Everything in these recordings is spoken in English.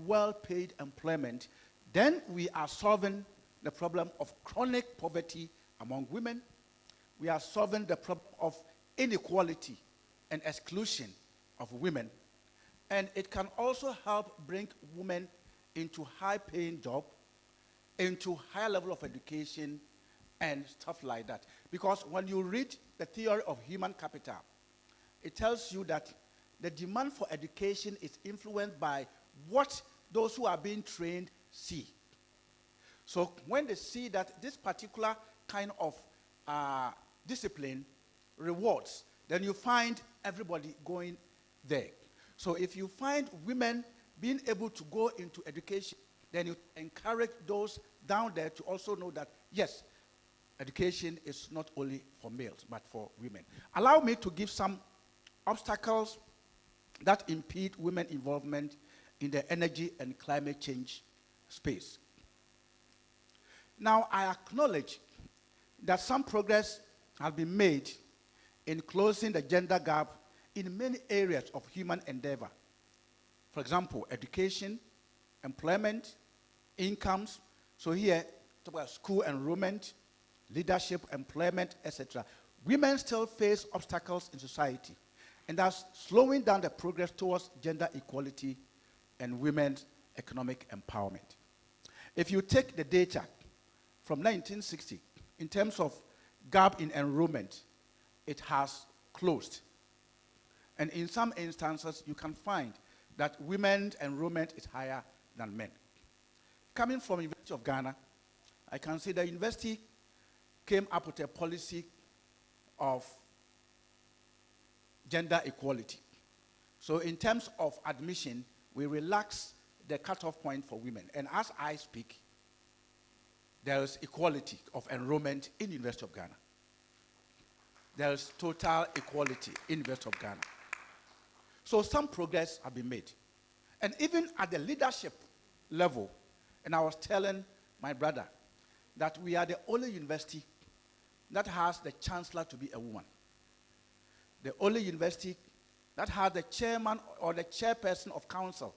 well-paid employment, then we are solving the problem of chronic poverty among women. We are solving the problem of inequality and exclusion of women. And it can also help bring women into high-paying jobs, into higher level of education, and stuff like that. Because when you read the theory of human capital, it tells you that the demand for education is influenced by what those who are being trained see. So when they see that this particular kind of discipline rewards, then you find everybody going there. So if you find women being able to go into education, then you encourage those down there to also know that, yes, education is not only for males, but for women. Allow me to give some obstacles that impede women involvement in the energy and climate change space. Now, I acknowledge that some progress has been made in closing the gender gap in many areas of human endeavor. For example, education, employment, incomes. So here, talk about school enrollment, leadership, employment, etc. Women still face obstacles in society, and that's slowing down the progress towards gender equality and women's economic empowerment. If you take the data from 1960, in terms of gap in enrollment, it has closed. And in some instances, you can find that women's enrollment is higher than men. Coming from University of Ghana, I can say the university came up with a policy of gender equality. So in terms of admission, we relax the cutoff point for women. And as I speak, there is equality of enrollment in University of Ghana. There is total equality in University of Ghana. So some progress has been made. And even at the leadership level, and I was telling my brother that we are the only university that has the chancellor to be a woman. The only university that has the chairman or the chairperson of council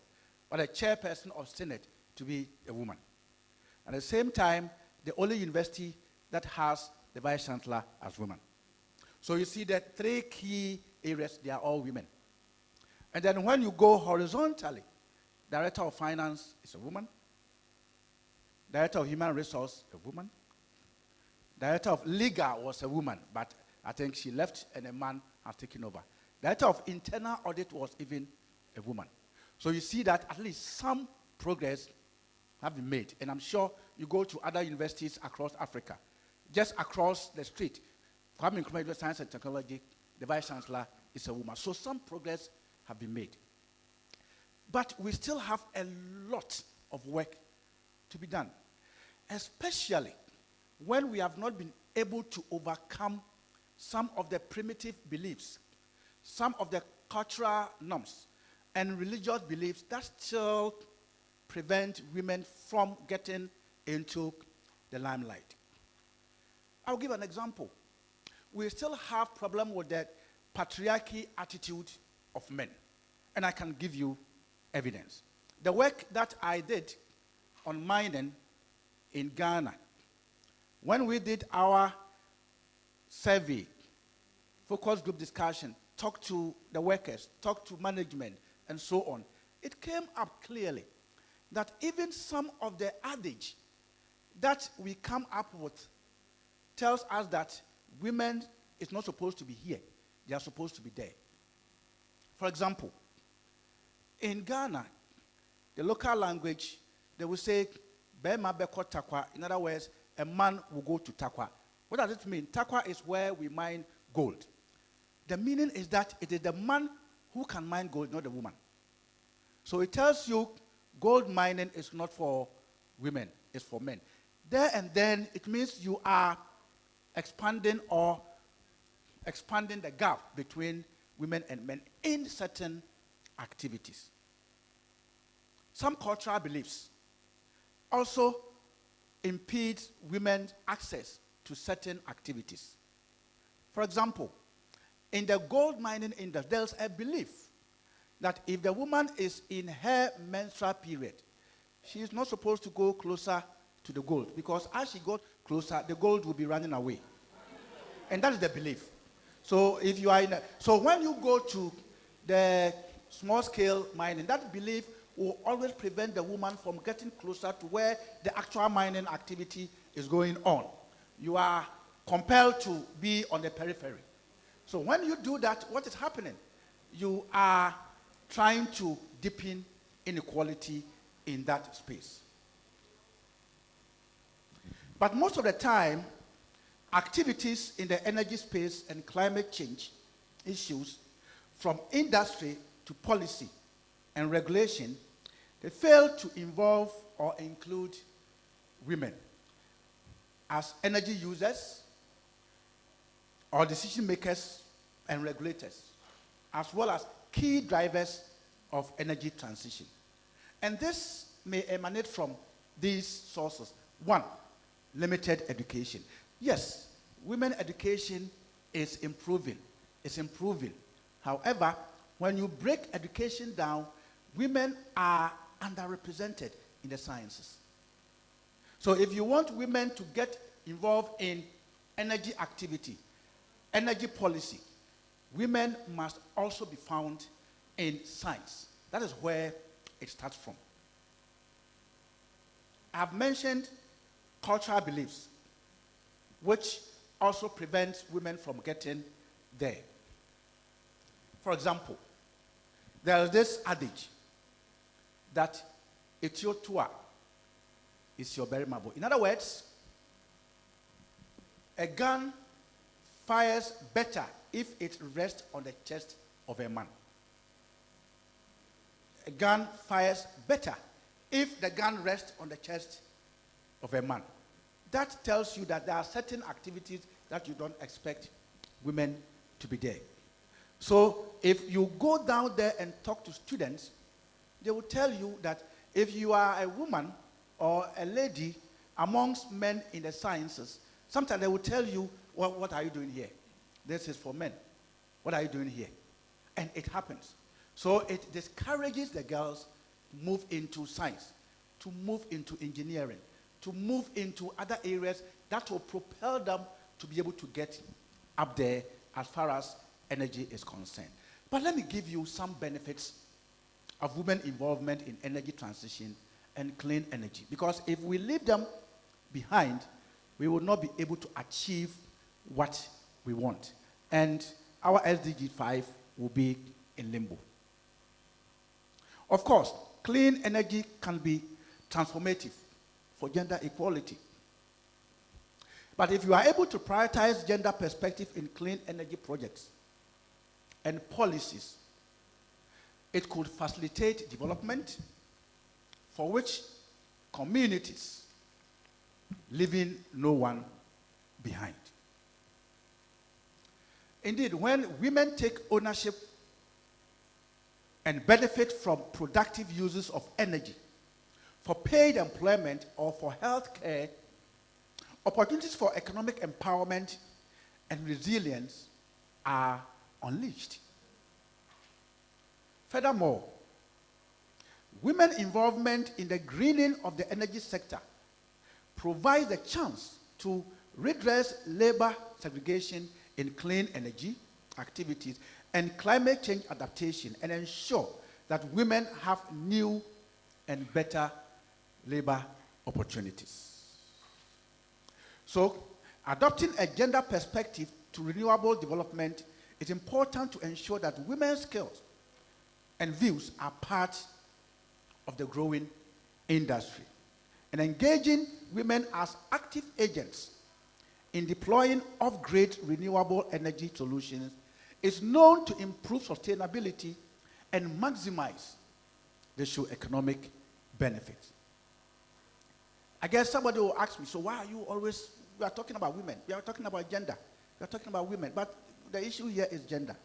or the chairperson of senate to be a woman. At the same time, the only university that has the vice chancellor as woman. So you see that three key areas, they are all women. And then when you go horizontally, director of finance is a woman, director of human resource, a woman, director of legal was a woman, but I think she left and a man has taken over. Director of internal audit was even a woman. So you see that at least some progress have been made. And I'm sure you go to other universities across Africa, just across the street, Kwame Nkrumah University of Science and Technology, the vice chancellor is a woman. So some progress have been made. But we still have a lot of work to be done, especially when we have not been able to overcome some of the primitive beliefs, some of the cultural norms and religious beliefs that still prevent women from getting into the limelight. I'll give an example. We still have problem with the patriarchy attitude of men, and I can give you evidence. The work that I did on mining in Ghana, when we did our survey, focus group discussion, talk to the workers, talk to management, and so on, it came up clearly that even some of the adage that we come up with tells us that women is not supposed to be here, they are supposed to be there. For example, in Ghana, the local language, they will say, Bema beko takwa. In other words, a man will go to Takwa. What does it mean? Takwa is where we mine gold. The meaning is that it is the man who can mine gold, not the woman. So it tells you gold mining is not for women, it's for men. There and then, it means you are expanding the gap between women and men in certain activities. Some cultural beliefs also impede women's access to certain activities. For example, in the gold mining industry, there's a belief that if the woman is in her menstrual period, she is not supposed to go closer to the gold, because as she goes closer, the gold will be running away. And that is the belief. So if you are so when you go to the small scale mining, that belief will always prevent the woman from getting closer to where the actual mining activity is going on. You are compelled to be on the periphery. So when you do that, what is happening? You are trying to deepen inequality in that space. But most of the time, activities in the energy space and climate change issues, from industry to policy and regulation, they fail to involve or include women as energy users or decision makers and regulators, as well as key drivers of energy transition. And this may emanate from these sources. One, limited education. Yes, women education is improving. It's improving. However, when you break education down, women are underrepresented in the sciences. So if you want women to get involved in energy activity, energy policy, women must also be found in science. That is where it starts from. I've mentioned cultural beliefs, which also prevents women from getting there. For example, there is this adage that etiotua is your berry mabo. In other words, a gun fires better if it rests on the chest of a man. A gun fires better if the gun rests on the chest of a man. That tells you that there are certain activities that you don't expect women to be there. So if you go down there and talk to students, they will tell you that if you are a woman or a lady amongst men in the sciences, sometimes they will tell you, well, what are you doing here? This is for men. What are you doing here? And it happens. So it discourages the girls to move into science, to move into engineering, to move into other areas that will propel them to be able to get up there as far as energy is concerned. But let me give you some benefits of women involvement in energy transition and clean energy. Because if we leave them behind, we will not be able to achieve what we want. And our SDG 5 will be in limbo. Of course, clean energy can be transformative for gender equality. But if you are able to prioritize gender perspective in clean energy projects and policies, it could facilitate development for which communities leaving no one behind. Indeed, when women take ownership and benefit from productive uses of energy for paid employment or for health care, opportunities for economic empowerment and resilience are unleashed. Furthermore, women involvement in the greening of the energy sector provides a chance to redress labor segregation in clean energy activities and climate change adaptation, and ensure that women have new and better labor opportunities. So, adopting a gender perspective to renewable development is important to ensure that women's skills and views are part of the growing industry. And engaging women as active agents in deploying off-grid renewable energy solutions is known to improve sustainability and maximize the socio-economic benefits. I guess somebody will ask me, so why are you always, we are talking about women, we are talking about gender, we are talking about women, but the issue here is gender.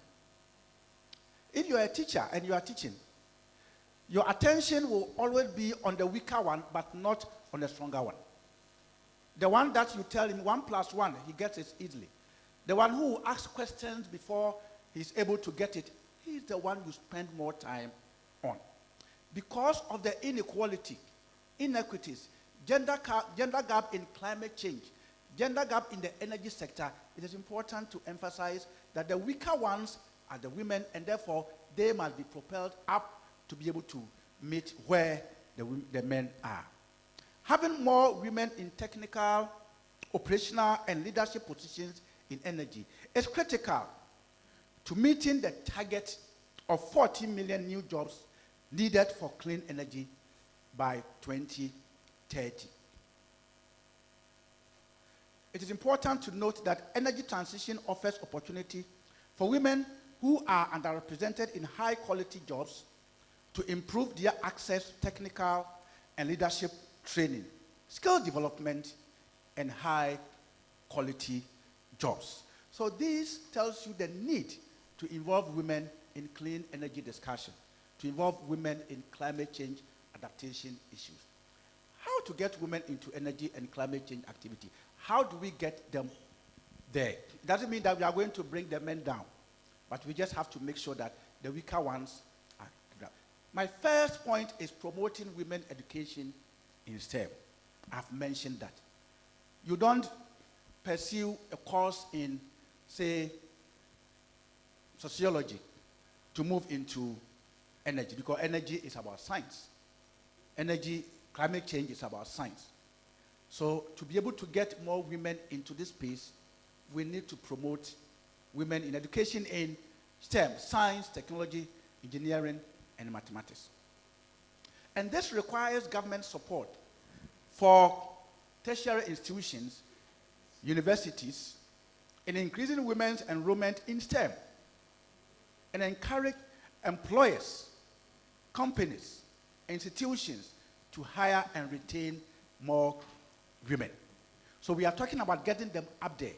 If you are a teacher and you are teaching, your attention will always be on the weaker one, but not on the stronger one. The one that you tell him 1 + 1, he gets it easily. The one who asks questions before he's able to get it, he's the one you spend more time on. Because of the inequality, inequities, gender gap in climate change, gender gap in the energy sector, it is important to emphasize that the weaker ones are the women, and therefore they must be propelled up to be able to meet where the men are. Having more women in technical, operational, and leadership positions in energy is critical to meeting the target of 40 million new jobs needed for clean energy by 2030. It is important to note that energy transition offers opportunity for women who are underrepresented in high-quality jobs to improve their access to technical and leadership training, skill development, and high-quality jobs. So this tells you the need to involve women in clean energy discussion, to involve women in climate change adaptation issues. How to get women into energy and climate change activity? How do we get them there? It doesn't mean that we are going to bring the men down, but we just have to make sure that the weaker ones are down. My first point is promoting women education in STEM. I've mentioned that. You don't pursue a course in, say, sociology to move into energy, because energy is about science. Energy, climate change is about science. So to be able to get more women into this space, we need to promote women in education in STEM, science, technology, engineering, and mathematics. And this requires government support for tertiary institutions, universities, in increasing women's enrollment in STEM, and encourage employers, companies, institutions to hire and retain more women. So we are talking about getting them up there.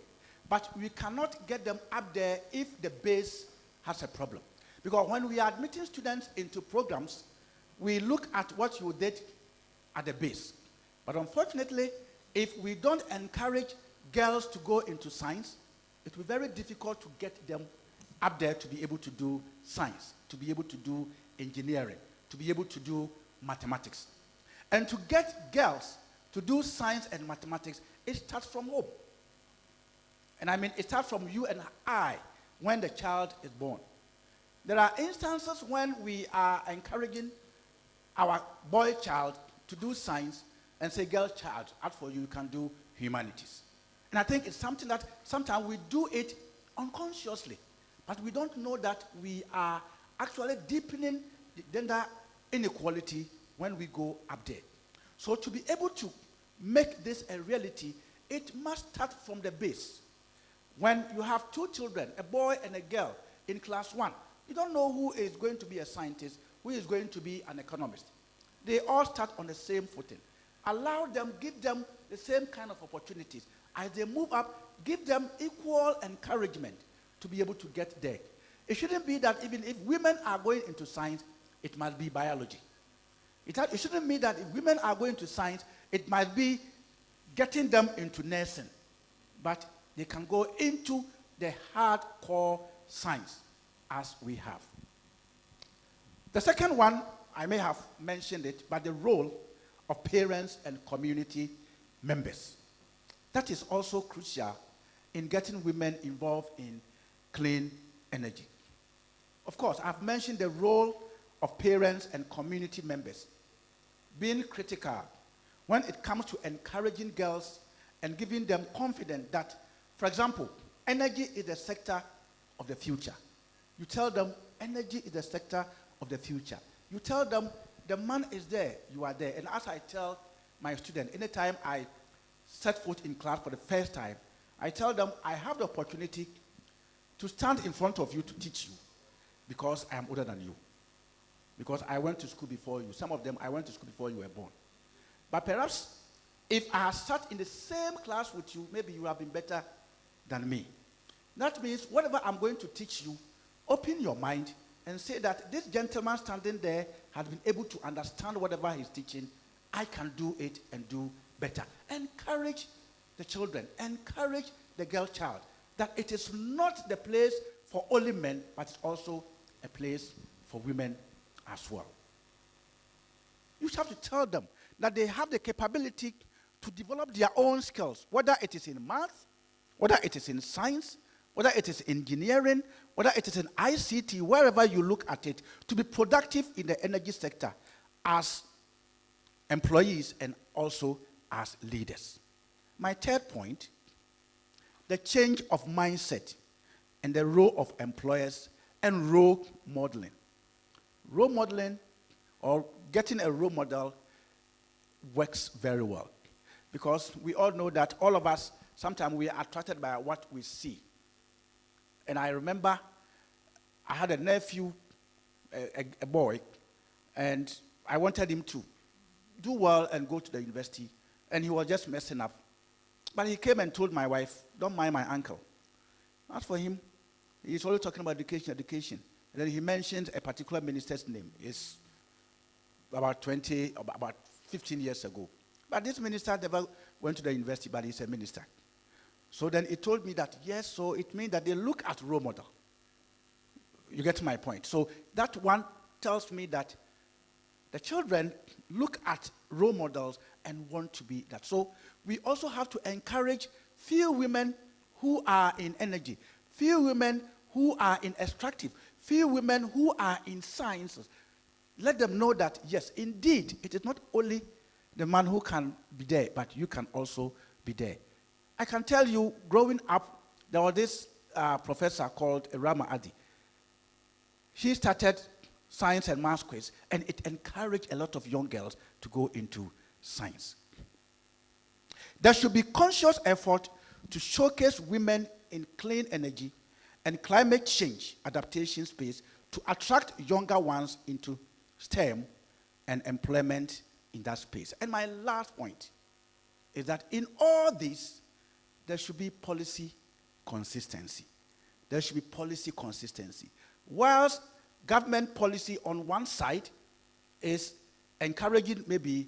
But we cannot get them up there if the base has a problem. Because when we are admitting students into programs, we look at what you did at the base. But unfortunately, if we don't encourage girls to go into science, it will be very difficult to get them up there to be able to do science, to be able to do engineering, to be able to do mathematics. And to get girls to do science and mathematics, it starts from home. And I mean, it starts from you and I when the child is born. There are instances when we are encouraging our boy child to do science and say, girl child, out for you, you can do humanities. And I think it's something that sometimes we do it unconsciously, but we don't know that we are actually deepening the gender inequality when we go up there. So to be able to make this a reality, it must start from the base. When you have two children, a boy and a girl in class 1, you don't know who is going to be a scientist, who is going to be an economist. They all start on the same footing. Allow them, give them the same kind of opportunities. As they move up, give them equal encouragement to be able to get there. It shouldn't be that even if women are going into science, it must be biology. It shouldn't mean that if women are going to science, it might be getting them into nursing. But they can go into the hardcore science as we have. The second one, I may have mentioned it, but the role of parents and community members. That is also crucial in getting women involved in clean energy. Of course, I've mentioned the role of parents and community members being critical when it comes to encouraging girls and giving them confidence that, for example, energy is the sector of the future. You tell them energy is the sector of the future. You tell them the man is there, you are there. And as I tell my students, anytime I set foot in class for the first time, I tell them I have the opportunity to stand in front of you to teach you because I am older than you. Because I went to school before you. Some of them, I went to school before you were born. But perhaps if I had sat in the same class with you, maybe you have been better than me. That means whatever I'm going to teach you, open your mind and say that this gentleman standing there has been able to understand whatever he's teaching. I can do it and do better. Encourage the children. Encourage the girl child that it is not the place for only men, but it's also a place for women as well. You have to tell them that they have the capability to develop their own skills, whether it is in math, whether it is in science, whether it is engineering, whether it is in ICT, wherever you look at it, to be productive in the energy sector as employees and also as leaders. My third point, the change of mindset and the role of employers and role modeling. Role modeling or getting a role model works very well because we all know that all of us, sometimes we are attracted by what we see. And I remember I had a nephew, a boy, and I wanted him to do well and go to the university, and he was just messing up. But he came and told my wife, don't mind my uncle. As for him, he's always talking about education. And then he mentioned a particular minister's name. It's about 15 years ago. But this minister never went to the university, but he's a minister. So then he told me that, yes, so it means that they look at role model. You get my point. So that one tells me that the children look at role models and want to be that. So we also have to encourage few women who are in energy, few women who are in extractive, few women who are in sciences. Let them know that, yes, indeed, it is not only the man who can be there, but you can also be there. I can tell you, growing up, there was this professor called Rama Adi. She started science and math quiz, and it encouraged a lot of young girls to go into science. There should be conscious effort to showcase women in clean energy and climate change adaptation space to attract younger ones into STEM and employment in that space. And my last point is that in all this, there should be policy consistency. There should be policy consistency. Whilst government policy on one side is encouraging maybe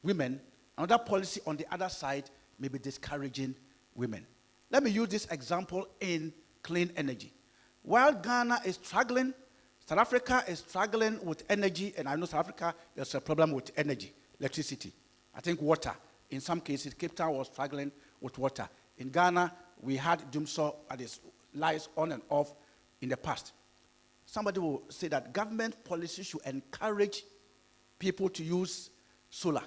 women, another policy on the other side may be discouraging women. Let me use this example in clean energy. While Ghana is struggling, South Africa is struggling with energy, and I know South Africa, there's a problem with energy, electricity. I think water. In some cases, Cape Town was struggling with water. In Ghana, we had Dumso at its lights on and off in the past. Somebody will say that government policy should encourage people to use solar.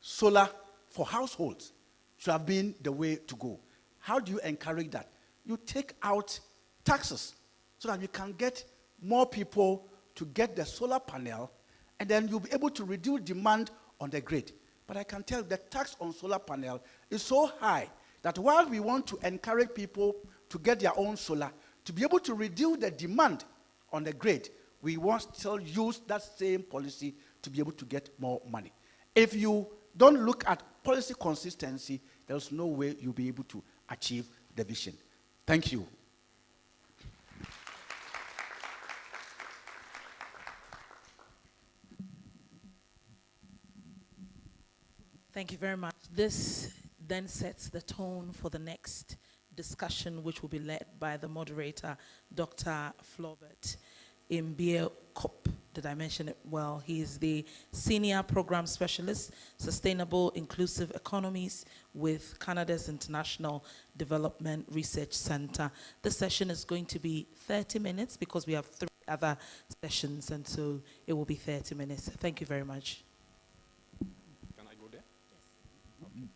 Solar for households should have been the way to go. How do you encourage that? You take out taxes so that you can get more people to get the solar panel, and then you'll be able to reduce demand on the grid. But I can tell the tax on solar panel is so high that while we want to encourage people to get their own solar, to be able to reduce the demand on the grid, we want to still use that same policy to be able to get more money. If you don't look at policy consistency, there's no way you'll be able to achieve the vision. Thank you. Thank you very much. This then sets the tone for the next discussion, which will be led by the moderator, Dr. Flaubert Mbie-Kop. Did I mention it well? He is the Senior Program Specialist, Sustainable Inclusive Economies with Canada's International Development Research Center. This session is going to be 30 minutes because we have 3 other sessions, and so it will be 30 minutes. Thank you very much. Can I go there? Yes. Okay.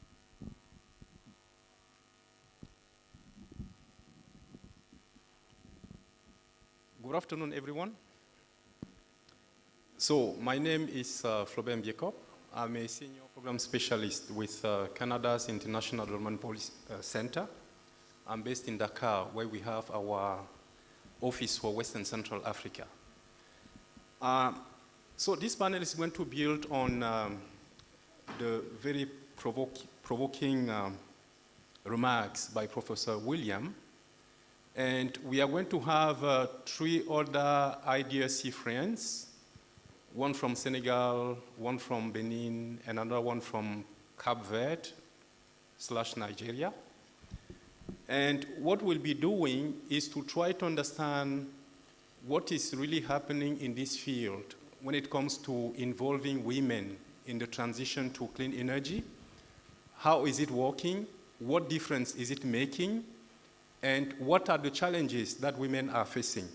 Good afternoon, everyone. So my name is Flaubert Mbie-Kop. I'm a senior program specialist with Canada's International Development Policy Center. I'm based in Dakar, where we have our office for Western Central Africa. So this panel is going to build on the very provoking remarks by Professor William. And we are going to have 3 other IDRC friends, one from Senegal, one from Benin, and another one from Cape Verde / Nigeria. And what we'll be doing is to try to understand what is really happening in this field when it comes to involving women in the transition to clean energy. How is it working? What difference is it making? And what are the challenges that women are facing?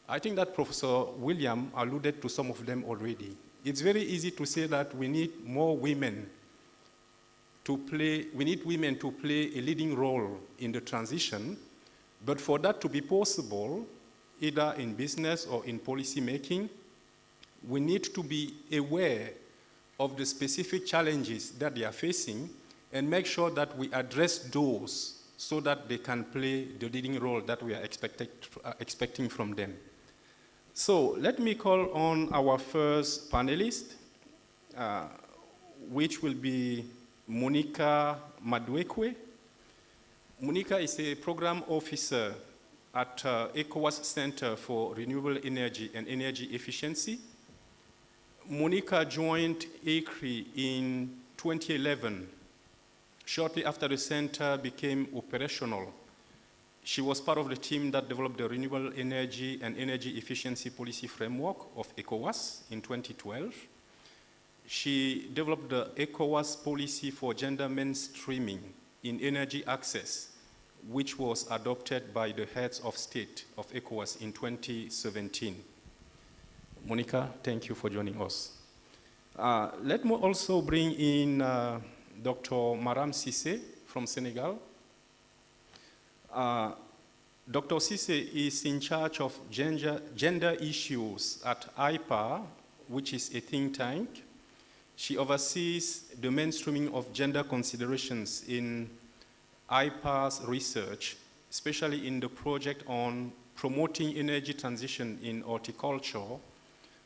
I think that Professor William alluded to some of them already. It's very easy to say that we need more women to play, we need women to play a leading role in the transition, but for that to be possible, either in business or in policy making, we need to be aware of the specific challenges that they are facing and make sure that we address those so that they can play the leading role that we are expecting from them. So let me call on our first panelist, which will be Monica Madwekwe. Monica is a program officer at ECOWAS Center for Renewable Energy and Energy Efficiency. Monica joined ECRI in 2011, shortly after the center became operational. She was part of the team that developed the Renewable Energy and Energy Efficiency Policy Framework of ECOWAS in 2012. She developed the ECOWAS policy for gender mainstreaming in energy access, which was adopted by the heads of state of ECOWAS in 2017. Monica, thank you for joining us. Let me also bring in Dr. Maram Cissé from Senegal. Dr. Cissé is in charge of gender issues at IPAR, which is a think tank. She oversees the mainstreaming of gender considerations in IPAR's research, especially in the project on promoting energy transition in horticulture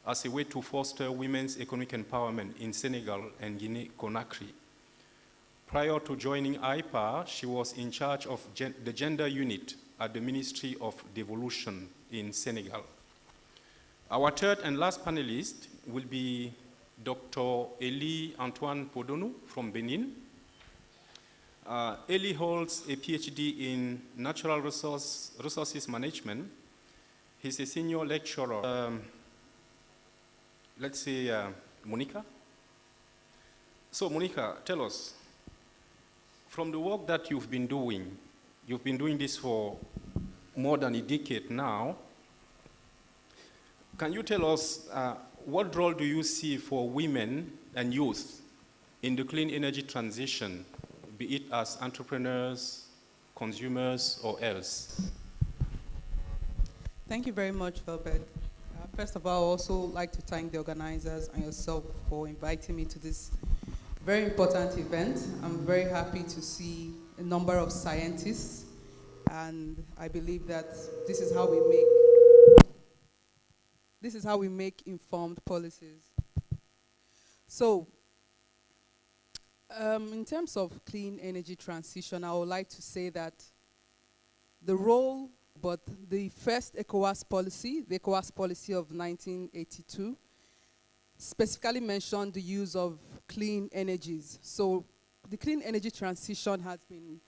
as a way to foster women's economic empowerment in Senegal and Guinea-Conakry. Prior to joining IPAR, she was in charge of the gender unit at the Ministry of Devolution in Senegal. Our third and last panelist will be Dr. Elie Antoine Podonu from Benin. Elie holds a PhD in natural resources management. He's a senior lecturer. Let's say Monica. So Monica, tell us, from the work that you've been doing this for more than a decade now, can you tell us what role do you see for women and youth in the clean energy transition, be it as entrepreneurs, consumers, or else? Thank you very much, Velbert. First of all, I would also like to thank the organizers and yourself for inviting me to this very important event. I'm very happy to see a number of scientists, and I believe that this is how we make informed policies. So, in terms of clean energy transition, I would like to say that the first ECOWAS policy, the ECOWAS policy of 1982, specifically mentioned the use of clean energies. So the clean energy transition has been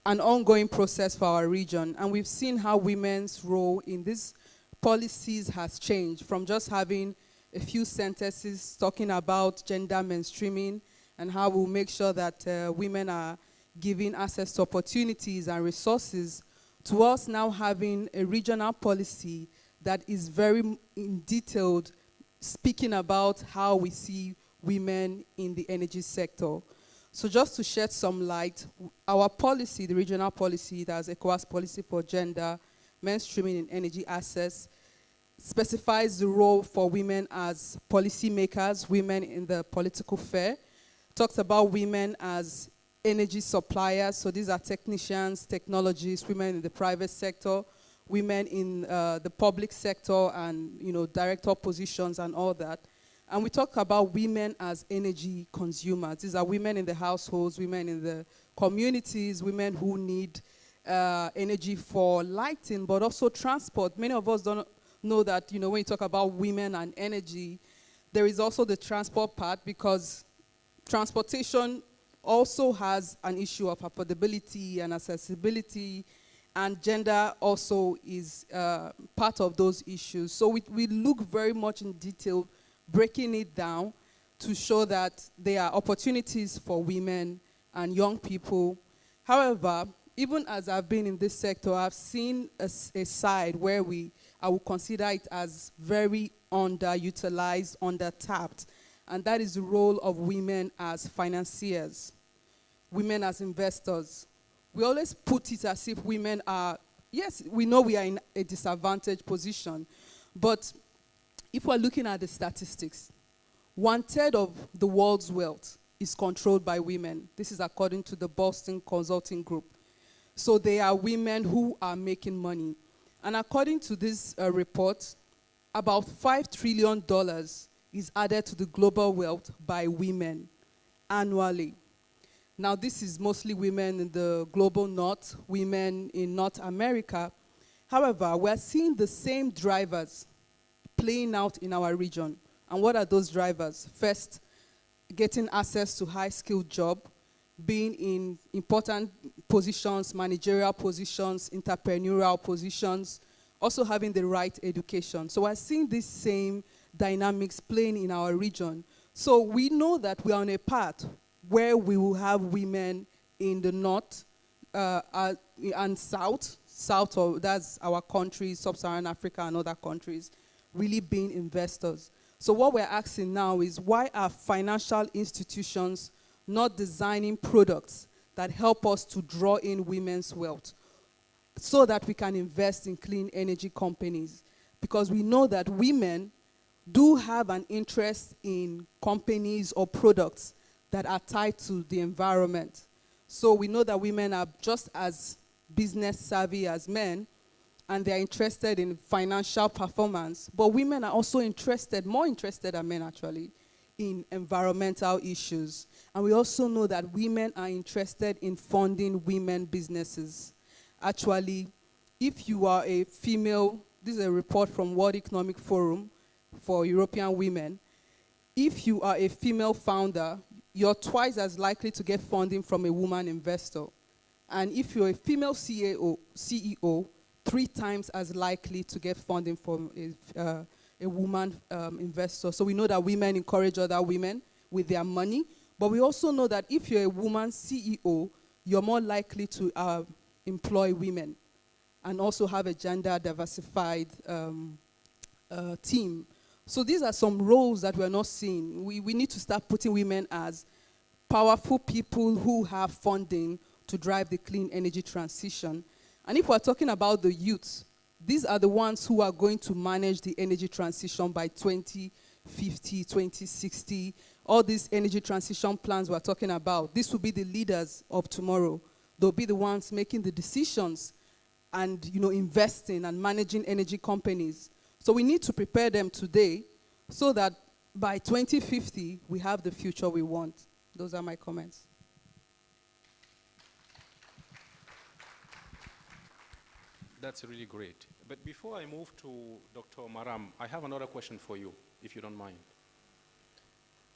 an ongoing process for our region, and we've seen how women's role in these policies has changed from just having a few sentences talking about gender mainstreaming and how we'll make sure that women are given access to opportunities and resources, to us now having a regional policy that is very detailed, speaking about how we see women in the energy sector. So just to shed some light, our policy, the regional policy, that's ECOWAS policy for gender, mainstreaming in energy access, specifies the role for women as policymakers, women in the political sphere, talks about women as energy suppliers, so these are technicians, technologists, women in the private sector, women in the public sector, and director positions and all that. And we talk about women as energy consumers. These are women in the households, women in the communities, women who need energy for lighting, but also transport. Many of us don't know that, when you talk about women and energy, there is also the transport part, because transportation also has an issue of affordability and accessibility and gender also is part of those issues. So we look very much in detail, breaking it down to show that there are opportunities for women and young people. However, even as I've been in this sector, I've seen a side where I would consider it as very underutilized, under-tapped, and that is the role of women as financiers, women as investors. We always put it as if women are, yes, we know we are in a disadvantaged position, but if we're looking at the statistics, 1/3 of the world's wealth is controlled by women. This is according to the Boston Consulting Group. So they are women who are making money. And according to this report, about $5 trillion is added to the global wealth by women annually. Now, this is mostly women in the global north, women in North America. However, we're seeing the same drivers playing out in our region. And what are those drivers? First, getting access to high-skilled job, being in important positions, managerial positions, entrepreneurial positions, also having the right education. So we're seeing these same dynamics playing in our region. So we know that we are on a path where we will have women in the north and south, that's our countries, Sub-Saharan Africa and other countries, really being investors. So what we're asking now is, why are financial institutions not designing products that help us to draw in women's wealth so that we can invest in clean energy companies? Because we know that women do have an interest in companies or products that are tied to the environment. So we know that women are just as business savvy as men, and they're interested in financial performance. But women are also interested, more interested than men actually, in environmental issues. And we also know that women are interested in funding women businesses. Actually, if you are a female, this is a report from World Economic Forum for European women. If you are a female founder, you're twice as likely to get funding from a woman investor. And if you're a female CEO, 3 times as likely to get funding from a woman investor. So we know that women encourage other women with their money, but we also know that if you're a woman CEO, you're more likely to employ women and also have a gender diversified team. So these are some roles that we're not seeing. We need to start putting women as powerful people who have funding to drive the clean energy transition. And if we're talking about the youth, these are the ones who are going to manage the energy transition by 2050, 2060. All these energy transition plans we're talking about, this will be the leaders of tomorrow. They'll be the ones making the decisions and, investing and managing energy companies. So we need to prepare them today so that by 2050, we have the future we want. Those are my comments. That's really great. But before I move to Dr. Maram, I have another question for you, if you don't mind.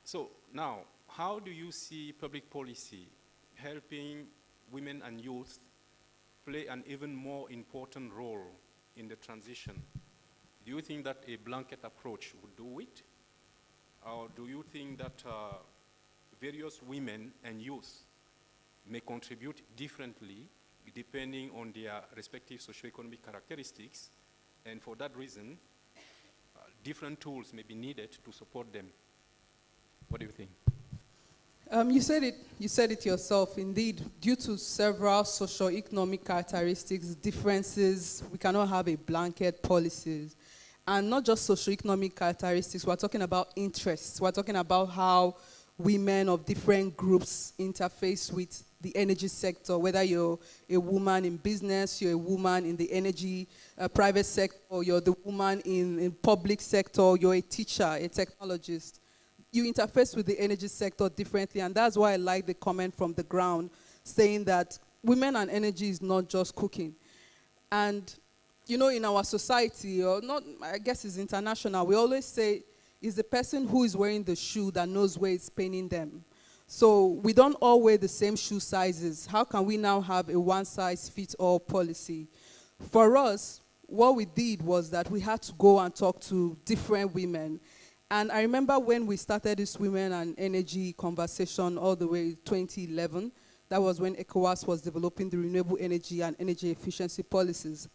So now, how do you see public policy helping women and youth play an even more important role in the transition? Do you think that a blanket approach would do it? Or do you think that various women and youth may contribute differently depending on their respective socioeconomic characteristics, and for that reason, different tools may be needed to support them? What do you think? You said it yourself. Indeed, due to several socioeconomic characteristics, differences, we cannot have a blanket policies. And not just socioeconomic characteristics, we're talking about interests. We're talking about how women of different groups interface with the energy sector, whether you're a woman in business, you're a woman in the energy private sector, or you're the woman in public sector, you're a teacher, a technologist. You interface with the energy sector differently, and that's why I like the comment from the ground saying that women and energy is not just cooking. And, in our society, or not, I guess it's international, we always say, it's the person who is wearing the shoe that knows where it's paining them. So we don't all wear the same shoe sizes. How can we now have a one-size-fits-all policy? For us, what we did was that we had to go and talk to different women. And I remember when we started this Women and Energy conversation all the way 2011, that was when ECOWAS was developing the renewable energy and energy efficiency policies.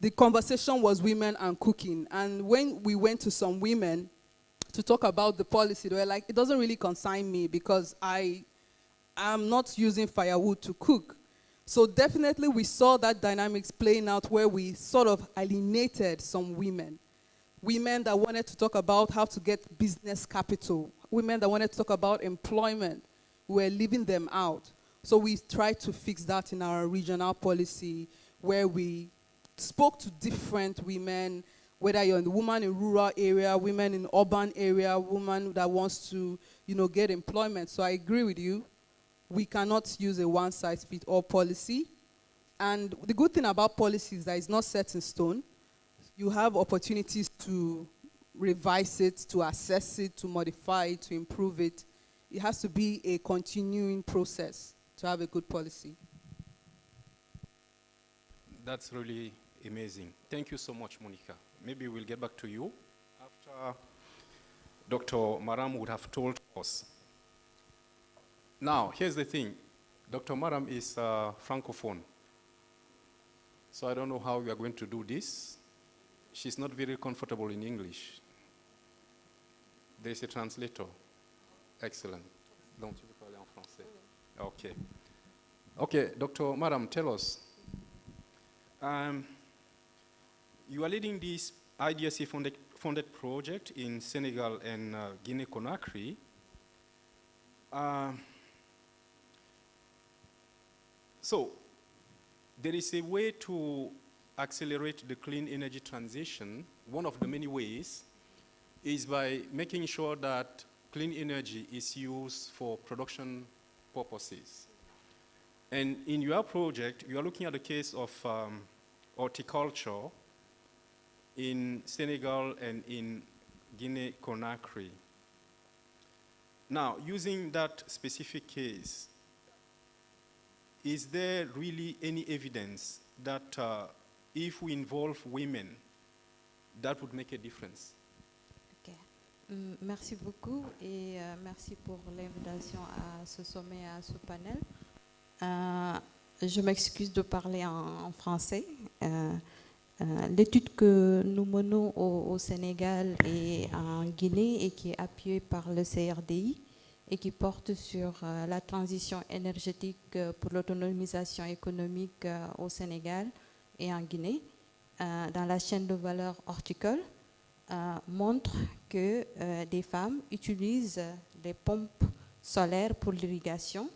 The conversation was women and cooking. And when we went to some women to talk about the policy, they were like, it doesn't really concern me because I am not using firewood to cook. So definitely we saw that dynamics playing out where we sort of alienated some women. Women that wanted to talk about how to get business capital. Women that wanted to talk about employment. We were leaving them out. So we tried to fix that in our regional policy where we spoke to different women, whether you're the woman in rural area, women in urban area, woman that wants to, get employment. So I agree with you. We cannot use a one-size-fits-all policy. And the good thing about policy is that it's not set in stone. You have opportunities to revise it, to assess it, to modify it, to improve it. It has to be a continuing process to have a good policy. That's really amazing. Thank you so much, Monica. Maybe we'll get back to you after Dr. Maram would have told us. Now, here's the thing. Dr. Maram is Francophone. So I don't know how we are going to do this. She's not very comfortable in English. There's a translator. Excellent. Donc, tu veux parler en français? Okay. Okay, Dr. Maram, tell us. You are leading this IDRC-funded project in Senegal and Guinea-Conakry. So, there is a way to accelerate the clean energy transition. One of the many ways is by making sure that clean energy is used for production purposes. And in your project, you are looking at the case of horticulture in Senegal and in Guinea-Conakry. Now, using that specific case, is there really any evidence that if we involve women, that would make a difference? Okay. Merci beaucoup et merci pour l'invitation à ce sommet, à ce panel. Je m'excuse de parler en français. L'étude que nous menons au Sénégal et en Guinée et qui est appuyée par le CRDI et qui porte sur la transition énergétique pour l'autonomisation économique au Sénégal et en Guinée, dans la chaîne de valeur horticole, montre que des femmes utilisent des pompes solaires pour l'irrigation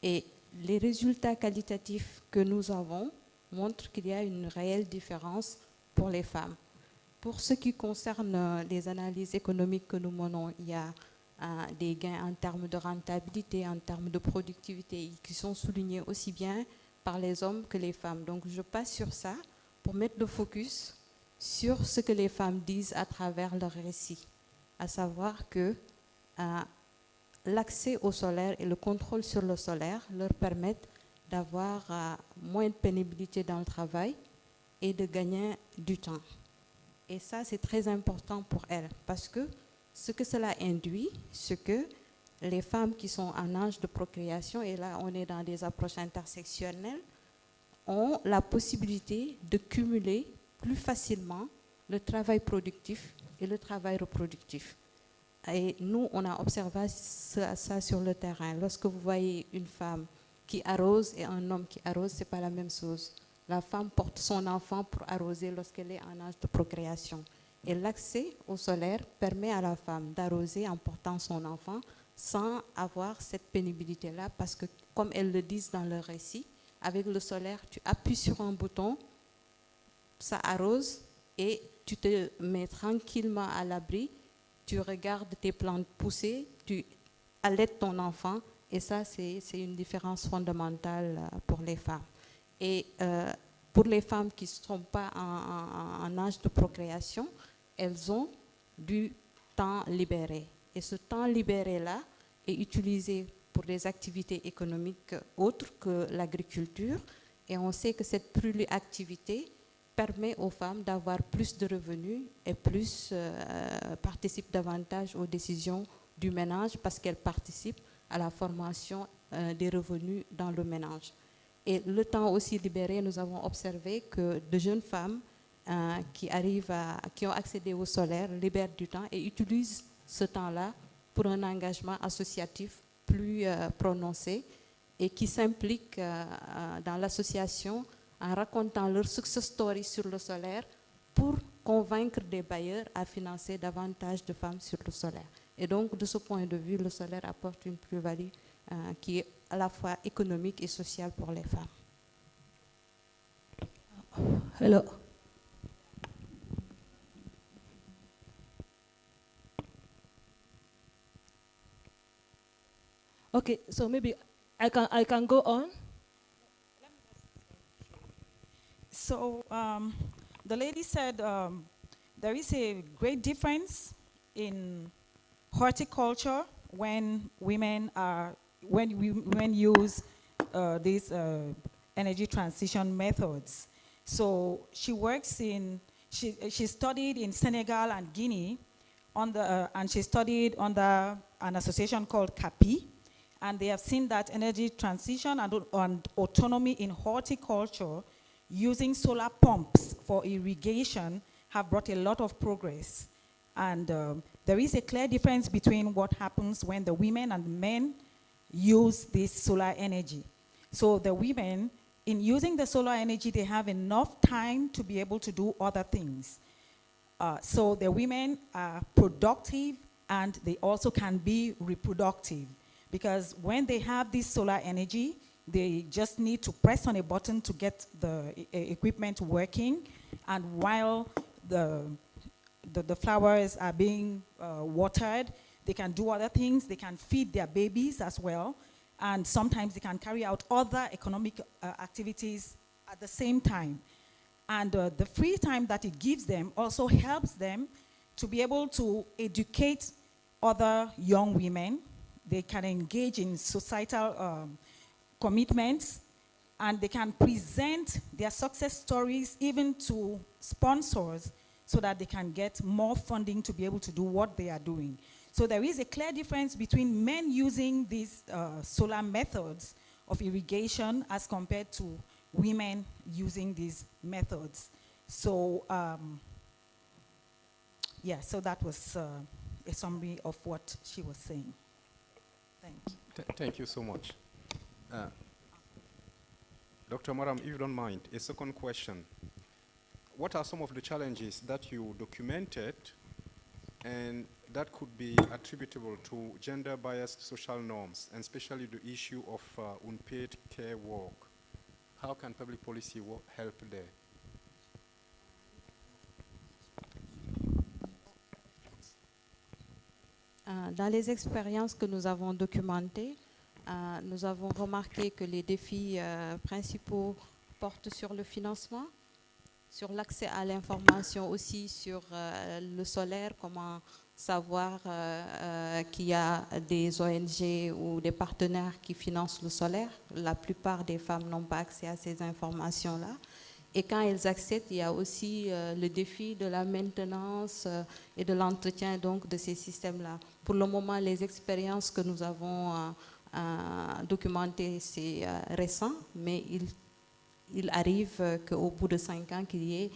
et les résultats qualitatifs que nous avons montrent qu'il y a une réelle différence pour les femmes. Pour ce qui concerne les analyses économiques que nous menons, il y a des gains en termes de rentabilité, en termes de productivité, qui sont soulignés aussi bien par les hommes que les femmes. Donc je passe sur ça pour mettre le focus sur ce que les femmes disent à travers leur récit, à savoir que l'accès au solaire et le contrôle sur le solaire leur permettent d'avoir moins de pénibilité dans le travail et de gagner du temps. Et ça, c'est très important pour elles parce que ce que cela induit, c'est que les femmes qui sont en âge de procréation, et là on est dans des approches intersectionnelles, ont la possibilité de cumuler plus facilement le travail productif et le travail reproductif. Et nous, on a observé ça sur le terrain. Lorsque vous voyez une femme qui arrose et un homme qui arrose, ce n'est pas la même chose. La femme porte son enfant pour arroser lorsqu'elle est en âge de procréation. Et l'accès au solaire permet à la femme d'arroser en portant son enfant sans avoir cette pénibilité-là, parce que, comme elles le disent dans leur récit, avec le solaire, tu appuies sur un bouton, ça arrose et tu te mets tranquillement à l'abri, tu regardes tes plantes pousser, tu allaites ton enfant, et ça, c'est une différence fondamentale pour les femmes. Et pour les femmes qui ne sont pas en âge de procréation, elles ont du temps libéré. Et ce temps libéré-là est utilisé pour des activités économiques autres que l'agriculture. Et on sait que cette polyactivité permet aux femmes d'avoir plus de revenus et participent davantage aux décisions du ménage parce qu'elles participent à la formation des revenus dans le ménage. Et le temps aussi libéré, nous avons observé que de jeunes femmes qui ont accédé au solaire libèrent du temps et utilisent ce temps-là pour un engagement associatif plus prononcé et qui s'impliquent dans l'association en racontant leur success story sur le solaire pour convaincre des bailleurs à financer davantage de femmes sur le solaire. Et donc, de ce point de vue, le solaire apporte une plus-value qui est à la fois économique et sociale pour les femmes. Hello. Okay, so maybe I can go on. So the lady said there is a great difference in horticulture when women use these energy transition methods. So she works she studied in Senegal and Guinea and she studied under an association called CAPI, and they have seen that energy transition and autonomy in horticulture using solar pumps for irrigation have brought a lot of progress. And there is a clear difference between what happens when the women and the men use this solar energy. So the women, in using the solar energy, they have enough time to be able to do other things. So the women are productive and they also can be reproductive. Because when they have this solar energy, they just need to press on a button to get the equipment working. And while the flowers are being watered, they can do other things. They can feed their babies as well. And sometimes they can carry out other economic activities at the same time. And the free time that it gives them also helps them to be able to educate other young women. They can engage in societal commitments, and they can present their success stories even to sponsors so that they can get more funding to be able to do what they are doing. So there is a clear difference between men using these solar methods of irrigation as compared to women using these methods. So yeah, so that was a summary of what she was saying. Thank you. Thank you so much. Dr. Maram, if you don't mind, a second question. What are some of the challenges that you documented and that could be attributable to gender-biased social norms, and especially the issue of unpaid care work? How can public policy help there? Dans les expériences que nous avons documentées, nous avons remarqué que les défis principaux portent sur le financement, sur l'accès à l'information aussi sur le solaire, comment savoir qu'il y a des ONG ou des partenaires qui financent le solaire. La plupart des femmes n'ont pas accès à ces informations-là. Et quand elles accèdent, il y a aussi le défi de la maintenance et de l'entretien donc de ces systèmes-là. Pour le moment, les expériences que nous avons documentées, c'est récent, mais il arrive qu'au bout de 5 ans, qu'il y ait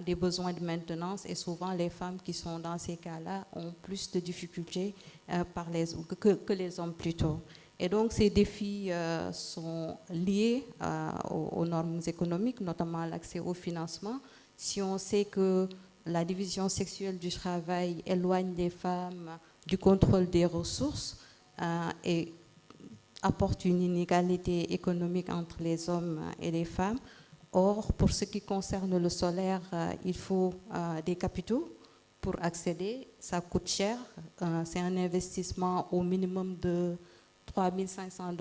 des besoins de maintenance, et souvent les femmes qui sont dans ces cas-là ont plus de difficultés que les hommes plutôt. Et donc ces défis sont liés aux normes économiques, notamment l'accès au financement. Si on sait que la division sexuelle du travail éloigne les femmes du contrôle des ressources et apporte une inégalité économique entre les hommes et les femmes. Or, pour ce qui concerne le solaire, il faut des capitaux pour accéder. Ça coûte cher. C'est un investissement au minimum de $3 500.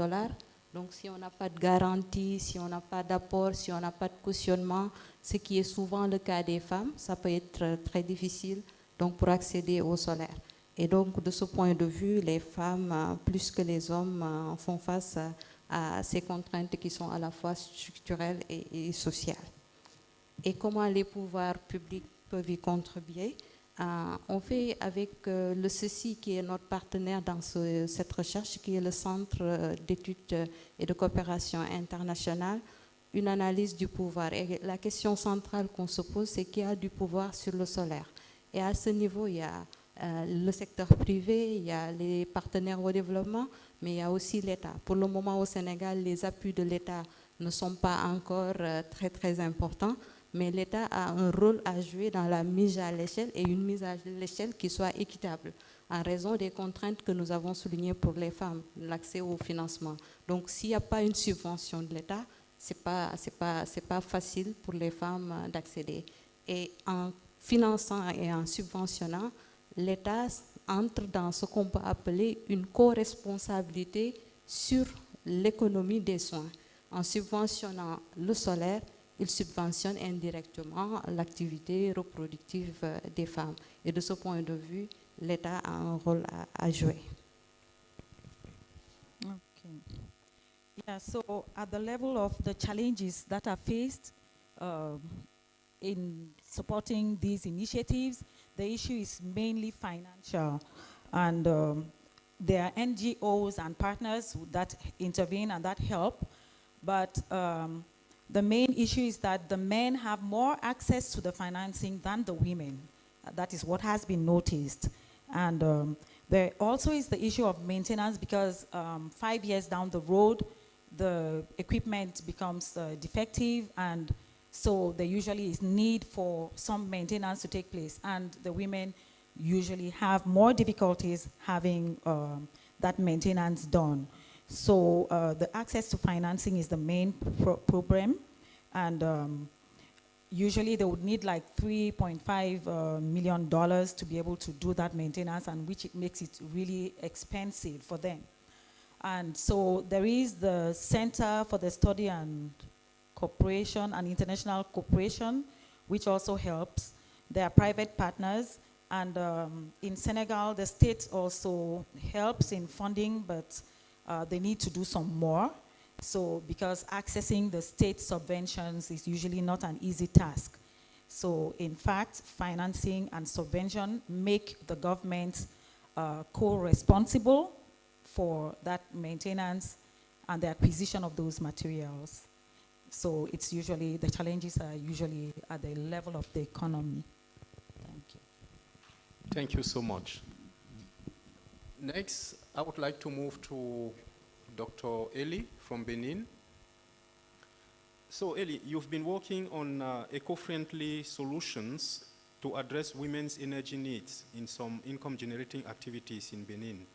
Donc, si on n'a pas de garantie, si on n'a pas d'apport, si on n'a pas de cautionnement, ce qui est souvent le cas des femmes, ça peut être très difficile donc, pour accéder au solaire. Et donc, de ce point de vue, les femmes, plus que les hommes, font face à ces contraintes qui sont à la fois structurelles et sociales. Et comment les pouvoirs publics peuvent y contribuer? On fait avec le CECI, qui est notre partenaire dans cette recherche, qui est le Centre d'études et de coopération internationale, une analyse du pouvoir. Et la question centrale qu'on se pose, c'est qu'il y a du pouvoir sur le solaire. Et à ce niveau, il y a le secteur privé, il y a les partenaires au développement, mais il y a aussi l'État. Pour le moment, au Sénégal, les appuis de l'État ne sont pas encore très importants, mais l'État a un rôle à jouer dans la mise à l'échelle, et une mise à l'échelle qui soit équitable, en raison des contraintes que nous avons soulignées pour les femmes, l'accès au financement. Donc, s'il n'y a pas une subvention de l'État, c'est pas facile pour les femmes d'accéder. Et en finançant et en subventionnant, l'État entre dans ce qu'on peut appeler une co-responsabilité sur l'économie des soins. En subventionnant le solaire, il subventionne indirectement l'activité reproductive des femmes. Et de ce point de vue, l'État a un rôle à jouer. Okay. Yeah, so at the level of the challenges that are faced in supporting these initiatives, the issue is mainly financial. And there are NGOs and partners that intervene and that help. But the main issue is that the men have more access to the financing than the women. That is what has been noticed. And there also is the issue of maintenance, because 5 years down the road, the equipment becomes defective, and so there usually is need for some maintenance to take place, and the women usually have more difficulties having that maintenance done. So the access to financing is the main problem, and usually they would need like $3.5 million to be able to do that maintenance, and which it makes it really expensive for them. And so there is the Center for the Study and Cooperation and International Cooperation, which also helps. There are private partners, and in Senegal, the state also helps in funding, but they need to do some more. So, because accessing the state subventions is usually not an easy task. So, in fact, financing and subvention make the government co-responsible for that maintenance and the acquisition of those materials. So it's usually, the challenges are usually at the level of the economy. Thank you. Thank you so much. Next, I would like to move to Dr. Eli from Benin. So Eli, you've been working on eco-friendly solutions to address women's energy needs in some income-generating activities in Benin.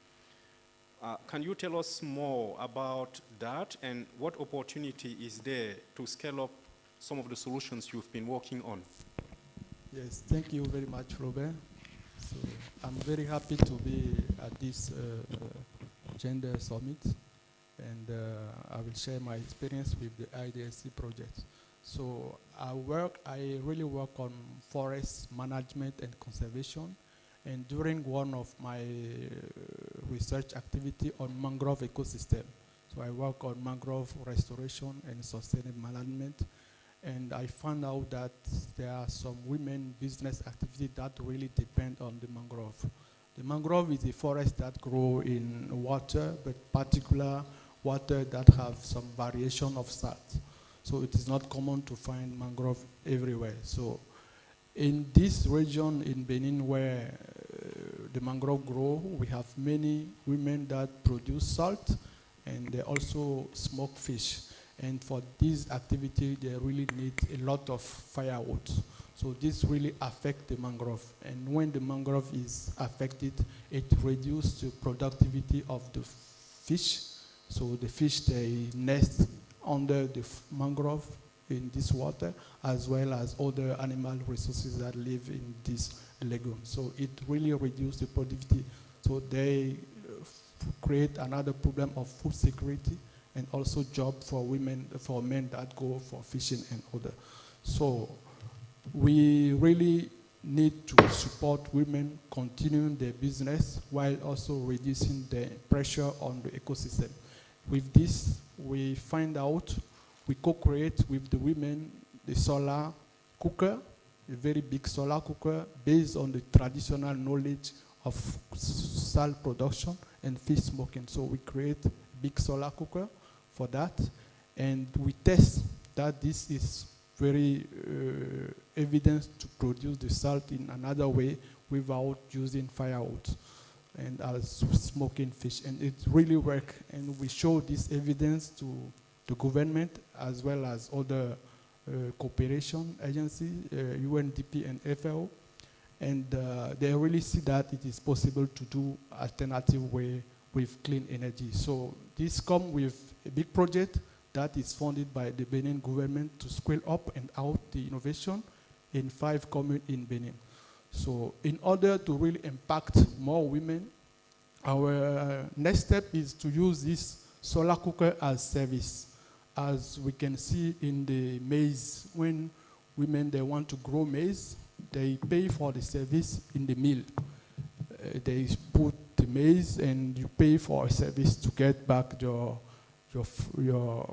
Can you tell us more about that, and what opportunity is there to scale up some of the solutions you've been working on? Yes, thank you very much, Robert. So I'm very happy to be at this Gender Summit, and I will share my experience with the IDSC project. So I really work on forest management and conservation. And during one of my research activity on mangrove ecosystem, so I work on mangrove restoration and sustainable management, and I found out that there are some women business activity that really depend on the mangrove. The mangrove is a forest that grow in water, but particular water that have some variation of salt. So it is not common to find mangrove everywhere. So in this region in Benin where the mangrove grow, we have many women that produce salt, and they also smoke fish. And for this activity, they really need a lot of firewood. So this really affects the mangrove. And when the mangrove is affected, it reduces the productivity of the fish. So the fish, they nest under the mangrove in this water, as well as other animal resources that live in this lagoon. So it really reduces the productivity. So they create another problem of food security, and also job for women, for men that go for fishing and other. So we really need to support women continuing their business while also reducing the pressure on the ecosystem. With this, we find out, we co-create with the women the solar cooker, a very big solar cooker based on the traditional knowledge of salt production and fish smoking. So we create a big solar cooker for that, and we test that this is very evidence to produce the salt in another way without using firewood and as smoking fish, and it really works. And we show this evidence to the government as well as other cooperation agencies, UNDP and FAO, and they really see that it is possible to do alternative way with clean energy. So this comes with a big project that is funded by the Benin government to scale up and out the innovation in 5 communes in Benin. So in order to really impact more women, our next step is to use this solar cooker as service. As we can see in the maize, when women, they want to grow maize, they pay for the service in the mill. They put the maize and you pay for a service to get back your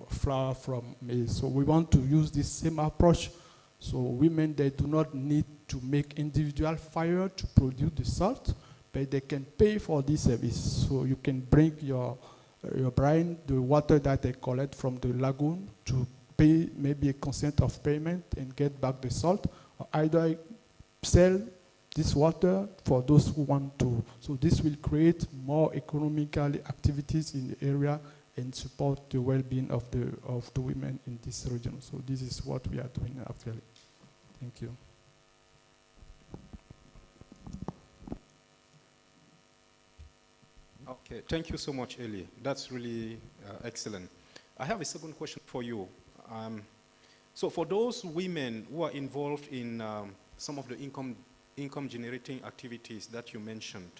flour from maize. So we want to use this same approach. So women, they do not need to make individual fire to produce the salt, but they can pay for this service. So you can bring your brine, the water that they collect from the lagoon, to pay maybe a consent of payment and get back the salt, or either sell this water for those who want to. So this will create more economical activities in the area and support the well-being of the women in this region. So this is what we are doing actually. Thank you. Okay, thank you so much, Eli. That's really excellent. I have a second question for you. So for those women who are involved in some of the income generating activities that you mentioned,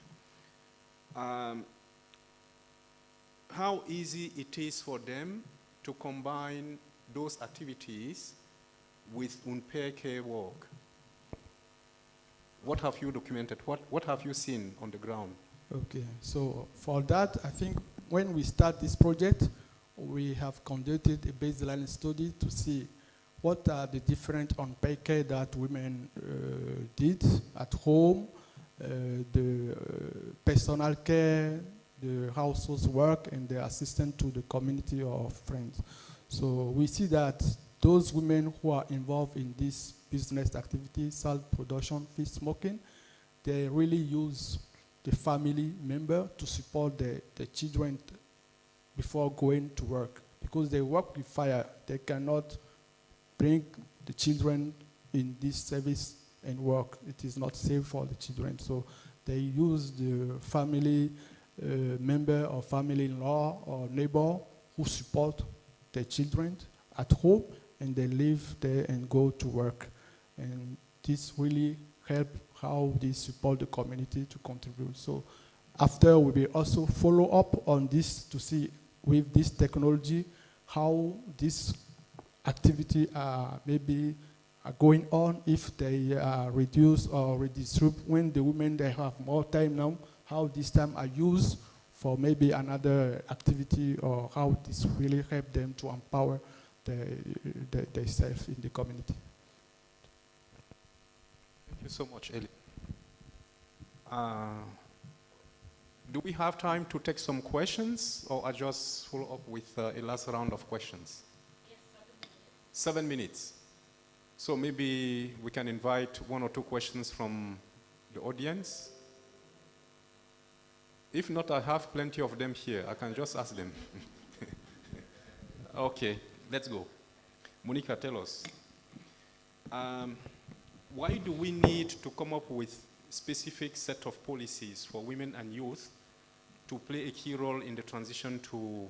how easy it is for them to combine those activities with unpaid care work? What have you documented? What have you seen on the ground? Okay, so for that, I think when we start this project, we have conducted a baseline study to see what are the different unpaid care that women did at home, the personal care, the household work, and the assistance to the community or friends. So we see that those women who are involved in this business activity, salt production, fish smoking, they really use the family member to support the children before going to work. Because they work with fire, they cannot bring the children in this service and work. It is not safe for the children. So they use the family member or family-in-law or neighbor who support their children at home, and they live there and go to work. And this really helps how they support the community to contribute. So after, we will also follow up on this to see with this technology how this activity maybe are going on, if they reduce or redistribute when the women, they have more time now, how this time are used for maybe another activity, or how this really help them to empower themselves in the community. Thank you so much, Eli. Do we have time to take some questions, or I just follow up with a last round of questions? Yes, 7 minutes. So maybe we can invite 1 or 2 questions from the audience. If not, I have plenty of them here. I can just ask them. Okay, let's go. Monica, tell us. Why do we need to come up with specific set of policies for women and youth to play a key role in the transition to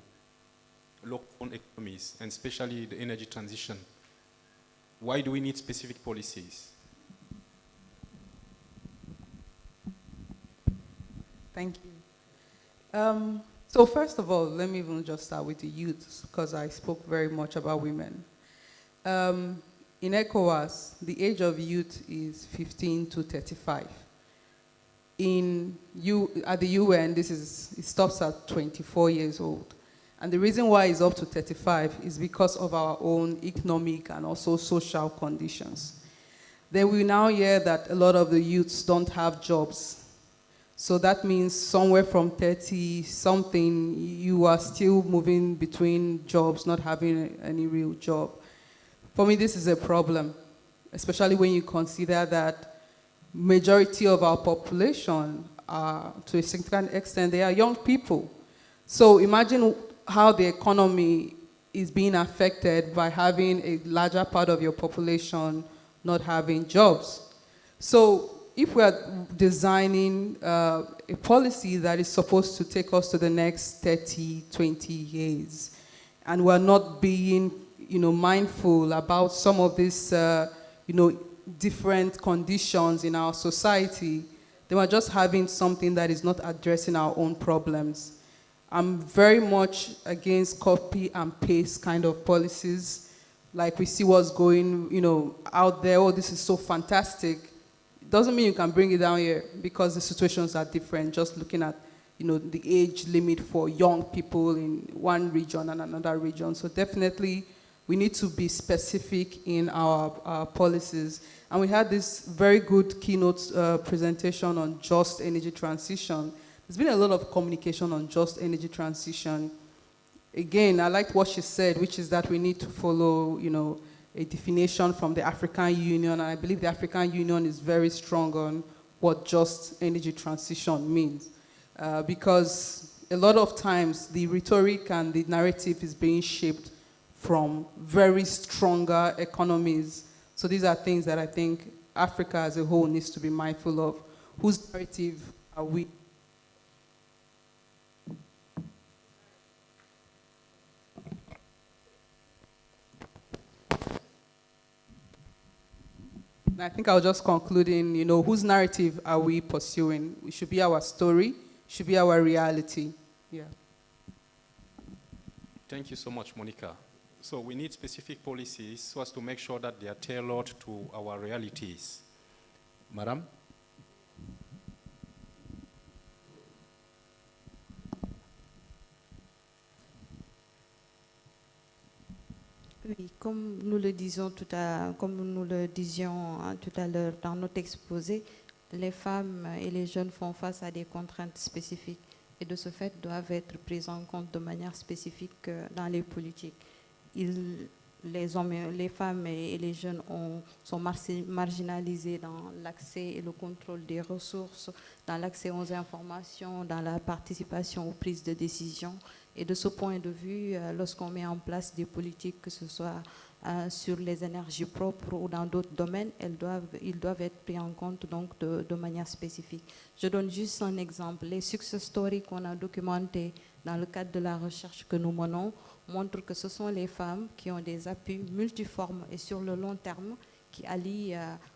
low-carbon economies, and especially the energy transition? Why do we need specific policies? Thank you. So first of all, let me even just start with the youth, because I spoke very much about women. in ECOWAS, the age of youth is 15 to 35. At the UN, it stops at 24 years old. And the reason why it's up to 35 is because of our own economic and also social conditions. Then we now hear that a lot of the youths don't have jobs. So that means somewhere from 30-something, you are still moving between jobs, not having any real job. For me, this is a problem, especially when you consider that majority of our population, to a significant extent, they are young people. So imagine how the economy is being affected by having a larger part of your population not having jobs. So if we are designing a policy that is supposed to take us to the next 30, 20 years, and we're not being mindful about some of these different conditions in our society, then we're just having something that is not addressing our own problems. I'm very much against copy and paste kind of policies. Like we see what's going, out there. Oh, this is so fantastic. It doesn't mean you can bring it down here because the situations are different. Just looking at, the age limit for young people in one region and another region. So definitely, we need to be specific in our policies. And we had this very good keynote presentation on just energy transition. There's been a lot of communication on just energy transition. Again, I liked what she said, which is that we need to follow, a definition from the African Union. And I believe the African Union is very strong on what just energy transition means. Because a lot of times the rhetoric and the narrative is being shaped from very stronger economies. So these are things that I think Africa as a whole needs to be mindful of. Whose narrative are we? I think I'll just conclude in, whose narrative are we pursuing? It should be our story, should be our reality. Yeah. Thank you so much, Monica. So we need specific policies so as to make sure that they are tailored to our realities. Madam? Oui, comme nous le disions tout à l'heure dans notre exposé, les femmes et les jeunes font face à des contraintes spécifiques et de ce fait doivent être prises en compte de manière spécifique dans les politiques. Les femmes et les jeunes sont marginalisés dans l'accès et le contrôle des ressources, dans l'accès aux informations, dans la participation aux prises de décision. Et de ce point de vue, lorsqu'on met en place des politiques, que ce soit sur les énergies propres ou dans d'autres domaines, ils doivent être pris en compte donc de manière spécifique. Je donne juste un exemple. Les success stories qu'on a documentés dans le cadre de la recherche que nous menons montrent que ce sont les femmes qui ont des appuis multiformes et sur le long terme qui allient,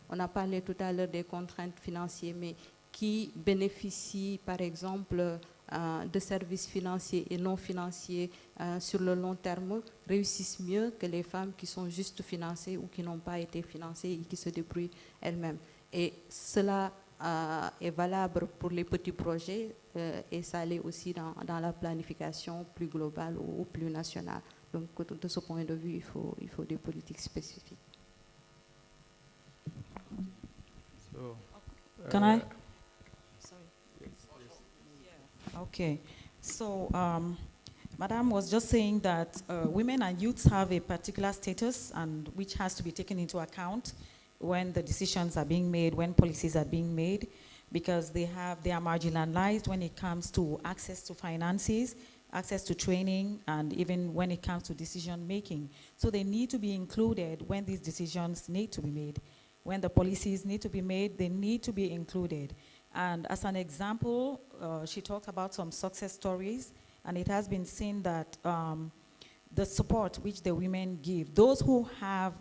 on a parlé tout à l'heure des contraintes financières, mais qui bénéficient par exemple de services financiers et non financiers sur le long terme réussissent mieux que les femmes qui sont juste financées ou qui n'ont pas été financées et qui se débrouillent elles-mêmes. Et cela est valable pour les petits projets et ça l'est aussi dans la planification plus globale ou plus nationale. Donc de ce point de vue, il faut des politiques spécifiques. So, Can I? Okay, so Madame was just saying that women and youths have a particular status and which has to be taken into account when the decisions are being made, when policies are being made, because they are marginalized when it comes to access to finances, access to training, and even when it comes to decision making. So they need to be included when these decisions need to be made. When the policies need to be made, they need to be included. And as an example, she talked about some success stories, and it has been seen that the support which the women give, those who have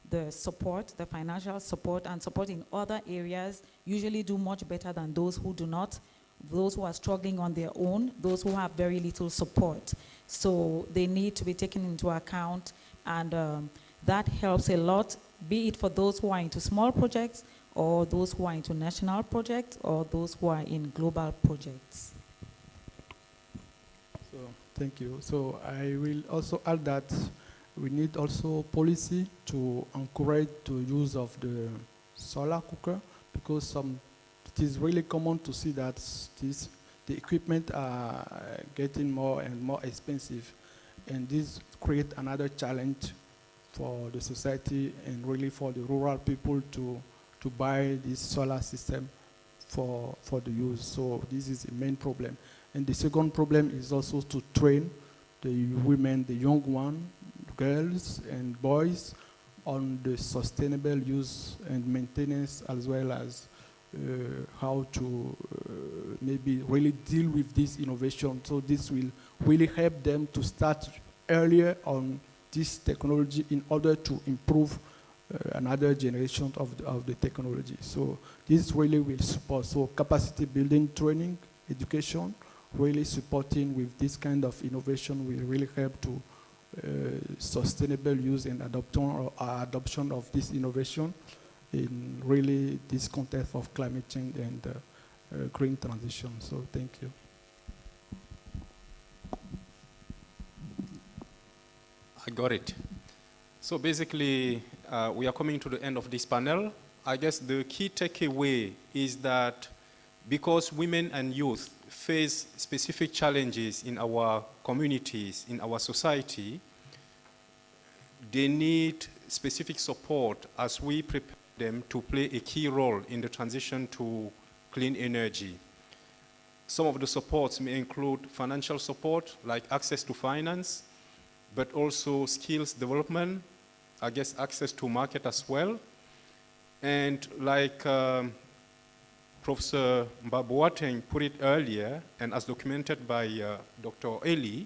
the support, the financial support and support in other areas usually do much better than those who do not, those who are struggling on their own, those who have very little support. So they need to be taken into account, and That helps a lot, be it for those who are into small projects, or those who are into national projects, or those who are in global projects. So, thank you. So I will also add that we need also policy to encourage the use of the solar cooker, because it is really common to see that the equipment are getting more and more expensive, and this creates another challenge for the society and really for the rural people to buy this solar system for the use. So this is the main problem. And the second problem is also to train the women, the young ones, girls and boys, on the sustainable use and maintenance, as well as how to maybe really deal with this innovation. So this will really help them to start earlier on this technology in order to improve another generation of the technology. So this really will support. So capacity building, training, education, really supporting with this kind of innovation will really help to sustainable use and adoption of this innovation in really this context of climate change and green transition. So thank you. I got it. So basically, we are coming to the end of this panel. I guess the key takeaway is that because women and youth face specific challenges in our communities, in our society, they need specific support as we prepare them to play a key role in the transition to clean energy. Some of the supports may include financial support, like access to finance, but also skills development, I guess access to market as well. And like Professor Boateng put it earlier, and as documented by Dr. Eli,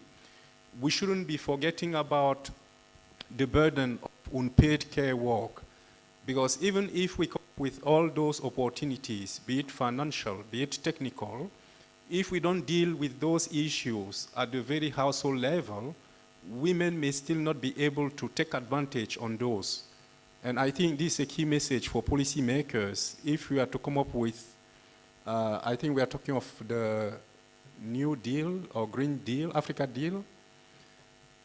we shouldn't be forgetting about the burden of unpaid care work. Because even if we come with all those opportunities, be it financial, be it technical, if we don't deal with those issues at the very household level, women may still not be able to take advantage on those. And I think this is a key message for policymakers. If we are to come up with, I think we are talking of the New Deal or Green Deal, Africa Deal,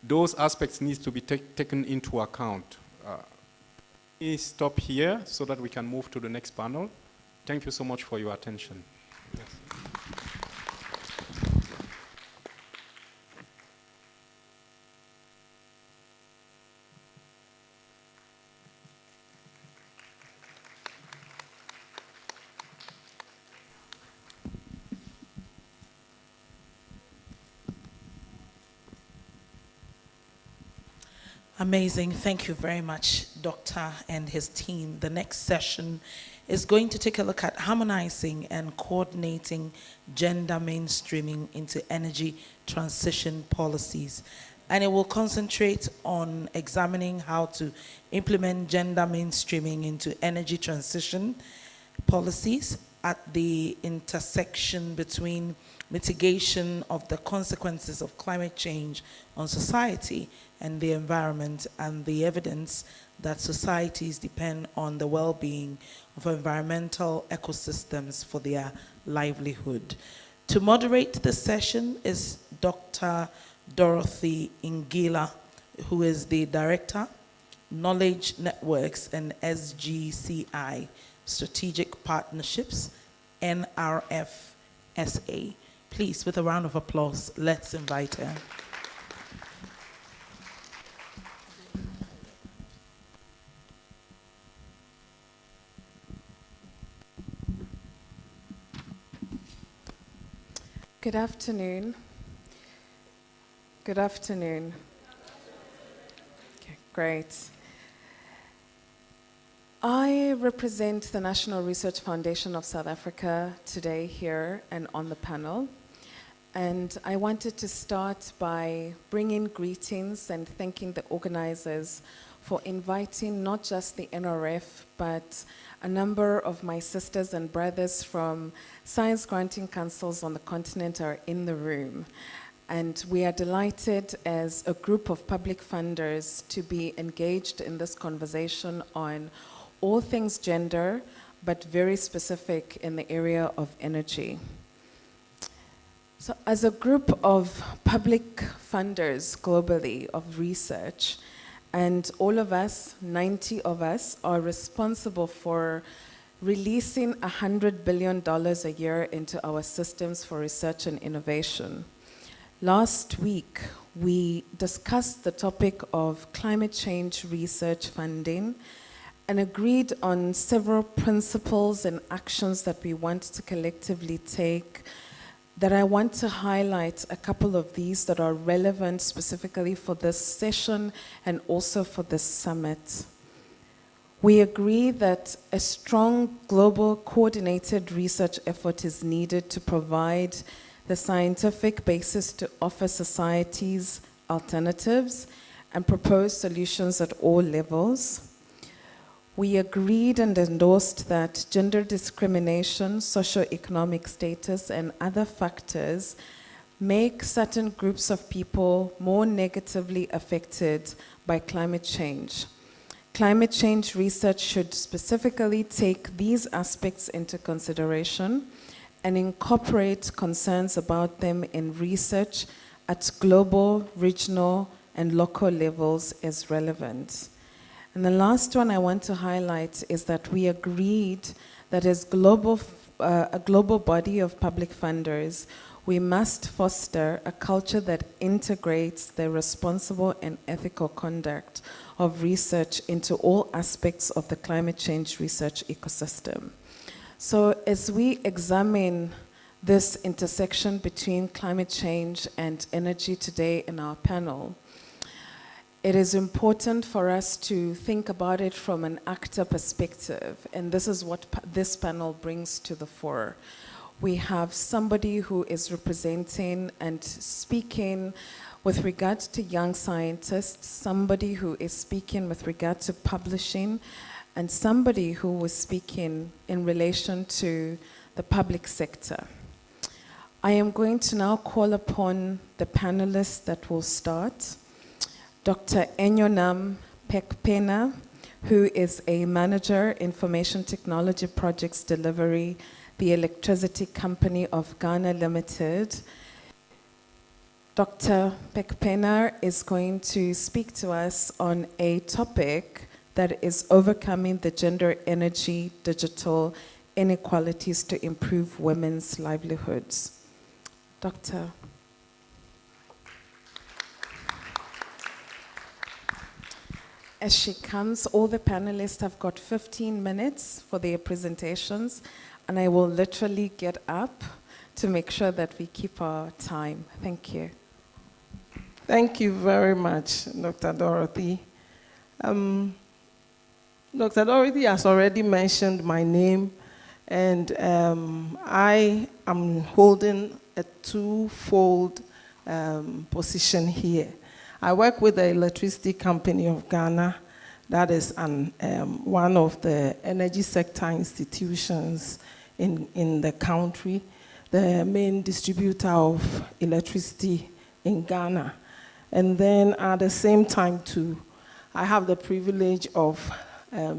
those aspects need to be taken into account. Let me stop here so that we can move to the next panel. Thank you so much for your attention. Yes. Amazing. Thank you very much, Doctor and his team. The next session is going to take a look at harmonizing and coordinating gender mainstreaming into energy transition policies. And it will concentrate on examining how to implement gender mainstreaming into energy transition policies at the intersection between mitigation of the consequences of climate change on society and the environment, and the evidence that societies depend on the well-being of environmental ecosystems for their livelihood. To moderate the session is Dr. Dorothy Ngila, who is the Director, Knowledge Networks and SGCI, Strategic Partnerships, NRF-SA. Please, with a round of applause, let's invite her. Good afternoon. Good afternoon. Okay, great. I represent the National Research Foundation of South Africa today here and on the panel. And I wanted to start by bringing greetings and thanking the organizers for inviting not just the NRF, but a number of my sisters and brothers from science granting councils on the continent are in the room. And we are delighted as a group of public funders to be engaged in this conversation on all things gender, but very specific in the area of energy. So as a group of public funders globally of research, and all of us, 90 of us, are responsible for releasing $100 billion a year into our systems for research and innovation. Last week, we discussed the topic of climate change research funding and agreed on several principles and actions that we want to collectively take, that I want to highlight a couple of these that are relevant specifically for this session and also for this summit. We agree that a strong global coordinated research effort is needed to provide the scientific basis to offer societies alternatives and propose solutions at all levels. We agreed and endorsed that gender discrimination, socioeconomic status, and other factors make certain groups of people more negatively affected by climate change. Climate change research should specifically take these aspects into consideration and incorporate concerns about them in research at global, regional, and local levels as relevant. And the last one I want to highlight is that we agreed that as a global body of public funders, we must foster a culture that integrates the responsible and ethical conduct of research into all aspects of the climate change research ecosystem. So as we examine this intersection between climate change and energy today in our panel, it is important for us to think about it from an actor perspective, and this is what this panel brings to the fore. We have somebody who is representing and speaking with regard to young scientists, somebody who is speaking with regard to publishing, and somebody who was speaking in relation to the public sector. I am going to now call upon the panelists that will start. Dr. Enyonam Pekpena, who is a manager, Information Technology Projects Delivery, the Electricity Company of Ghana Limited. Dr. Pekpena is going to speak to us on a topic that is overcoming the gender, energy, digital inequalities to improve women's livelihoods. Doctor. As she comes, all the panelists have got 15 minutes for their presentations, and I will literally get up to make sure that we keep our time. Thank you. Thank you very much, Dr. Dorothy. Dr. Dorothy has already mentioned my name, and I am holding a twofold position here. I work with the Electricity Company of Ghana. That is one of the energy sector institutions in the country, the main distributor of electricity in Ghana. And then at the same time, too, I have the privilege of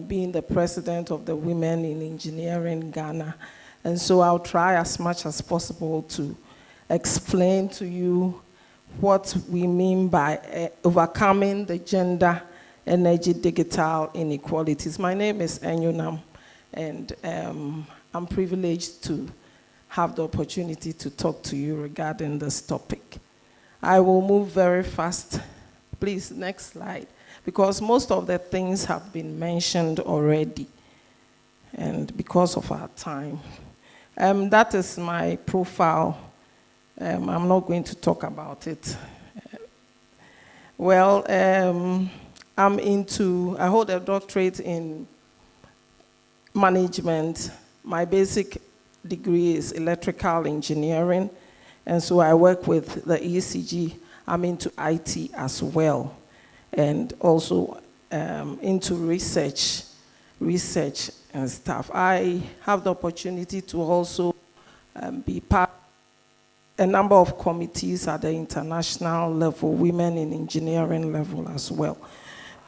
being the president of the Women in Engineering Ghana. And so I'll try as much as possible to explain to you what we mean by overcoming the gender, energy, digital inequalities. My name is Enyonam, and I'm privileged to have the opportunity to talk to you regarding this topic. I will move very fast. Please, next slide, because most of the things have been mentioned already, and because of our time. That is my profile. I'm not going to talk about it. Well, I hold a doctorate in management. My basic degree is electrical engineering, and so I work with the ECG. I'm into IT as well, and also into research and stuff. I have the opportunity to also be part a number of committees at the international level, women in engineering level as well.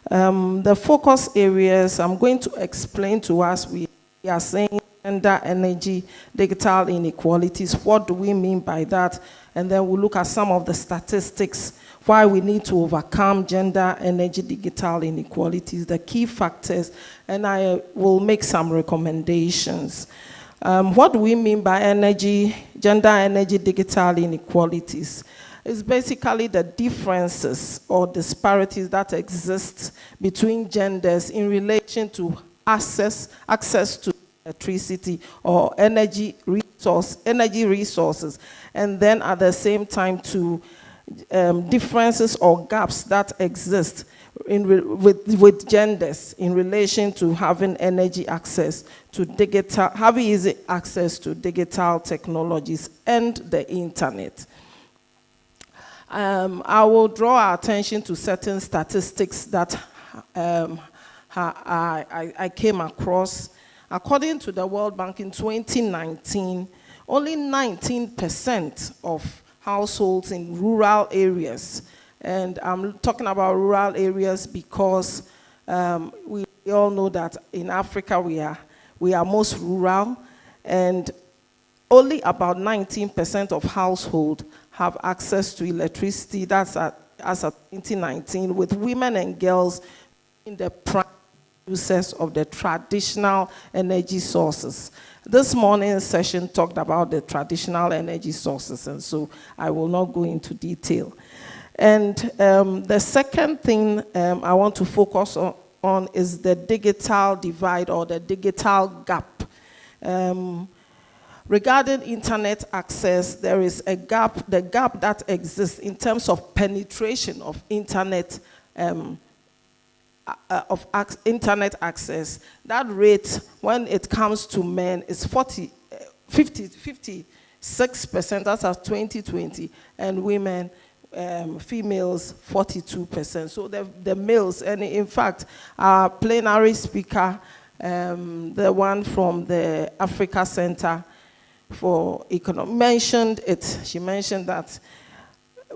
The focus areas, I'm going to explain to us, we are saying gender, energy, digital inequalities. What do we mean by that? And then we'll look at some of the statistics, why we need to overcome gender, energy, digital inequalities, the key factors, and I will make some recommendations. What do we mean by energy, gender, energy, digital inequalities? It's basically the differences or disparities that exist between genders in relation to access to electricity or energy resources, and then at the same time to differences or gaps that exist with genders in relation to having energy access to having easy access to digital technologies and the internet. I will draw our attention to certain statistics that I came across. According to the World Bank in 2019, only 19% of households in rural areas, and I'm talking about rural areas because we all know that in Africa we are most rural, and only about 19% of households have access to electricity. That's as of 2019, with women and girls in the prime users of the traditional energy sources. This morning's session talked about the traditional energy sources, and so I will not go into detail. And the second thing I want to focus on is the digital divide or the digital gap. Regarding internet access, there is a gap, the gap that exists in terms of penetration of internet internet access. That rate, when it comes to men, is 56%, that's at 2020, and women, females, 42%. So the males, and in fact, our plenary speaker, the one from the Africa Center for Economic, mentioned it. She mentioned that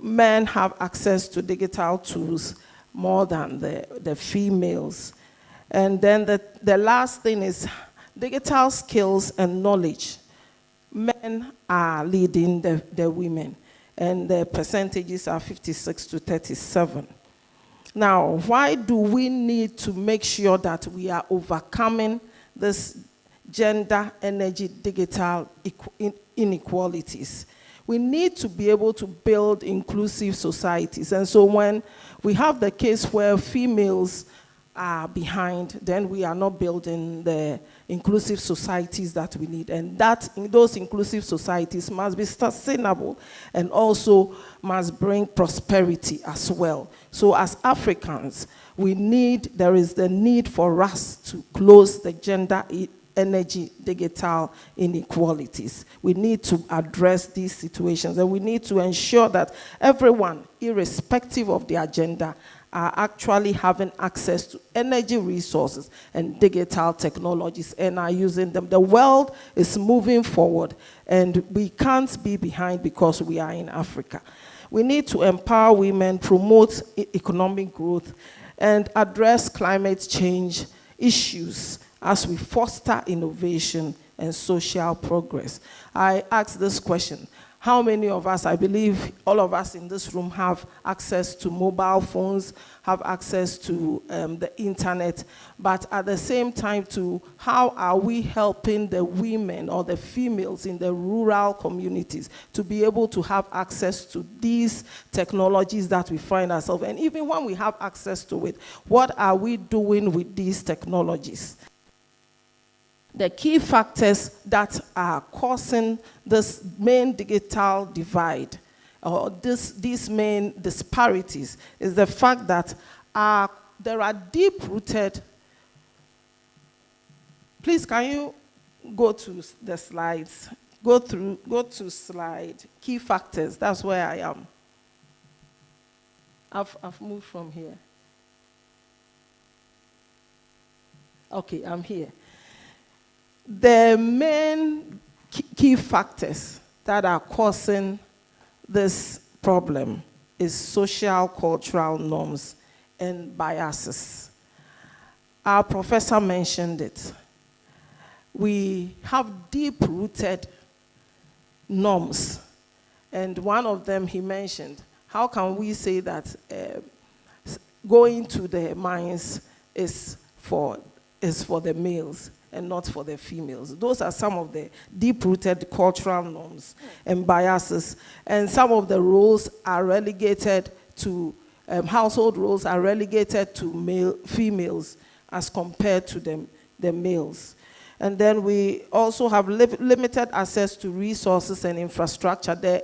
men have access to digital tools more than the females. And then the last thing is digital skills and knowledge. Men are leading the women, and the percentages are 56 to 37. Now, why do we need to make sure that we are overcoming this gender, energy, digital inequalities? We need to be able to build inclusive societies. And so when we have the case where females are behind, then we are not building the inclusive societies that we need. And those inclusive societies must be sustainable and also must bring prosperity as well. So as Africans, there is the need for us to close the gender, energy, digital inequalities. We need to address these situations, and we need to ensure that everyone, irrespective of their gender, are actually having access to energy resources and digital technologies and are using them. The world is moving forward, and we can't be behind because we are in Africa. We need to empower women, promote economic growth, and address climate change issues as we foster innovation and social progress. I asked this question: how many of us, I believe all of us in this room, have access to mobile phones, have access to the internet, but at the same time, how are we helping the women or the females in the rural communities to be able to have access to these technologies that we find ourselves? And even when we have access to it, what are we doing with these technologies? The key factors that are causing this main digital divide or these main disparities is the fact that there are deep-rooted. Please, can you go to the slides? Go to slide key factors. That's where I am. I've moved from here. Okay, I'm here. The main key factors that are causing this problem is social cultural norms and biases. Our professor mentioned it. We have deep-rooted norms, and one of them he mentioned, how can we say that going to the mines is for the males and not for the females? Those are some of the deep-rooted cultural norms and biases, and some of the roles are relegated to, household roles are relegated to females as compared to the males. And then we also have limited access to resources and infrastructure. The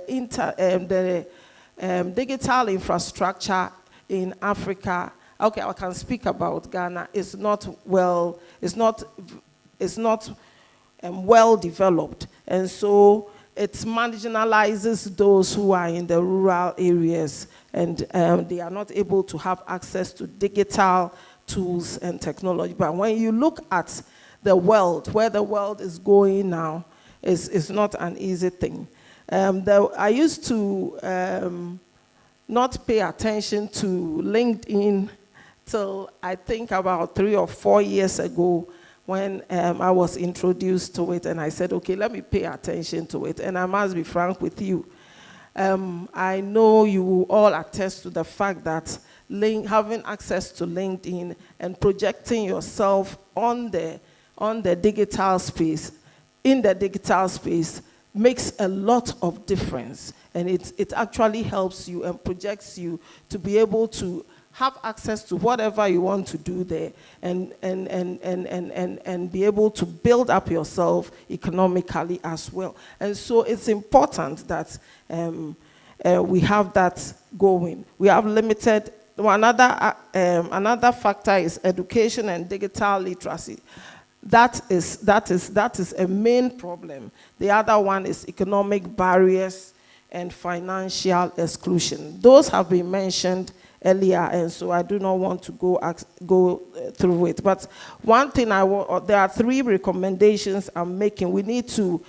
digital infrastructure in Africa, okay, I can speak about Ghana, is not well developed. And so it marginalizes those who are in the rural areas, and they are not able to have access to digital tools and technology. But when you look at the world, where the world is going now, is not an easy thing. I used to not pay attention to LinkedIn till I think about 3 or 4 years ago, when I was introduced to it, and I said, okay, let me pay attention to it. And I must be frank with you. I know you will all attest to the fact that having access to LinkedIn and projecting yourself on the digital space, in the digital space, makes a lot of difference. And it actually helps you and projects you to be able to have access to whatever you want to do there, and be able to build up yourself economically as well. And so it's important that we have that going. We have limited. Another factor is education and digital literacy. That is a main problem. The other one is economic barriers and financial exclusion. Those have been mentioned earlier, and so I do not want to go through it. But one thing there are 3 recommendations I'm making. We need to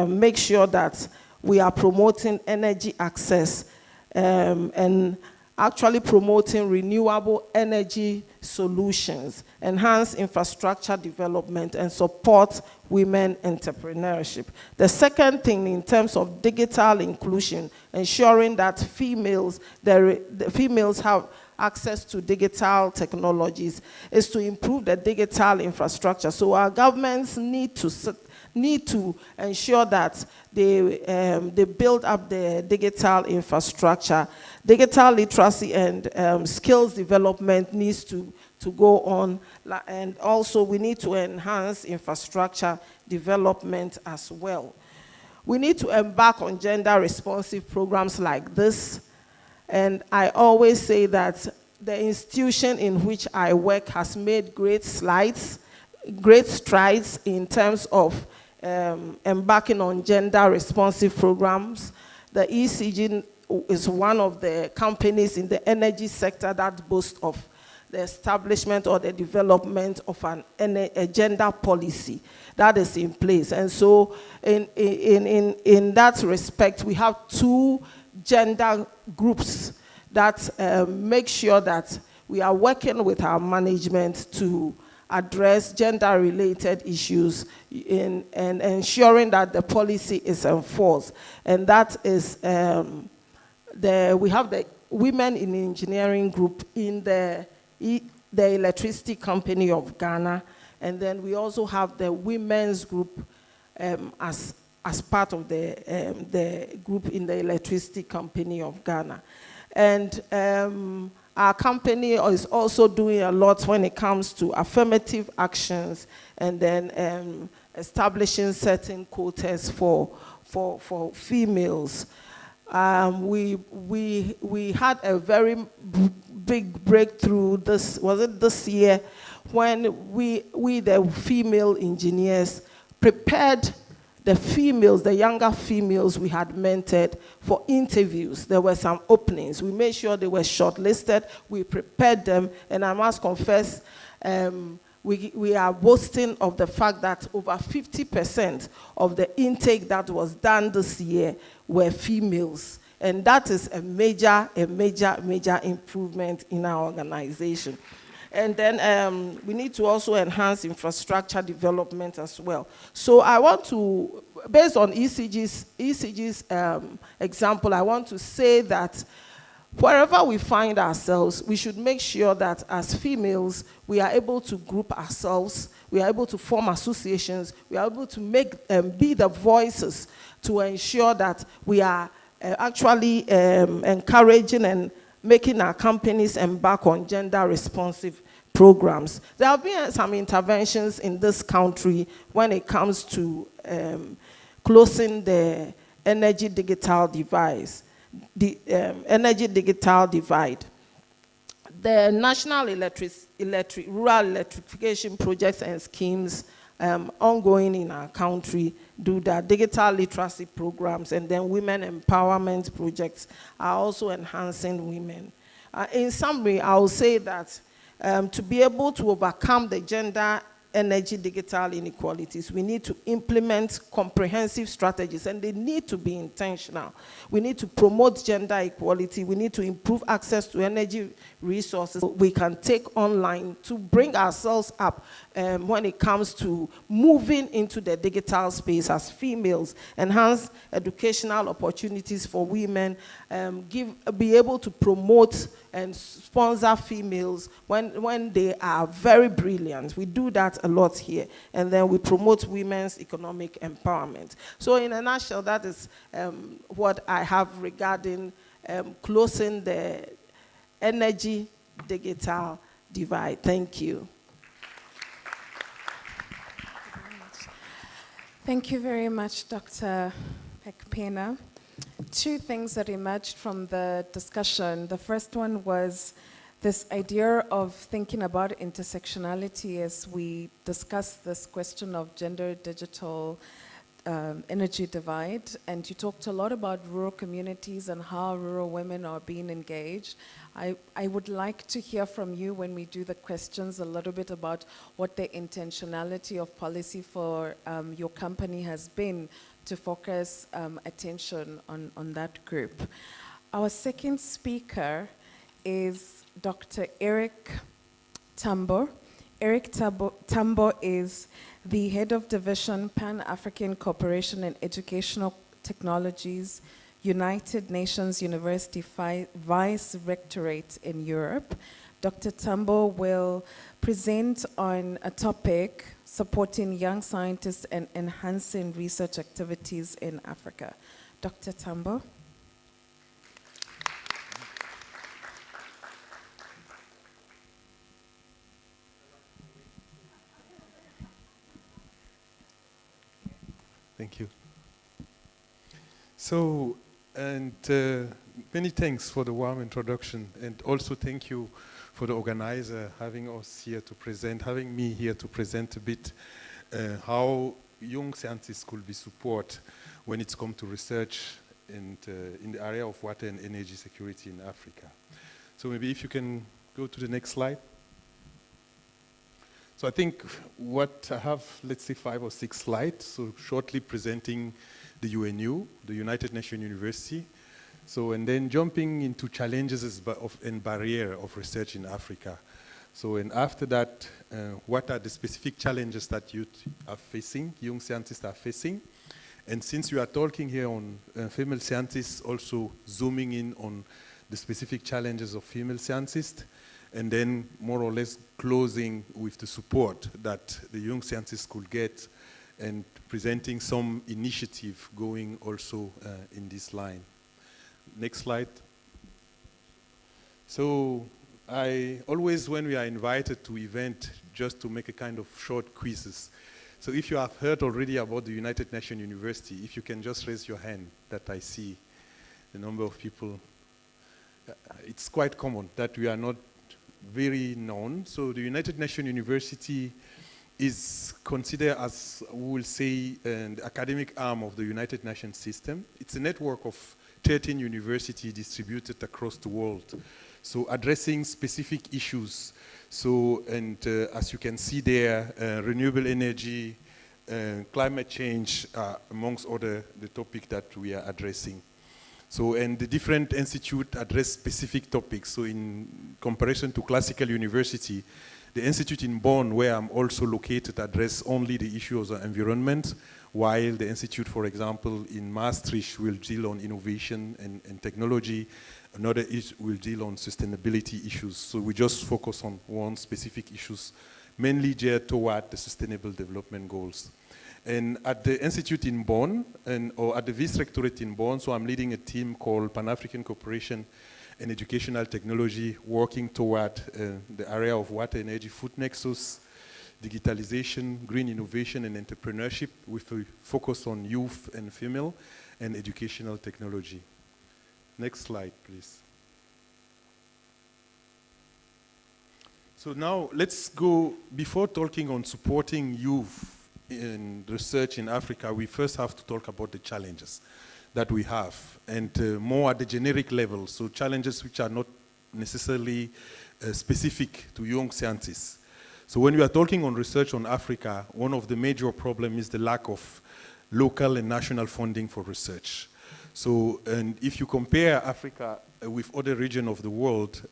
make sure that we are promoting energy access and actually promoting renewable energy solutions, enhance infrastructure development, and support women entrepreneurship. The second thing, in terms of digital inclusion, ensuring that the females have access to digital technologies, is to improve the digital infrastructure. So our governments need to ensure that they build up the digital infrastructure. Digital literacy and skills development needs to go on, and also we need to enhance infrastructure development as well. We need to embark on gender-responsive programs like this, and I always say that the institution in which I work has made great strides in terms of embarking on gender-responsive programs. The ECG is one of the companies in the energy sector that boasts of the establishment or the development of a gender policy that is in place. And so in that respect, we have 2 gender groups that make sure that we are working with our management to address gender-related issues and ensuring that the policy is enforced. And that is, we have the Women in Engineering group in the Electricity Company of Ghana, and then we also have the Women's group as part of the group in the Electricity Company of Ghana. And our company is also doing a lot when it comes to affirmative actions, and then establishing certain quotas for females. We had a very big breakthrough this year, when we the female engineers prepared the younger females we had mentored for interviews. There were some openings. We made sure they were shortlisted. We prepared them, and I must confess, we are boasting of the fact that over 50% of the intake that was done this year were females. And that is a major improvement in our organization. And then we need to also enhance infrastructure development as well. So I want to, based on ECG's example, I want to say that wherever we find ourselves, we should make sure that as females, we are able to group ourselves, we are able to form associations, we are able to be the voices to ensure that we are actually encouraging and making our companies embark on gender-responsive programs. There have been some interventions in this country when it comes to closing the energy digital divide. The National Rural Electrification Projects and Schemes ongoing in our country do that. Digital literacy programs and then women empowerment projects are also enhancing women. In summary, I will say that to be able to overcome the gender energy digital inequalities, we need to implement comprehensive strategies, and they need to be intentional. We need to promote gender equality. We need to improve access to energy resources we can take online to bring ourselves up when it comes to moving into the digital space as females, enhance educational opportunities for women, be able to promote and sponsor females when they are very brilliant. We do that a lot here. And then we promote women's economic empowerment. So in a nutshell, that is what I have regarding closing the energy digital divide. Thank you. Thank you very much, Dr. Pekpena. Two things that emerged from the discussion. The first one was this idea of thinking about intersectionality as we discuss this question of gender digital energy divide. And you talked a lot about rural communities and how rural women are being engaged. I would like to hear from you when we do the questions a little bit about what the intentionality of policy for your company has been to focus attention on that group. Our second speaker is Dr. Eric Tambo. Eric Tambo is the head of division Pan-African Cooperation and Educational Technologies, United Nations University Vice Rectorate in Europe. Dr. Tambo will present on a topic supporting young scientists and enhancing research activities in Africa. Dr. Tambo. Thank you. So, and many thanks for the warm introduction, and also thank you for the organizer having us here to present, having me here to present a bit how young scientists could be support when it's come to research and in the area of water and energy security in Africa. So maybe if you can go to the next slide. So I think what I have, let's say 5 or 6 slides, so shortly presenting the UNU, the United Nations University. So, and then jumping into challenges and barrier of research in Africa. So, and after that, what are the specific challenges that youth are facing, young scientists are facing? And since you are talking here on female scientists, also zooming in on the specific challenges of female scientists, and then more or less closing with the support that the young scientists could get and presenting some initiative going also in this line. Next slide. So I always, when we are invited to event, just to make a kind of short quizzes. So if you have heard already about the United Nations University, if you can just raise your hand that I see the number of people. It's quite common that we are not very known. So the United Nations University is considered as, we will say, an academic arm of the United Nations system. It's a network of 13 universities distributed across the world. So addressing specific issues. So, and as you can see there, renewable energy, climate change, amongst other the topic that we are addressing. So, and the different institutes address specific topics. So in comparison to classical university, the institute in Bonn, where I'm also located, address only the issues of environment, while the institute, for example, in Maastricht will deal on innovation and technology. Another will deal on sustainability issues. So we just focus on one specific issues, mainly geared toward the sustainable development goals. And at the institute in Bonn, or at the Vice-Rectorate in Bonn, so I'm leading a team called Pan-African Cooperation and Educational Technology, working toward the area of water, energy, food nexus, digitalization, green innovation, and entrepreneurship, with a focus on youth and female, and educational technology. Next slide, please. So now let's go, before talking on supporting youth in research in Africa, we first have to talk about the challenges that we have, and more at the generic level, so challenges which are not necessarily specific to young scientists. So when we are talking on research on Africa, one of the major problems is the lack of local and national funding for research. So, and if you compare Africa with other regions of the world,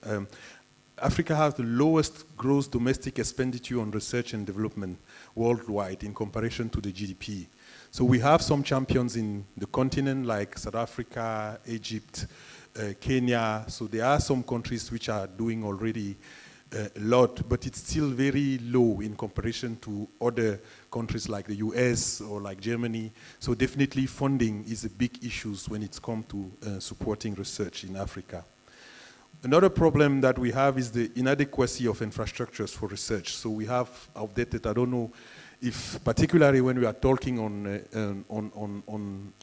Africa has the lowest gross domestic expenditure on research and development worldwide in comparison to the GDP. So we have some champions in the continent like South Africa, Egypt, Kenya. So there are some countries which are doing already a lot, but it's still very low in comparison to other countries like the US or like Germany. So definitely funding is a big issue when it's come to supporting research in Africa. Another problem that we have is the inadequacy of infrastructures for research. So we have outdated, I don't know if particularly when we are talking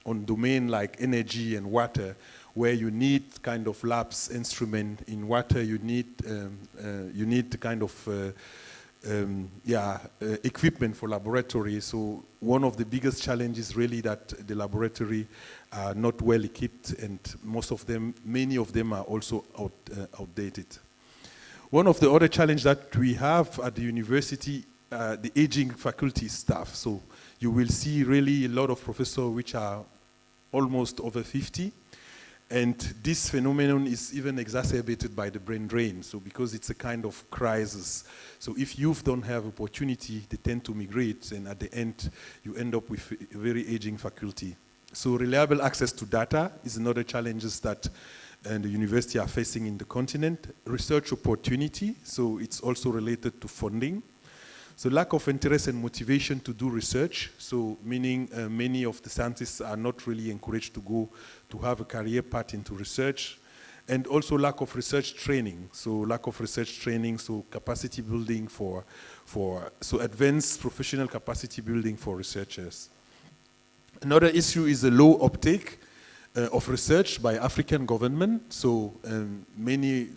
on domain like energy and water, where you need kind of labs instrument. In water, you need kind of equipment for laboratory. So one of the biggest challenges really that the laboratory are not well equipped, and many of them are also outdated. One of the other challenges that we have at the university, the aging faculty staff. So you will see really a lot of professors which are almost over 50. And this phenomenon is even exacerbated by the brain drain, so because it's a kind of crisis. So if youth don't have opportunity, they tend to migrate, and at the end, you end up with a very aging faculty. So reliable access to data is another challenge that the university are facing in the continent. Research opportunity, so it's also related to funding. So lack of interest and motivation to do research, so meaning many of the scientists are not really encouraged to go to have a career path into research, and also lack of research training. So lack of research training, so capacity building so advanced professional capacity building for researchers. Another issue is the low uptake of research by African government. So many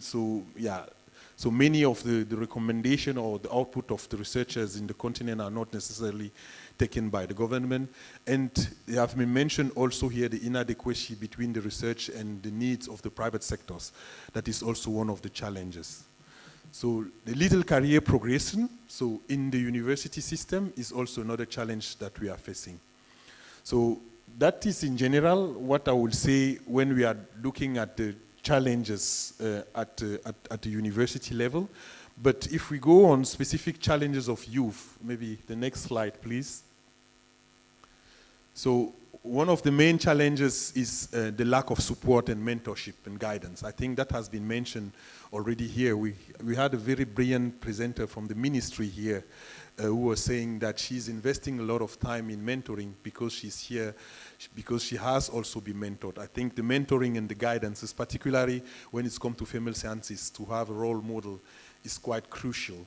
of the recommendation or the output of the researchers in the continent are not necessarily taken by the government. And they have been mentioned also here the inadequacy between the research and the needs of the private sectors. That is also one of the challenges. So the little career progression, so in the university system, is also another challenge that we are facing. So that is in general what I would say when we are looking at the challenges at the university level. But if we go on specific challenges of youth, maybe the next slide, please. So one of the main challenges is the lack of support and mentorship and guidance. I think that has been mentioned already here. We had a very brilliant presenter from the ministry here who was saying that she's investing a lot of time in mentoring because she's here, because she has also been mentored. I think the mentoring and the guidance, is particularly when it's come to female scientists, to have a role model is quite crucial.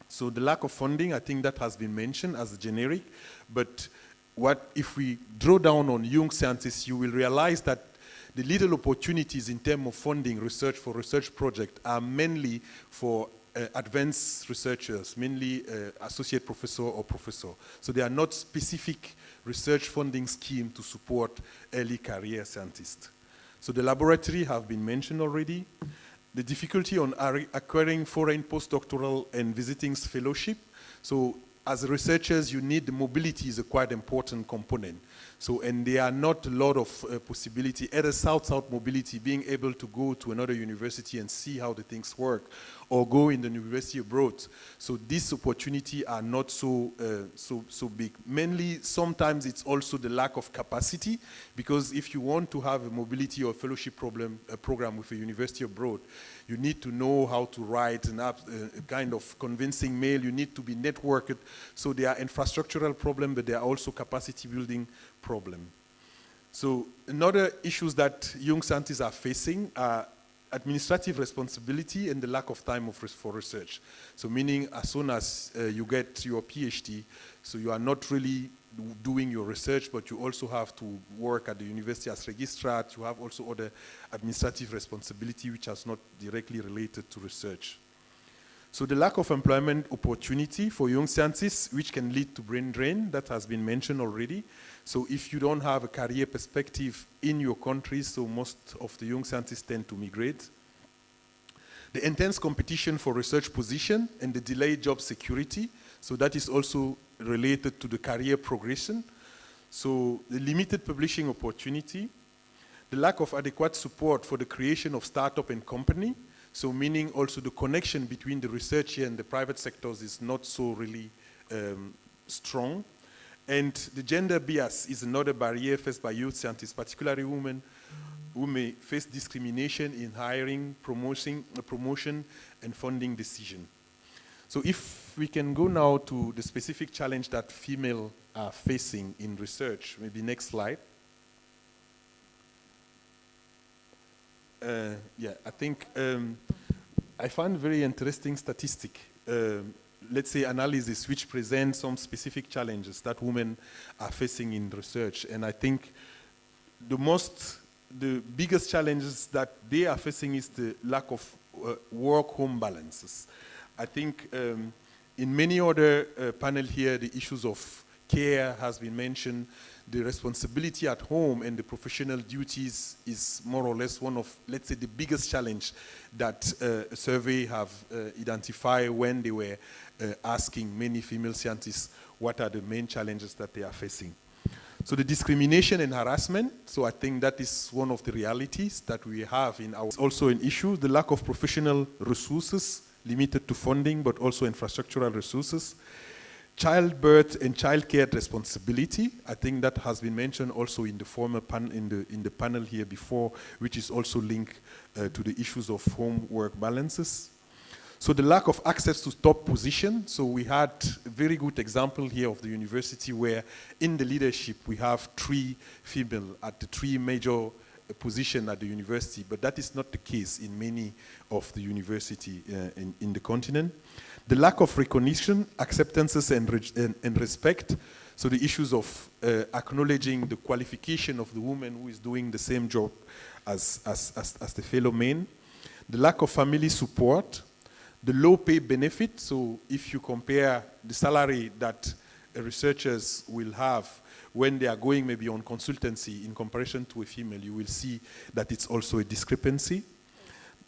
So the lack of funding, I think that has been mentioned as a generic, but what if we draw down on young scientists, you will realize that the little opportunities in terms of funding research for research projects are mainly for advanced researchers, mainly associate professor or professor. So they are not specific research funding scheme to support early career scientists. So the laboratory have been mentioned already. The difficulty on acquiring foreign postdoctoral and visiting fellowship. So as researchers, you need the mobility is a quite important component. So, and there are not a lot of possibility, either South-South mobility, being able to go to another university and see how the things work, or go in the university abroad. So these opportunities are not so big. Mainly, sometimes it's also the lack of capacity, because if you want to have a mobility or fellowship program with a university abroad, you need to know how to write a kind of convincing mail. You need to be networked. So there are infrastructural problems, but there are also capacity building problems. So another issues that young scientists are facing are administrative responsibility and the lack of time for research. So meaning as soon as you get your PhD, so you are not really doing your research, but you also have to work at the university as registrar. You have also other administrative responsibility which is not directly related to research. So the lack of employment opportunity for young scientists, which can lead to brain drain, that has been mentioned already. So if you don't have a career perspective in your country, so most of the young scientists tend to migrate. The intense competition for research position and the delayed job security, so that is also related to the career progression. So the limited publishing opportunity, the lack of adequate support for the creation of startup and company, so meaning also the connection between the researcher and the private sectors is not so really strong. And the gender bias is another barrier faced by youth scientists, particularly women, who may face discrimination in hiring, promotion, and funding decision. So if we can go now to the specific challenge that females are facing in research, maybe next slide. Yeah, I think I found very interesting statistic. Let's say analysis which presents some specific challenges that women are facing in research. And I think the biggest challenges that they are facing is the lack of work-home balances. I think in many other panel here, the issues of care has been mentioned. The responsibility at home and the professional duties is more or less one of, let's say, the biggest challenge that a survey have identified when they were asking many female scientists what are the main challenges that they are facing. So the discrimination and harassment, so I think that is one of the realities that we have in our, also an issue, the lack of professional resources, limited to funding, but also infrastructural resources. Childbirth and childcare responsibility, I think that has been mentioned also in the former in the panel here before, which is also linked to the issues of home work balances. So the lack of access to top position. So we had a very good example here of the university where in the leadership we have 3 females at the 3 major positions at the university, but that is not the case in many of the university in the continent. The lack of recognition, acceptances, and respect. So the issues of acknowledging the qualification of the woman who is doing the same job as the fellow men. The lack of family support. The low pay benefit. So if you compare the salary that researchers will have when they are going maybe on consultancy in comparison to a female, you will see that it's also a discrepancy.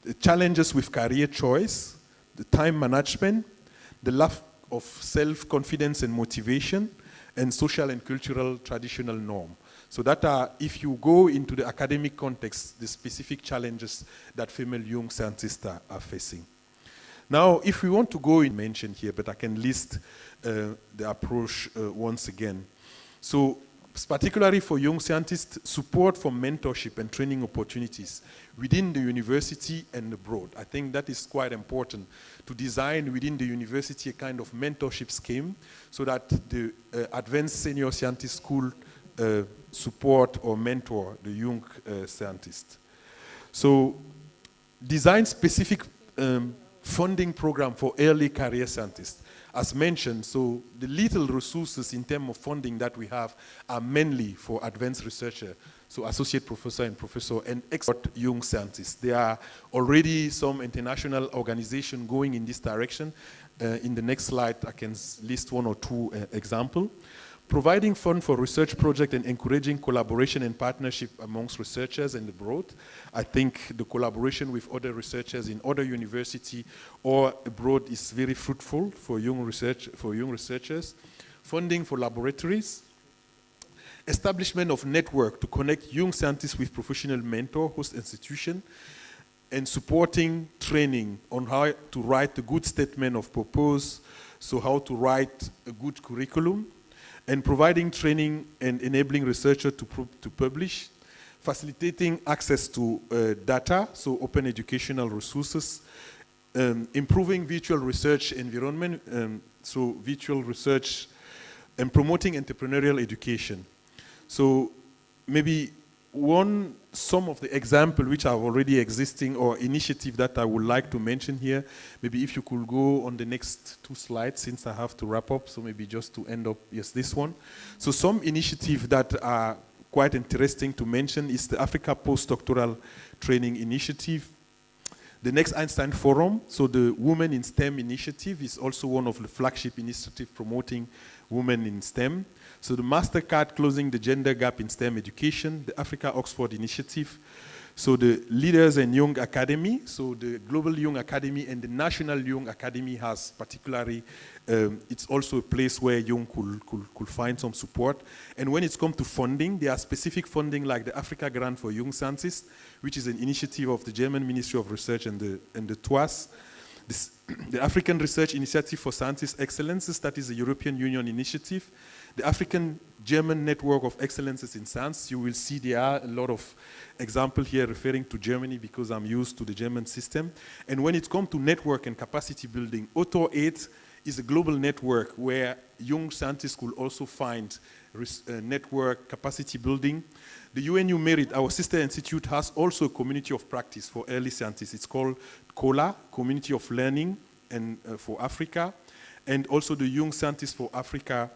The challenges with career choice, the time management, the lack of self-confidence and motivation, and social and cultural traditional norm. So that are, if you go into the academic context, the specific challenges that female young scientists are facing. Now, if we want to go in mention here, but I can list the approach once again. So, particularly for young scientists, support for mentorship and training opportunities within the university and abroad. I think that is quite important to design within the university a kind of mentorship scheme so that the advanced senior scientist school support or mentor the young scientists. So, design specific funding program for early career scientists. As mentioned, so the little resources in terms of funding that we have are mainly for advanced researcher, so associate professor and professor and expert young scientists. There are already some international organizations going in this direction. In the next slide, I can list 1 or 2 examples. providing fund for research project and encouraging collaboration and partnership amongst researchers and abroad. I think the collaboration with other researchers in other university or abroad is very fruitful for young researchers. Funding for laboratories. Establishment of network to connect young scientists with professional mentor, host institution, and supporting training on how to write a good statement of purpose, so how to write a good curriculum, and providing training and enabling researchers to publish, facilitating access to data, so open educational resources, improving virtual research environment, so virtual research, and promoting entrepreneurial education. So maybe some of the examples which are already existing or initiative that I would like to mention here, maybe if you could go on the next 2 slides since I have to wrap up, so maybe just to end up, yes, this one. So some initiatives that are quite interesting to mention is the Africa Postdoctoral Training Initiative. The Next Einstein Forum, so the Women in STEM initiative is also one of the flagship initiatives promoting women in STEM. So the MasterCard Closing the Gender Gap in STEM Education, the Africa Oxford Initiative, so the Leaders and Young Academy, so the Global Young Academy and the National Young Academy has particularly, it's also a place where young could find some support. And when it's come to funding, there are specific funding like the Africa Grant for Young Scientists, which is an initiative of the German Ministry of Research and the TWAS. The African Research Initiative for Scientist Excellences, that is a European Union initiative. The African German Network of Excellences in Science, you will see there are a lot of examples here referring to Germany because I'm used to the German system. And when it comes to network and capacity building, Auto8 is a global network where young scientists could also find network capacity building. The UNU Merit, our sister institute, has also a community of practice for early scientists. It's called COLA, Community of Learning and for Africa, and also the Young Scientists for Africa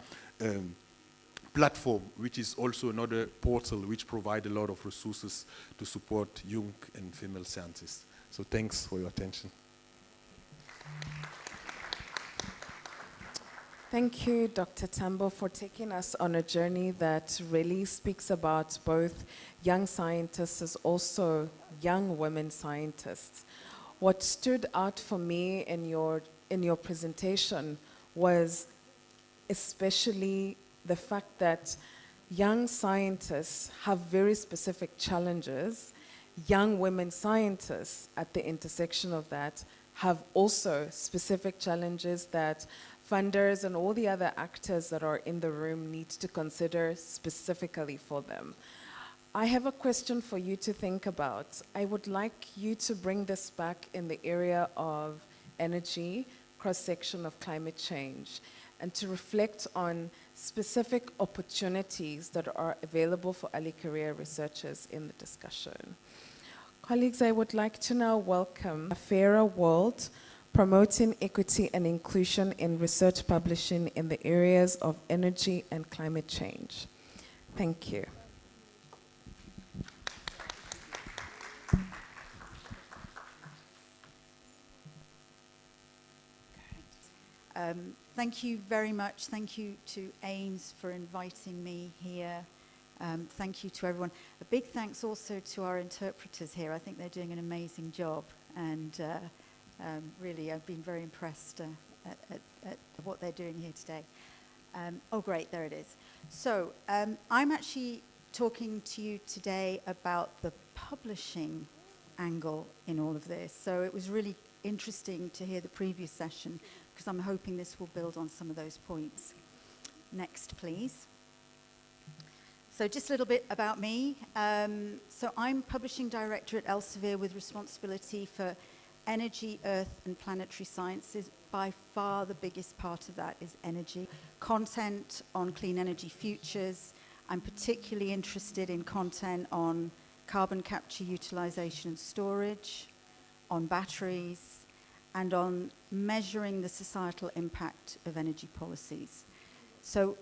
platform, which is also another portal which provides a lot of resources to support young and female scientists. So thanks for your attention. Thank you, Dr. Tambo, for taking us on a journey that really speaks about both young scientists as also young women scientists. What stood out for me in your presentation was especially the fact that young scientists have very specific challenges. Young women scientists at the intersection of that have also specific challenges that funders and all the other actors that are in the room need to consider specifically for them. I have a question for you to think about. I would like you to bring this back in the area of energy, cross-section of climate change, and to reflect on specific opportunities that are available for early career researchers in the discussion. Colleagues, I would like to now welcome A Fairer World, Promoting Equity and Inclusion in Research Publishing in the Areas of Energy and Climate Change. Thank you. Thank you very much. Thank you to AINS for inviting me here. Thank you to everyone. A big thanks also to our interpreters here. I think they're doing an amazing job, and really I've been very impressed at what they're doing here today. Oh great, there it is. So I'm actually talking to you today about the publishing angle in all of this. So it was really interesting to hear the previous session, because I'm hoping this will build on some of those points. Next, please. So just a little bit about me. So I'm Publishing Director at Elsevier with responsibility for energy, earth, and planetary sciences. By far the biggest part of that is energy. Content on clean energy futures. I'm particularly interested in content on carbon capture, utilization, and storage, on batteries, and on measuring the societal impact of energy policies. So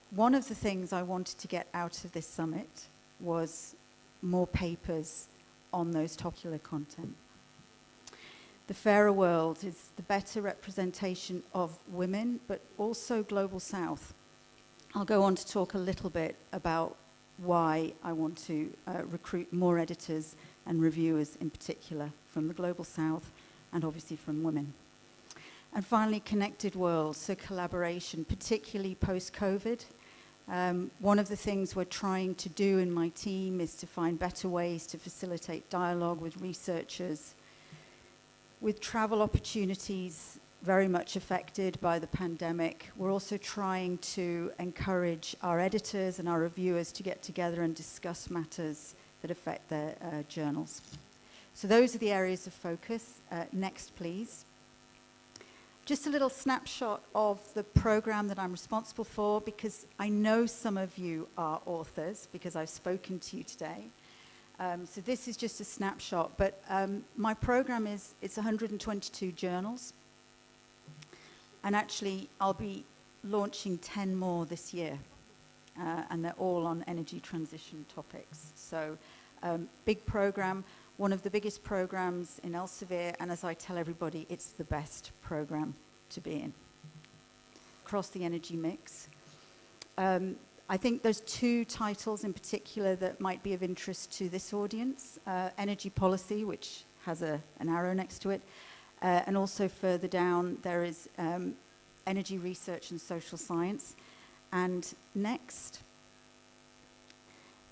one of the things I wanted to get out of this summit was more papers on those popular content. The Fairer World is the better representation of women, but also Global South. I'll go on to talk a little bit about why I want to recruit more editors and reviewers in particular from the Global South and obviously from women. And finally, connected worlds, so collaboration, particularly post-COVID. One of the things we're trying to do in my team is to find better ways to facilitate dialogue with researchers. With travel opportunities very much affected by the pandemic, we're also trying to encourage our editors and our reviewers to get together and discuss matters that affect their journals. So those are the areas of focus. Next, please. Just a little snapshot of the program that I'm responsible for, because I know some of you are authors because I've spoken to you today. So this is just a snapshot, but my program it's 122 journals. And actually, I'll be launching 10 more this year, and they're all on energy transition topics. So big program. One of the biggest programs in Elsevier, and as I tell everybody, it's the best program to be in. Across the energy mix. I think there's two titles in particular that might be of interest to this audience. Energy Policy, which has an arrow next to it, and also further down there is Energy Research and Social Science. And next,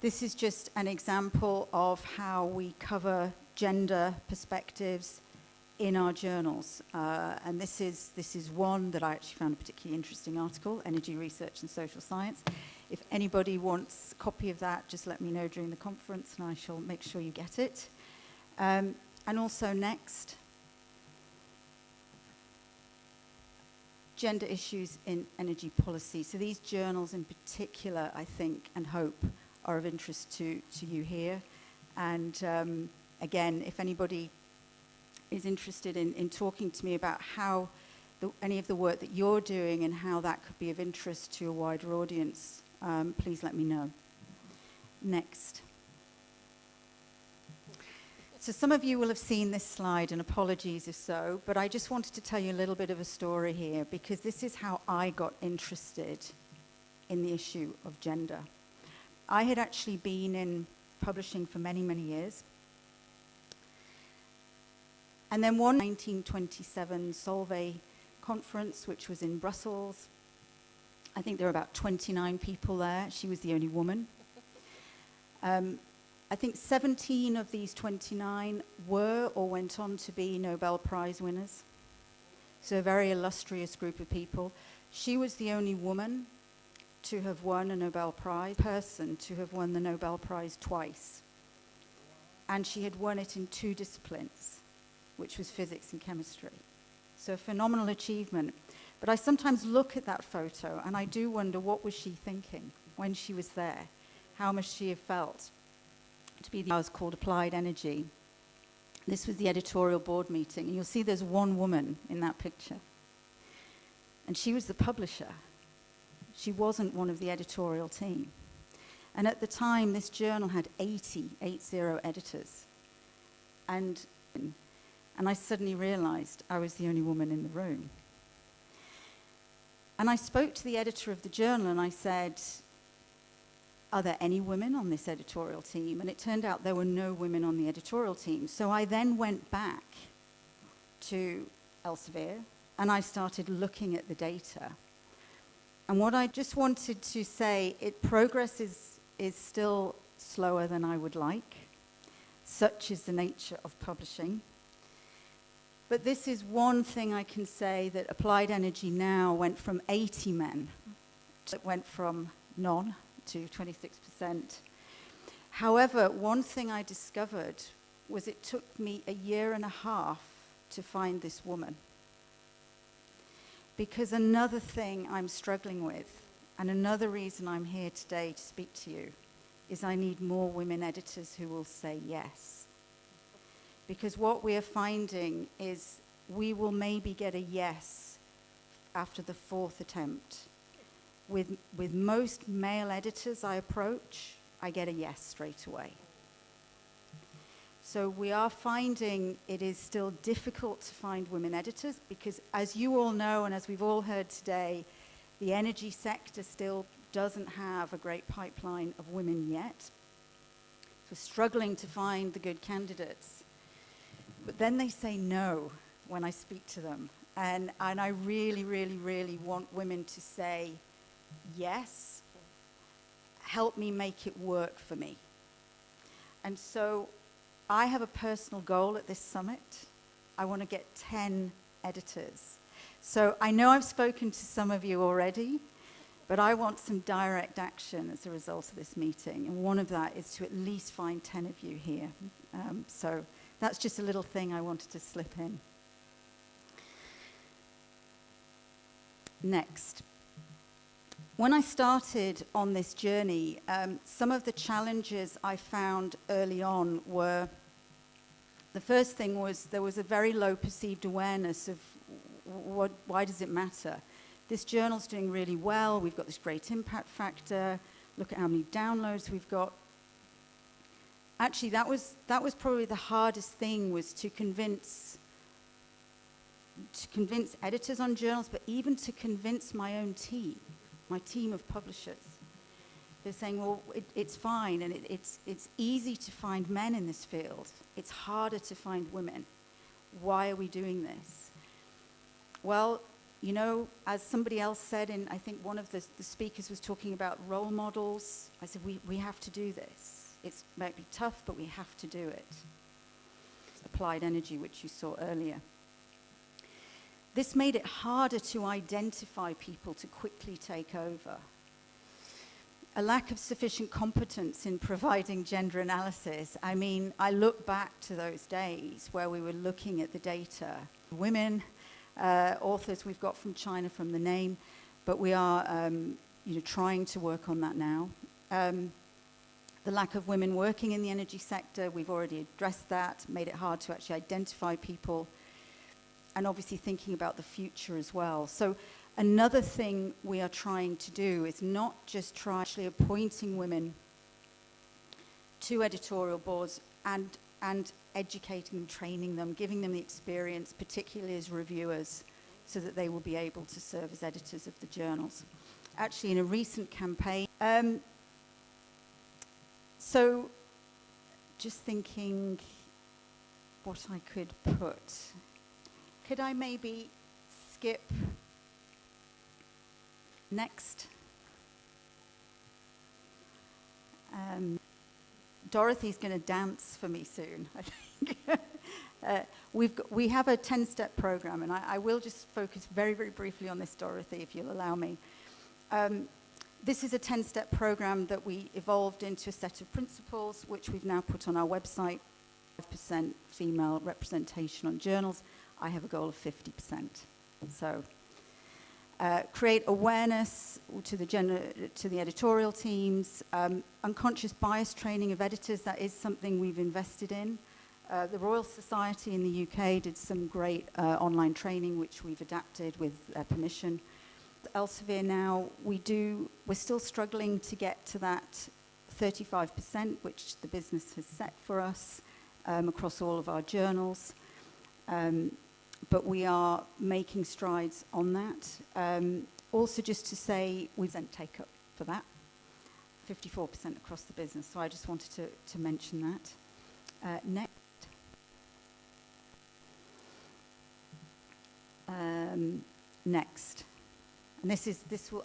this is just an example of how we cover gender perspectives in our journals. And this is one that I actually found a particularly interesting article, Energy Research and Social Science. If anybody wants a copy of that, just let me know during the conference and I shall make sure you get it. And also next, gender issues in energy policy. So these journals in particular, I think and hope, are of interest to you here. And again, if anybody is interested in talking to me about how any of the work that you're doing and how that could be of interest to a wider audience, please let me know. Next. So some of you will have seen this slide, and apologies if so, but I just wanted to tell you a little bit of a story here, because this is how I got interested in the issue of gender. I had actually been in publishing for many, many years. And then one 1927 Solvay conference, which was in Brussels. I think there were about 29 people there. She was the only woman. I think 17 of these 29 were or went on to be Nobel Prize winners. So a very illustrious group of people. She was the only woman to have won a Nobel Prize, person to have won the Nobel Prize twice. And she had won it in 2 disciplines, which was physics and chemistry. So a phenomenal achievement. But I sometimes look at that photo and I do wonder, what was she thinking when she was there? How must she have felt to be the house called Applied Energy? This was the editorial board meeting, and you'll see there's one woman in that picture. And she was the publisher. She wasn't one of the editorial team. And at the time, this journal had 80 editors. And I suddenly realized I was the only woman in the room. And I spoke to the editor of the journal and I said, are there any women on this editorial team? And it turned out there were no women on the editorial team. So I then went back to Elsevier and I started looking at the data. And what I just wanted to say, progress is still slower than I would like. Such is the nature of publishing. But this is one thing I can say, that Applied Energy now went from 80 men. It went from none to 26%. However, one thing I discovered was it took me a year and a half to find this woman. Because another thing I'm struggling with, and another reason I'm here today to speak to you, is I need more women editors who will say yes. Because what we are finding is we will maybe get a yes after the 4th attempt. With most male editors I approach, I get a yes straight away. So we are finding it is still difficult to find women editors because, as you all know and as we've all heard today, the energy sector still doesn't have a great pipeline of women yet. We're struggling to find the good candidates. But then they say no when I speak to them. And I really, really, really want women to say, yes, help me make it work for me. And so I have a personal goal at this summit. I want to get 10 editors. So I know I've spoken to some of you already, but I want some direct action as a result of this meeting. And one of that is to at least find 10 of you here. So that's just a little thing I wanted to slip in. Next. When I started on this journey, some of the challenges I found early on were, the first thing was there was a very low perceived awareness of why does it matter? This journal's doing really well, we've got this great impact factor, look at how many downloads we've got. Actually, that was probably the hardest thing, was to convince editors on journals, but even to convince my own team, my team of publishers. They're saying, well, it's fine, and it's easy to find men in this field. It's harder to find women. Why are we doing this? Well, you know, as somebody else said, I think one of the speakers was talking about role models. I said, we have to do this. It might be tough, but we have to do it. Applied energy, which you saw earlier. This made it harder to identify people to quickly take over. A lack of sufficient competence in providing gender analysis. I mean, I look back to those days where we were looking at the data. Women authors we've got from China from the name, but we are trying to work on that now. The lack of women working in the energy sector, we've already addressed that, made it hard to actually identify people, and obviously thinking about the future as well. So another thing we are trying to do is not just try actually appointing women to editorial boards and educating them, training them, giving them the experience, particularly as reviewers, so that they will be able to serve as editors of the journals. Actually, in a recent campaign, so just thinking what I could put. Could I maybe skip next? Dorothy's going to dance for me soon, I think. We have a 10-step program, and I will just focus very, very briefly on this, Dorothy, if you'll allow me. This is a 10-step program that we evolved into a set of principles, which we've now put on our website. 5% female representation on journals. I have a goal of 50%. So create awareness to the editorial teams. Unconscious bias training of editors, that is something we've invested in. The Royal Society in the UK did some great online training, which we've adapted with their permission. Elsevier now, we're still struggling to get to that 35%, which the business has set for us across all of our journals. But we are making strides on that. Also, just to say, we didn't take up for that, 54% across the business. So I just wanted to mention that. Next. Next. And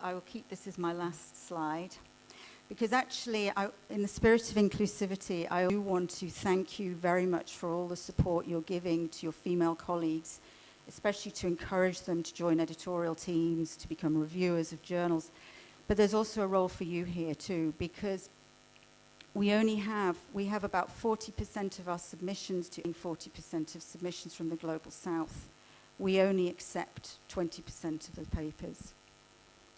I will keep this as my last slide. Because actually, in the spirit of inclusivity, I do want to thank you very much for all the support you're giving to your female colleagues, especially to encourage them to join editorial teams, to become reviewers of journals. But there's also a role for you here too, because we have about 40% of our submissions to 40% of submissions from the Global South. We only accept 20% of the papers.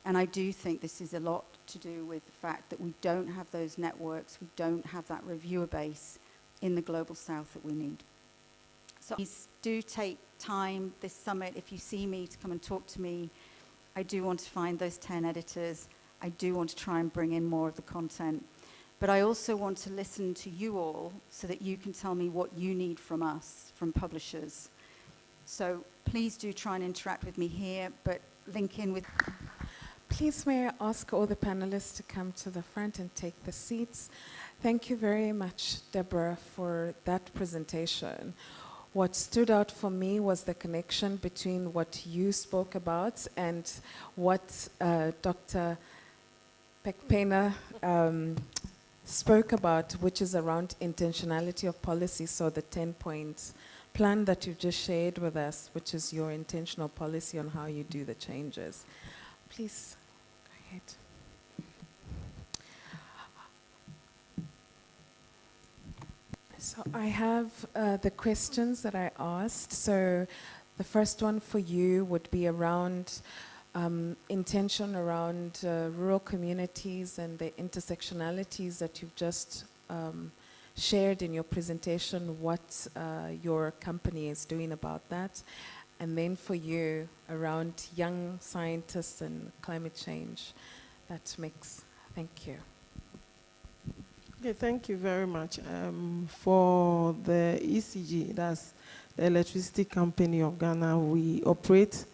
And I do think this is a lot to do with the fact that we don't have those networks, we don't have that reviewer base in the Global South that we need. So please do take time this summit, if you see me, to come and talk to me. I do want to find those 10 editors. I do want to try and bring in more of the content. But I also want to listen to you all so that you can tell me what you need from us, from publishers. So please do try and interact with me here, but link in with... Please may I ask all the panelists to come to the front and take the seats. Thank you very much, Deborah, for that presentation. What stood out for me was the connection between what you spoke about and what Dr. Pekpena spoke about, which is around intentionality of policy. So the 10-point plan that you've just shared with us, which is your intentional policy on how you do the changes. Please, go ahead. So I have the questions that I asked. So the first one for you would be around intention around rural communities and the intersectionalities that you've just shared in your presentation, what your company is doing about that. And then for you, around young scientists and climate change, that mix. Thank you. Okay, thank you very much. For the ECG, that's the Electricity Company of Ghana, we operate,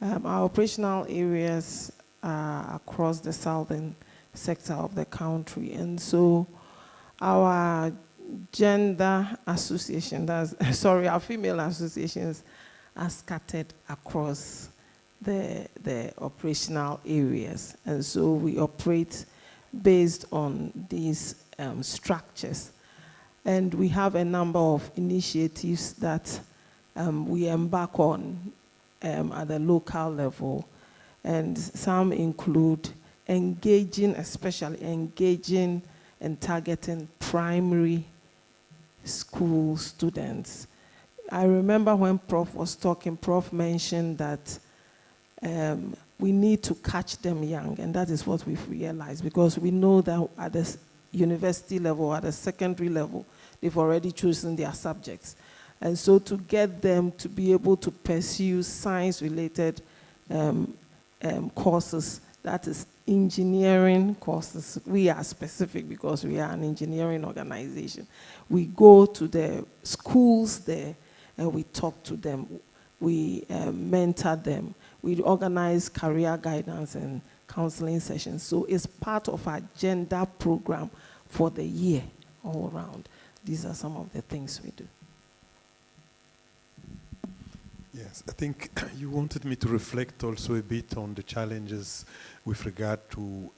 our operational areas are across the southern sector of the country. And so our gender association, our female associations are scattered across the operational areas. And so we operate based on these structures. And we have a number of initiatives that we embark on at the local level. And some include especially engaging and targeting primary school students. I remember when Prof was talking, Prof mentioned that we need to catch them young, and that is what we've realized, because we know that at the university level, at the secondary level, they've already chosen their subjects. And so to get them to be able to pursue science-related courses, that is engineering courses. We are specific because we are an engineering organization. We go to the schools there and we talk to them. We mentor them. We organize career guidance and counseling sessions. So it's part of our gender program for the year all around. These are some of the things we do. Yes, I think you wanted me to reflect also a bit on the challenges with regard to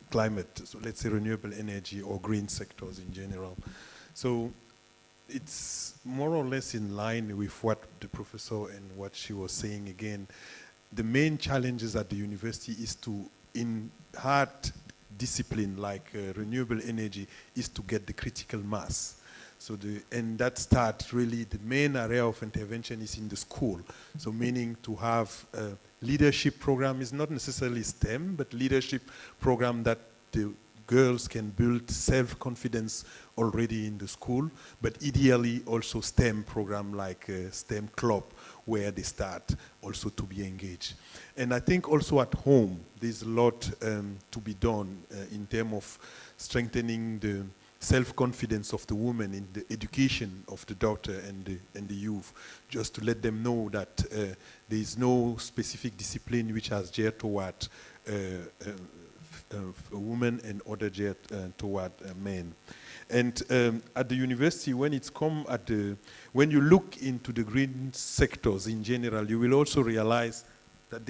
climate, so let's say renewable energy or green sectors in general. So it's more or less in line with what the professor and what she was saying again. The main challenges at the university is to, in hard discipline like renewable energy, is to get the critical mass. So and that starts really, the main area of intervention is in the school. So meaning to have a leadership program is not necessarily STEM, but leadership program that the girls can build self-confidence already in the school, but ideally also STEM program like STEM club, where they start also to be engaged. And I think also at home, there's a lot to be done in terms of strengthening the self-confidence of the woman in the education of the daughter and the youth, just to let them know that there is no specific discipline which has geared toward a woman and other geared toward men. And at the university, when it's come at when you look into the green sectors in general, you will also realize that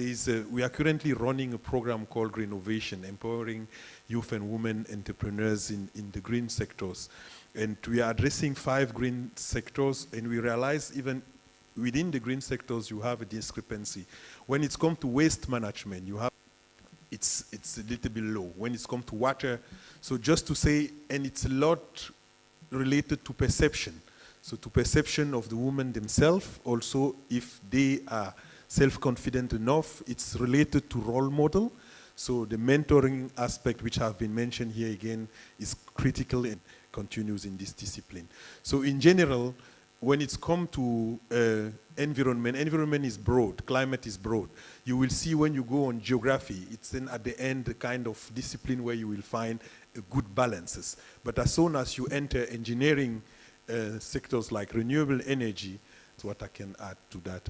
we are currently running a program called Greenovation, empowering youth and women entrepreneurs in the green sectors. And we are addressing 5 green sectors, and we realize even within the green sectors, you have a discrepancy. When it's come to waste management, you have it's a little bit low. When it's come to water, so just to say, and it's a lot related to perception. So to perception of the women themselves, also if they are self-confident enough, it's related to role model. So the mentoring aspect, which have been mentioned here again, is critical and continues in this discipline. So in general, when it's come to environment is broad, climate is broad. You will see when you go on geography, it's then at the end a kind of discipline where you will find good balances. But as soon as you enter engineering sectors like renewable energy, that's what I can add to that.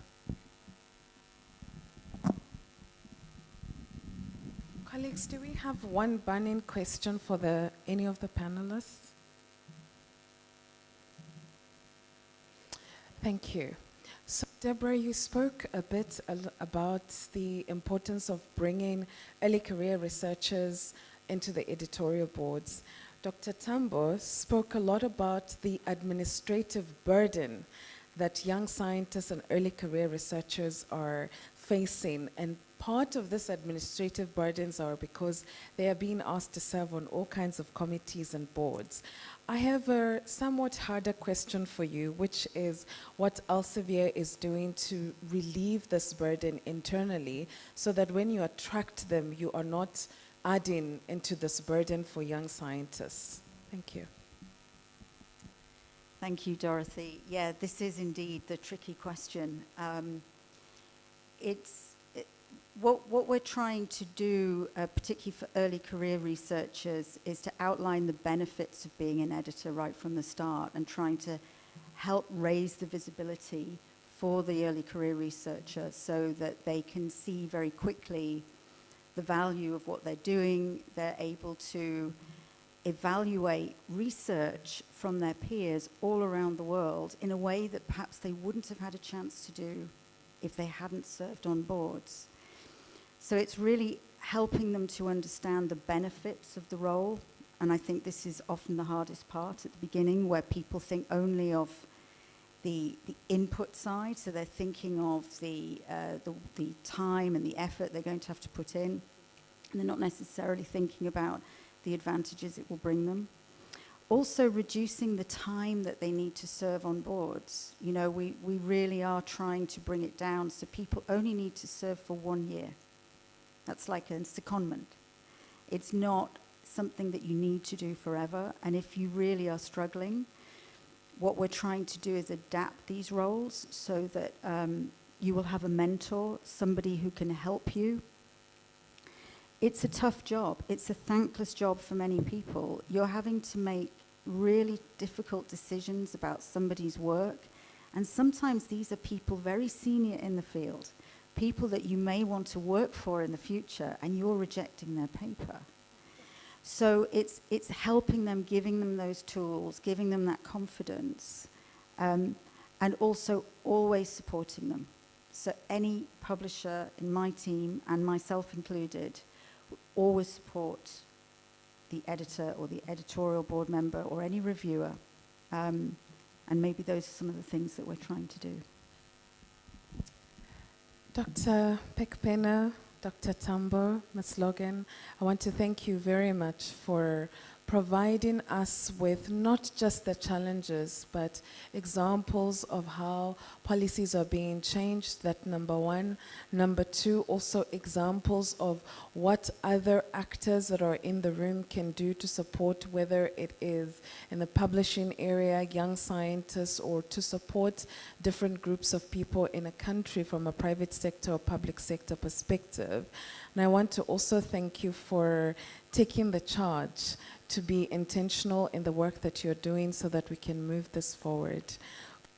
Colleagues, do we have one burning question for any of the panelists? Thank you. So, Deborah, you spoke a bit about the importance of bringing early career researchers into the editorial boards. Dr. Tambo spoke a lot about the administrative burden that young scientists and early career researchers are facing. And part of this administrative burdens are because they are being asked to serve on all kinds of committees and boards. I have a somewhat harder question for you, which is what Elsevier is doing to relieve this burden internally so that when you attract them, you are not adding into this burden for young scientists. Thank you. Thank you, Dorothy. Yeah, this is indeed the tricky question. What we're trying to do, particularly for early career researchers, is to outline the benefits of being an editor right from the start and trying to help raise the visibility for the early career researcher so that they can see very quickly the value of what they're doing. They're able to evaluate research from their peers all around the world in a way that perhaps they wouldn't have had a chance to do if they hadn't served on boards. So it's really helping them to understand the benefits of the role, and I think this is often the hardest part at the beginning, where people think only of the input side, so they're thinking of the time and the effort they're going to have to put in, and they're not necessarily thinking about the advantages it will bring them. Also reducing the time that they need to serve on boards. You know, we really are trying to bring it down so people only need to serve for 1 year. That's like a secondment. It's not something that you need to do forever, and if you really are struggling, what we're trying to do is adapt these roles so that you will have a mentor, somebody who can help you. It's a tough job. It's a thankless job for many people. You're having to make really difficult decisions about somebody's work, and sometimes these are people very senior in the field, people that you may want to work for in the future, and you're rejecting their paper. So it's helping them, giving them those tools, giving them that confidence, and also always supporting them. So any publisher in my team, and myself included, always support the editor or the editorial board member or any reviewer. And maybe those are some of the things that we're trying to do. Dr. Pekpena, Dr. Tambo, Ms. Logan, I want to thank you very much for providing us with not just the challenges, but examples of how policies are being changed, that number one. Number two, also examples of what other actors that are in the room can do to support, whether it is in the publishing area, young scientists, or to support different groups of people in a country from a private sector or public sector perspective. And I want to also thank you for taking the charge to be intentional in the work that you're doing so that we can move this forward.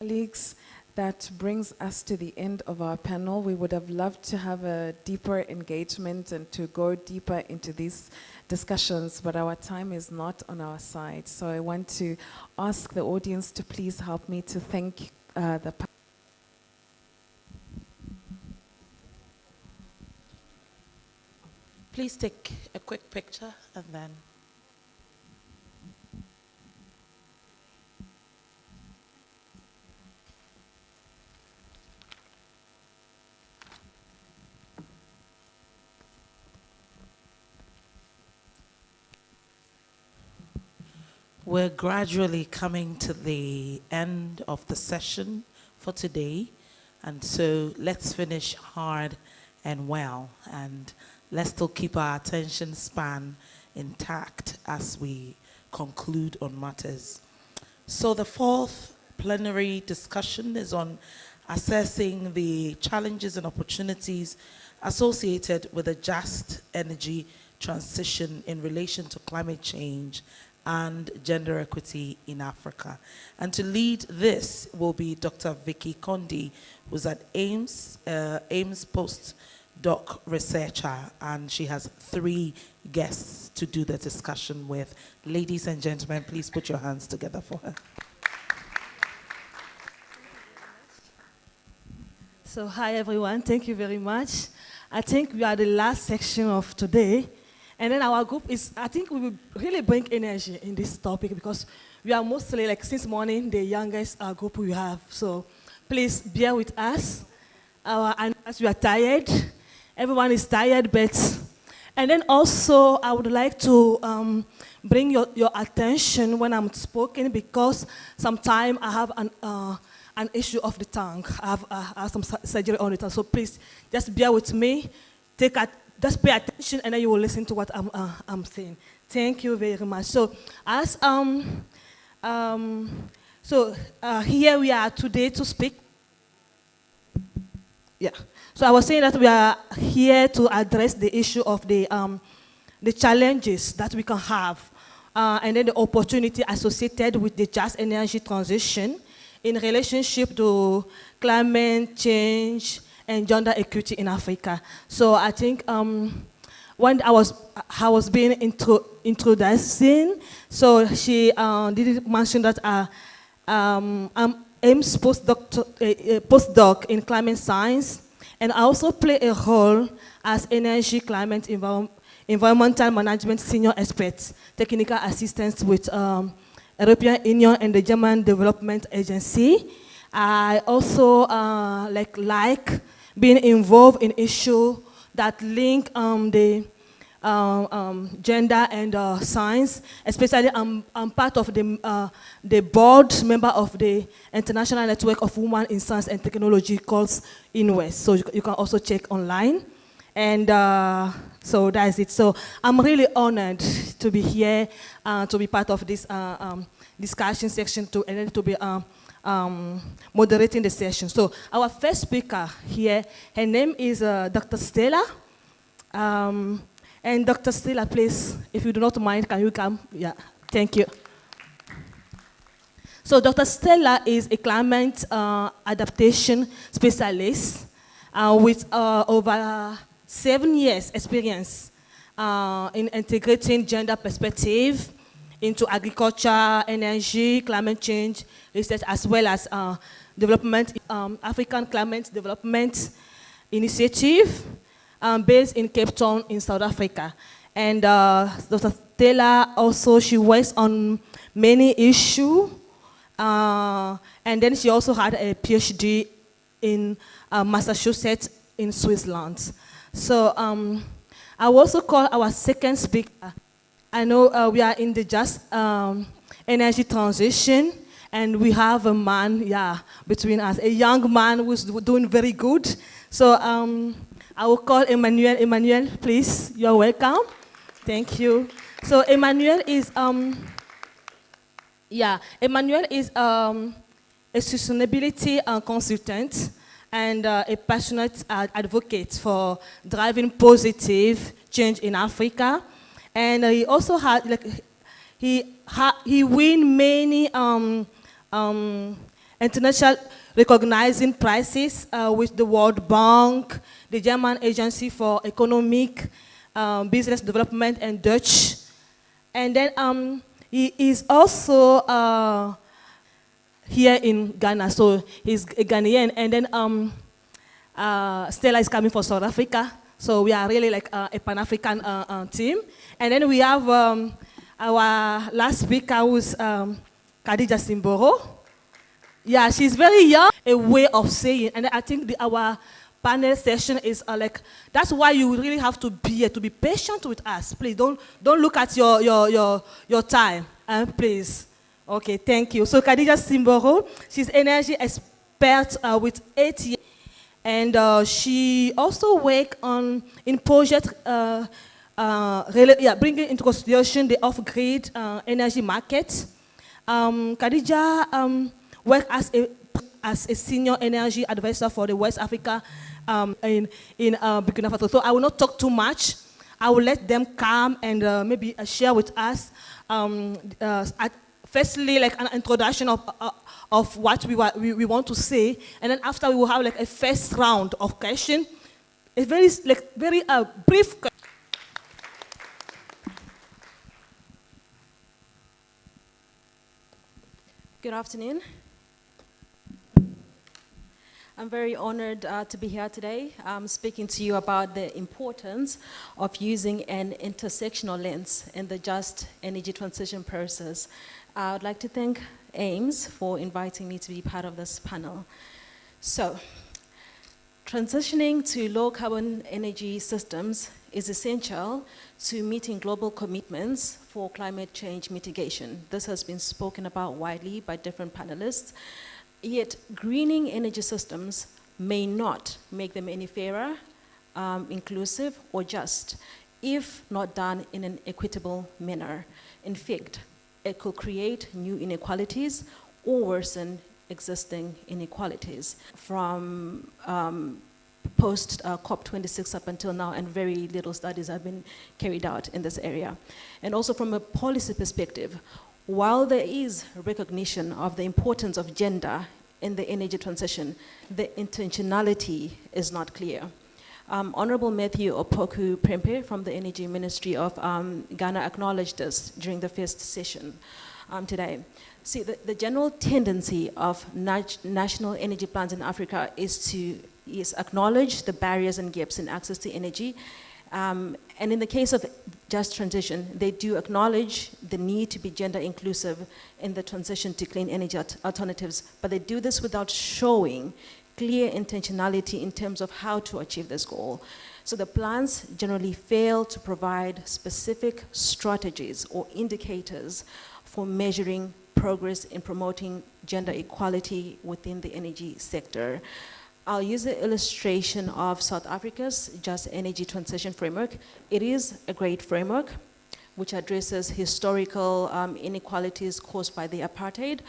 Colleagues, that brings us to the end of our panel. We would have loved to have a deeper engagement and to go deeper into these discussions, but our time is not on our side. So I want to ask the audience to please help me to thank the panel. Please take a quick picture and then. We're gradually coming to the end of the session for today, and so let's finish hard and well, and let's still keep our attention span intact as we conclude on matters. So the fourth plenary discussion is on assessing the challenges and opportunities associated with a just energy transition in relation to climate change and gender equity in Africa. And to lead this will be Dr. Vicky Condi, who's at AIMS, AIMS postdoc researcher, and she has 3 guests to do the discussion with. Ladies and gentlemen, please put your hands together for her. So hi everyone, thank you very much. I think we are the last section of today. And then our group is, I think we will really bring energy in this topic because we are mostly, like since morning, the youngest group we have. So please bear with us. And as we are tired, everyone is tired, but, and then also I would like to bring your attention when I'm speaking because sometimes I have an issue of the tongue. I have some surgery on it, so please just bear with me. Just pay attention, and then you will listen to what I'm saying. Thank you very much. So, as here we are today to speak. Yeah. So I was saying that we are here to address the issue of the challenges that we can have, and then the opportunity associated with the just energy transition in relationship to climate change and gender equity in Africa. So I think when I was being introducing, so she did mention that I'm AIMS postdoc in climate science, and I also play a role as energy, climate, environmental management senior expert, technical assistance with European Union and the German Development Agency. I also like being involved in issues that link the gender and science. Especially, I'm part of the board member of the International Network of Women in Science and Technology called INWEST. So you can also check online. And so that's it. So I'm really honored to be here, to be part of this discussion section, and then to be moderating the session. So our first speaker here, her name is Dr. Stella. And Dr. Stella, please, if you do not mind, can you come? Yeah, thank you. So Dr. Stella is a climate adaptation specialist with over 7 years experience in integrating gender perspective into agriculture, energy, climate change research, as well as development, African Climate Development Initiative based in Cape Town in South Africa. And Dr. Stella also, she works on many issues, and then she also had a PhD in Massachusetts in Switzerland. So I will also call our second speaker. I know we are in the just energy transition, and we have a man, between us, a young man who's doing very good. So I will call Emmanuel. Emmanuel, please, you're welcome. Thank you. So Emmanuel is, Emmanuel is a sustainability consultant and a passionate advocate for driving positive change in Africa. And he also had, he win many international recognizing prizes with the World Bank, the German Agency for Economic Business Development, and Dutch. And then he is also here in Ghana, so he's a Ghanaian. And then Stella is coming from South Africa. So we are really like a Pan-African team. And then we have our last speaker, who's Khadija Simboro. Yeah, she's very young, a way of saying. And I think our panel session is that's why you really have to be here, to be patient with us. Please, don't look at your time, please. Okay, thank you. So Khadija Simboro, she's energy expert with 8 years. And she also worked in project bringing into consideration the off-grid energy market. Khadija worked as a senior energy advisor for the West Africa in Burkina Faso. So I will not talk too much. I will let them come and maybe share with us. Firstly, like an introduction of what we want to say, and then after we will have like a first round of questions. a very brief. Good afternoon. I'm very honored to be here today. I'm speaking to you about the importance of using an intersectional lens in the just energy transition process. I would like to thank AIMS for inviting me to be part of this panel. So, transitioning to low carbon energy systems is essential to meeting global commitments for climate change mitigation. This has been spoken about widely by different panelists. Yet, greening energy systems may not make them any fairer, inclusive, or just, if not done in an equitable manner. In fact, it could create new inequalities or worsen existing inequalities. From post-COP26 up until now, and very little studies have been carried out in this area. And also from a policy perspective, while there is recognition of the importance of gender in the energy transition, the intentionality is not clear. Honorable Matthew Opoku Prempeh from the Energy Ministry of Ghana acknowledged this during the first session today. See, the general tendency of national energy plans in Africa is acknowledge the barriers and gaps in access to energy. And in the case of just transition, they do acknowledge the need to be gender inclusive in the transition to clean energy alternatives, but they do this without showing clear intentionality in terms of how to achieve this goal. So the plans generally fail to provide specific strategies or indicators for measuring progress in promoting gender equality within the energy sector. I'll use the illustration of South Africa's Just Energy Transition Framework. It is a great framework which addresses historical inequalities caused by the apartheid.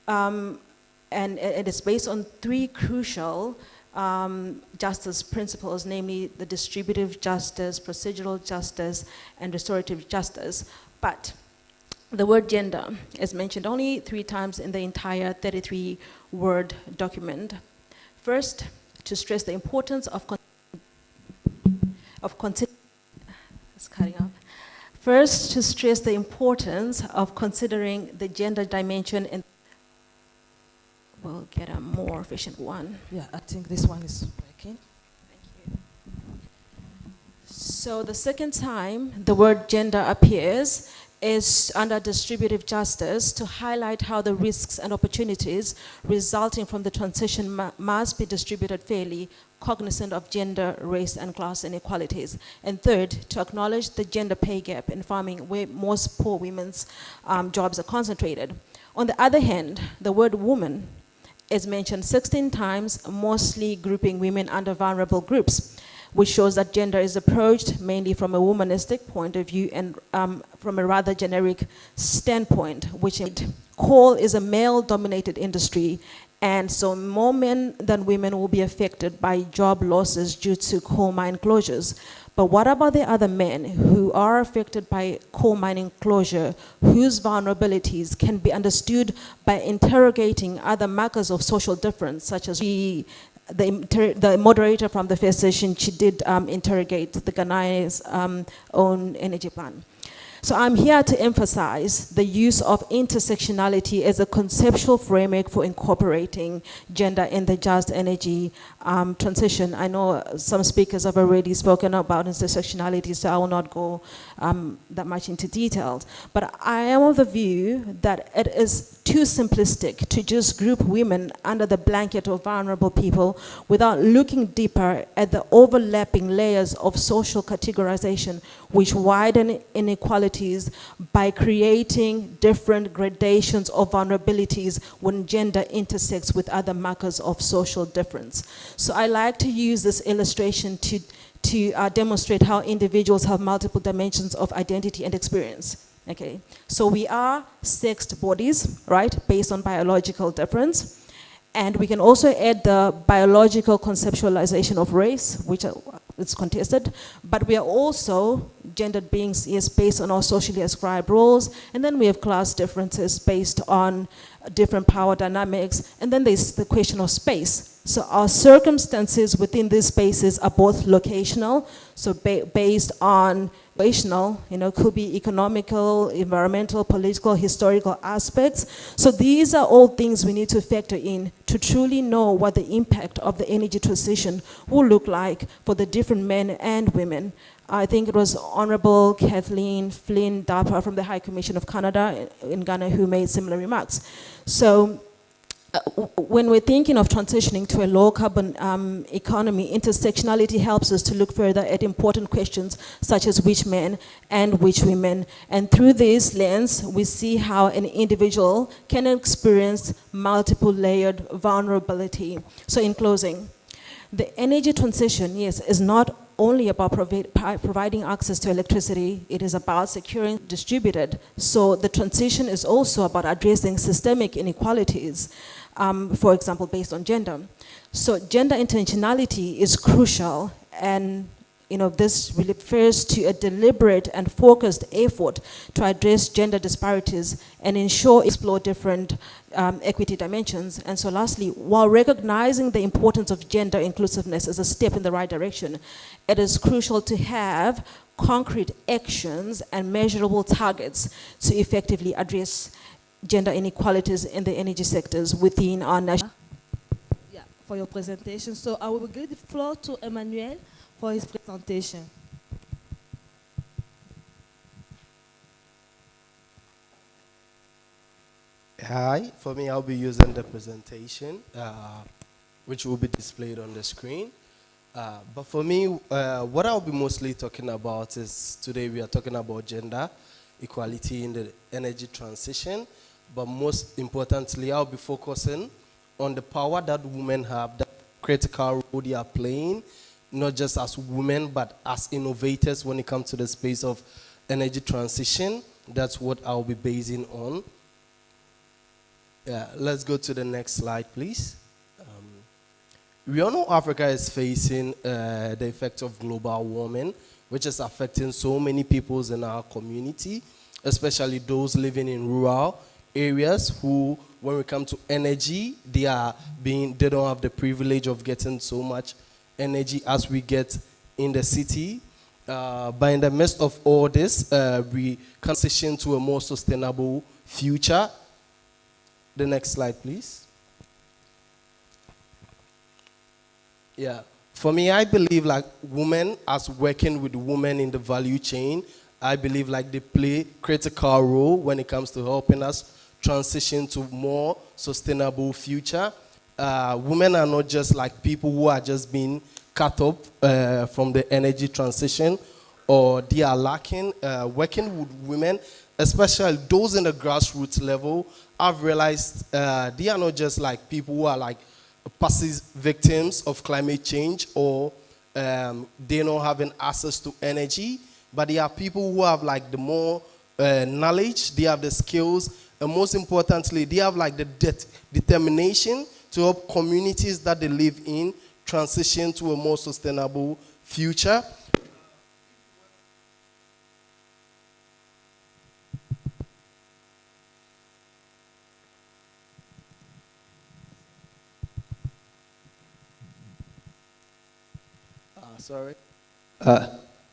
And it is based on three crucial justice principles, namely the distributive justice, procedural justice, and restorative justice. But the word gender is mentioned only 3 times in the entire 33-word document. First, to stress the importance of considering the gender dimension, and we'll get a more efficient one. Yeah, I think this one is working. Thank you. So the second time the word gender appears is under distributive justice, to highlight how the risks and opportunities resulting from the transition must be distributed fairly, cognizant of gender, race, and class inequalities. And third, to acknowledge the gender pay gap in farming, where most poor women's jobs are concentrated. On the other hand, the word woman is mentioned 16 times, mostly grouping women under vulnerable groups, which shows that gender is approached mainly from a womanistic point of view and from a rather generic standpoint, which coal is a male-dominated industry, and so more men than women will be affected by job losses due to coal mine closures. But what about the other men who are affected by coal mining closure, whose vulnerabilities can be understood by interrogating other markers of social difference, such as the moderator from the first session, she did interrogate the Ghanaians' own energy plan. So I'm here to emphasize the use of intersectionality as a conceptual framework for incorporating gender in the just energy transition. I know some speakers have already spoken about intersectionality, so I will not go that much into details. But I am of the view that it is too simplistic to just group women under the blanket of vulnerable people without looking deeper at the overlapping layers of social categorization which widen inequalities by creating different gradations of vulnerabilities when gender intersects with other markers of social difference. So I like to use this illustration to demonstrate how individuals have multiple dimensions of identity and experience. Okay, so we are sexed bodies, right, based on biological difference. And we can also add the biological conceptualization of race, which is contested, but we are also gendered beings, yes, based on our socially ascribed roles, and then we have class differences based on different power dynamics, and then there's the question of space. So our circumstances within these spaces are both locational, so based on situational, could be economical, environmental, political, historical aspects. So these are all things we need to factor in to truly know what the impact of the energy transition will look like for the different men and women. I think it was Honorable Kathleen Flynn Dapa from the High Commission of Canada in Ghana who made similar remarks. So when we're thinking of transitioning to a low carbon economy, intersectionality helps us to look further at important questions such as which men and which women. And through this lens, we see how an individual can experience multiple layered vulnerability. So in closing, the energy transition, yes, is not only about providing access to electricity, it is about securing distributed. So the transition is also about addressing systemic inequalities, for example, based on gender. So gender intentionality is crucial, and this refers to a deliberate and focused effort to address gender disparities and explore different equity dimensions. And so lastly, while recognizing the importance of gender inclusiveness as a step in the right direction, it is crucial to have concrete actions and measurable targets to effectively address gender inequalities in the energy sectors within our national. Yeah, for your presentation. So I will give the floor to Emmanuel for his presentation. Hi, for me I'll be using the presentation which will be displayed on the screen. But for me, what I'll be mostly talking about is today we are talking about gender equality in the energy transition. But most importantly, I'll be focusing on the power that women have, the critical role they are playing, not just as women, but as innovators when it comes to the space of energy transition. That's what I'll be basing on. Let's go to the next slide, please. We all know Africa is facing the effects of global warming, which is affecting so many peoples in our community, especially those living in rural areas who, when we come to energy, they don't have the privilege of getting so much energy as we get in the city. But in the midst of all this, we transition to a more sustainable future. The next slide, please. Yeah. For me, I believe like women, as working with women in the value chain, I believe like they play critical role when it comes to helping us transition to more sustainable future. Women are not just like people who are just being cut up from the energy transition, or they are lacking. Working with women, especially those in the grassroots level, I've realized they are not just like people who are like passive victims of climate change, or they not having access to energy, but they are people who have like the more knowledge, they have the skills, and most importantly, they have like the determination to help communities that they live in transition to a more sustainable future.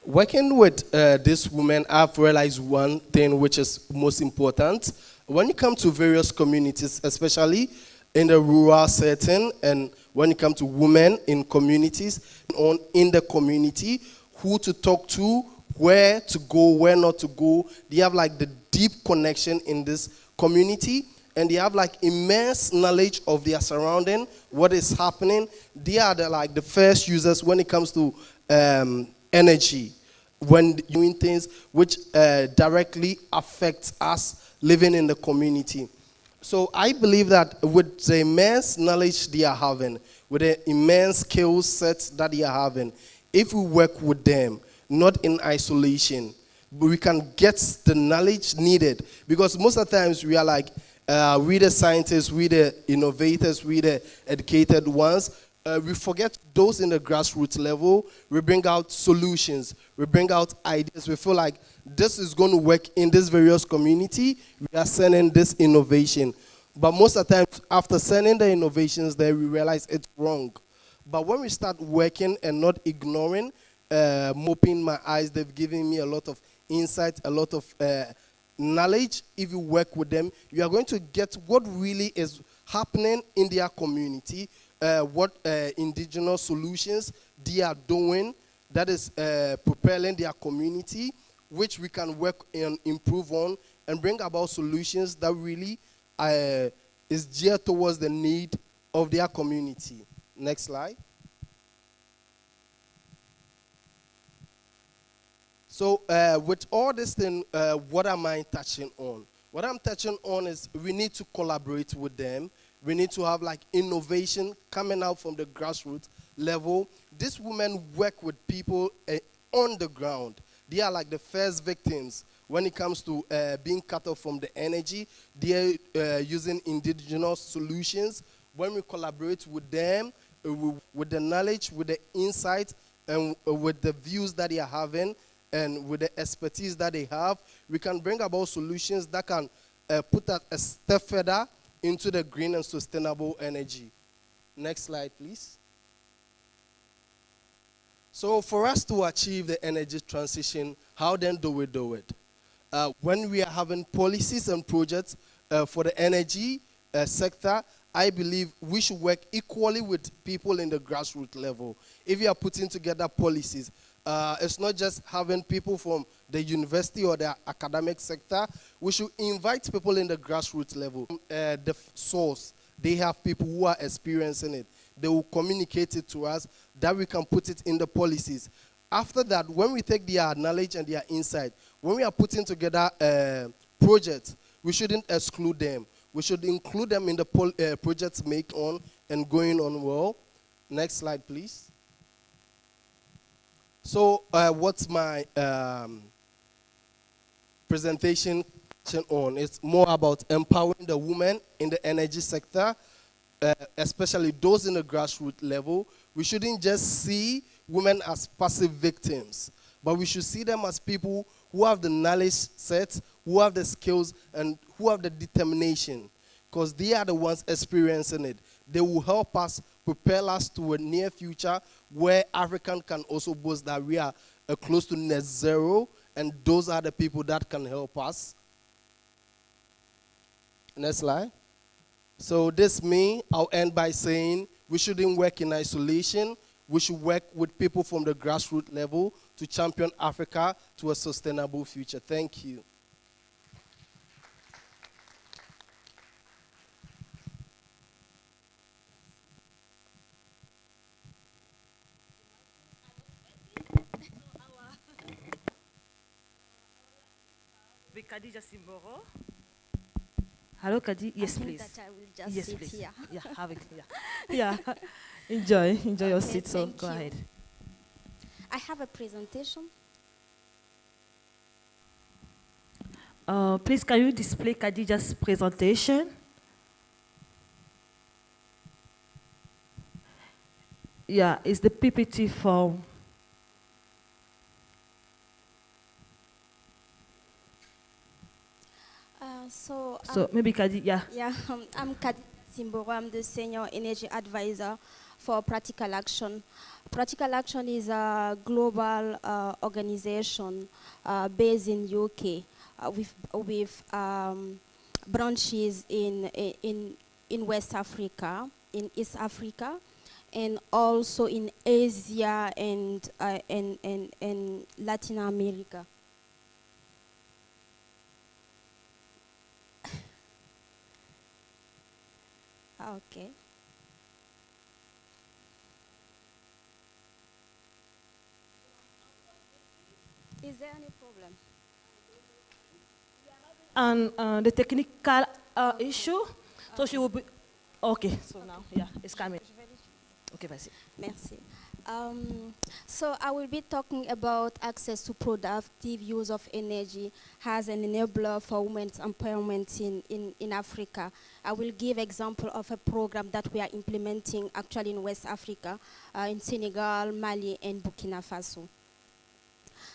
Working with this woman, I've realized one thing which is most important. When you come to various communities, especially in the rural setting, and when it comes to women in communities, in the community, who to talk to, where to go, where not to go, they have like the deep connection in this community, and they have like immense knowledge of their surrounding, what is happening. They are like the first users when it comes to energy, when doing things which directly affect us living in the community. So I believe that with the immense knowledge they are having, with the immense skill sets that they are having, if we work with them, not in isolation, we can get the knowledge needed. Because most of the times we are like, we the scientists, we the innovators, we the educated ones, we forget those in the grassroots level. We bring out solutions, we bring out ideas. We feel like this is going to work in this various community. We are sending this innovation. But most of the time, after sending the innovations there, we realize it's wrong. But when we start working and not ignoring, opening my eyes, they've given me a lot of insight, a lot of knowledge. If you work with them, you are going to get what really is happening in their community, what indigenous solutions they are doing that is propelling their community, which we can work and improve on and bring about solutions that really is geared towards the need of their community. Next slide. So with all this thing, what am I touching on? What I'm touching on is we need to collaborate with them. We need to have like innovation coming out from the grassroots level. These women work with people on the ground. They are like the first victims when it comes to being cut off from the energy. They are using indigenous solutions. When we collaborate with them, with the knowledge, with the insight, and with the views that they are having, and with the expertise that they have, we can bring about solutions that can put us a step further into the green and sustainable energy. Next slide, please. So for us to achieve the energy transition, how then do we do it? When we are having policies and projects for the energy sector, I believe we should work equally with people in the grassroots level. If you are putting together policies, it's not just having people from the university or the academic sector. We should invite people in the grassroots level. The source, they have people who are experiencing it. They will communicate it to us, that we can put it in the policies. After that, when we take their knowledge and their insight, when we are putting together projects, we shouldn't exclude them. We should include them in the projects make on and going on well. Next slide, please. So what's my presentation on? It's more about empowering the women in the energy sector, especially those in the grassroots level. We shouldn't just see women as passive victims, but we should see them as people who have the knowledge set, who have the skills, and who have the determination, because they are the ones experiencing it. They will help us, propel us to a near future where Africa can also boast that we are close to net zero, and those are the people that can help us. Next slide. So this me, I'll end by saying we shouldn't work in isolation. We should work with people from the grassroots level to champion Africa to a sustainable future. Thank you. With Khadija Simboro. Hello, Khadija. Yes, please. That I will just yes, sit please. here. Yeah, have it. Yeah. Yeah. Enjoy your seat. So Thank go you. ahead. I have a presentation. Please, can you display Khadija's presentation? Yeah, it's the PPT form. So maybe Khadija, yeah. Yeah, I'm Khadija Simboro. I'm the Senior Energy Advisor for Practical Action. Practical Action is a global organization based in UK with branches in West Africa, in East Africa, and also in Asia and Latin America. Okay. Is there any problem? And the technical issue, so she will be, okay, so now, yeah, it's coming. Okay, vas-y. Merci. So I will be talking about access to productive use of energy as an enabler for women's empowerment in Africa. I will give example of a program that we are implementing actually in West Africa, in Senegal, Mali, and Burkina Faso.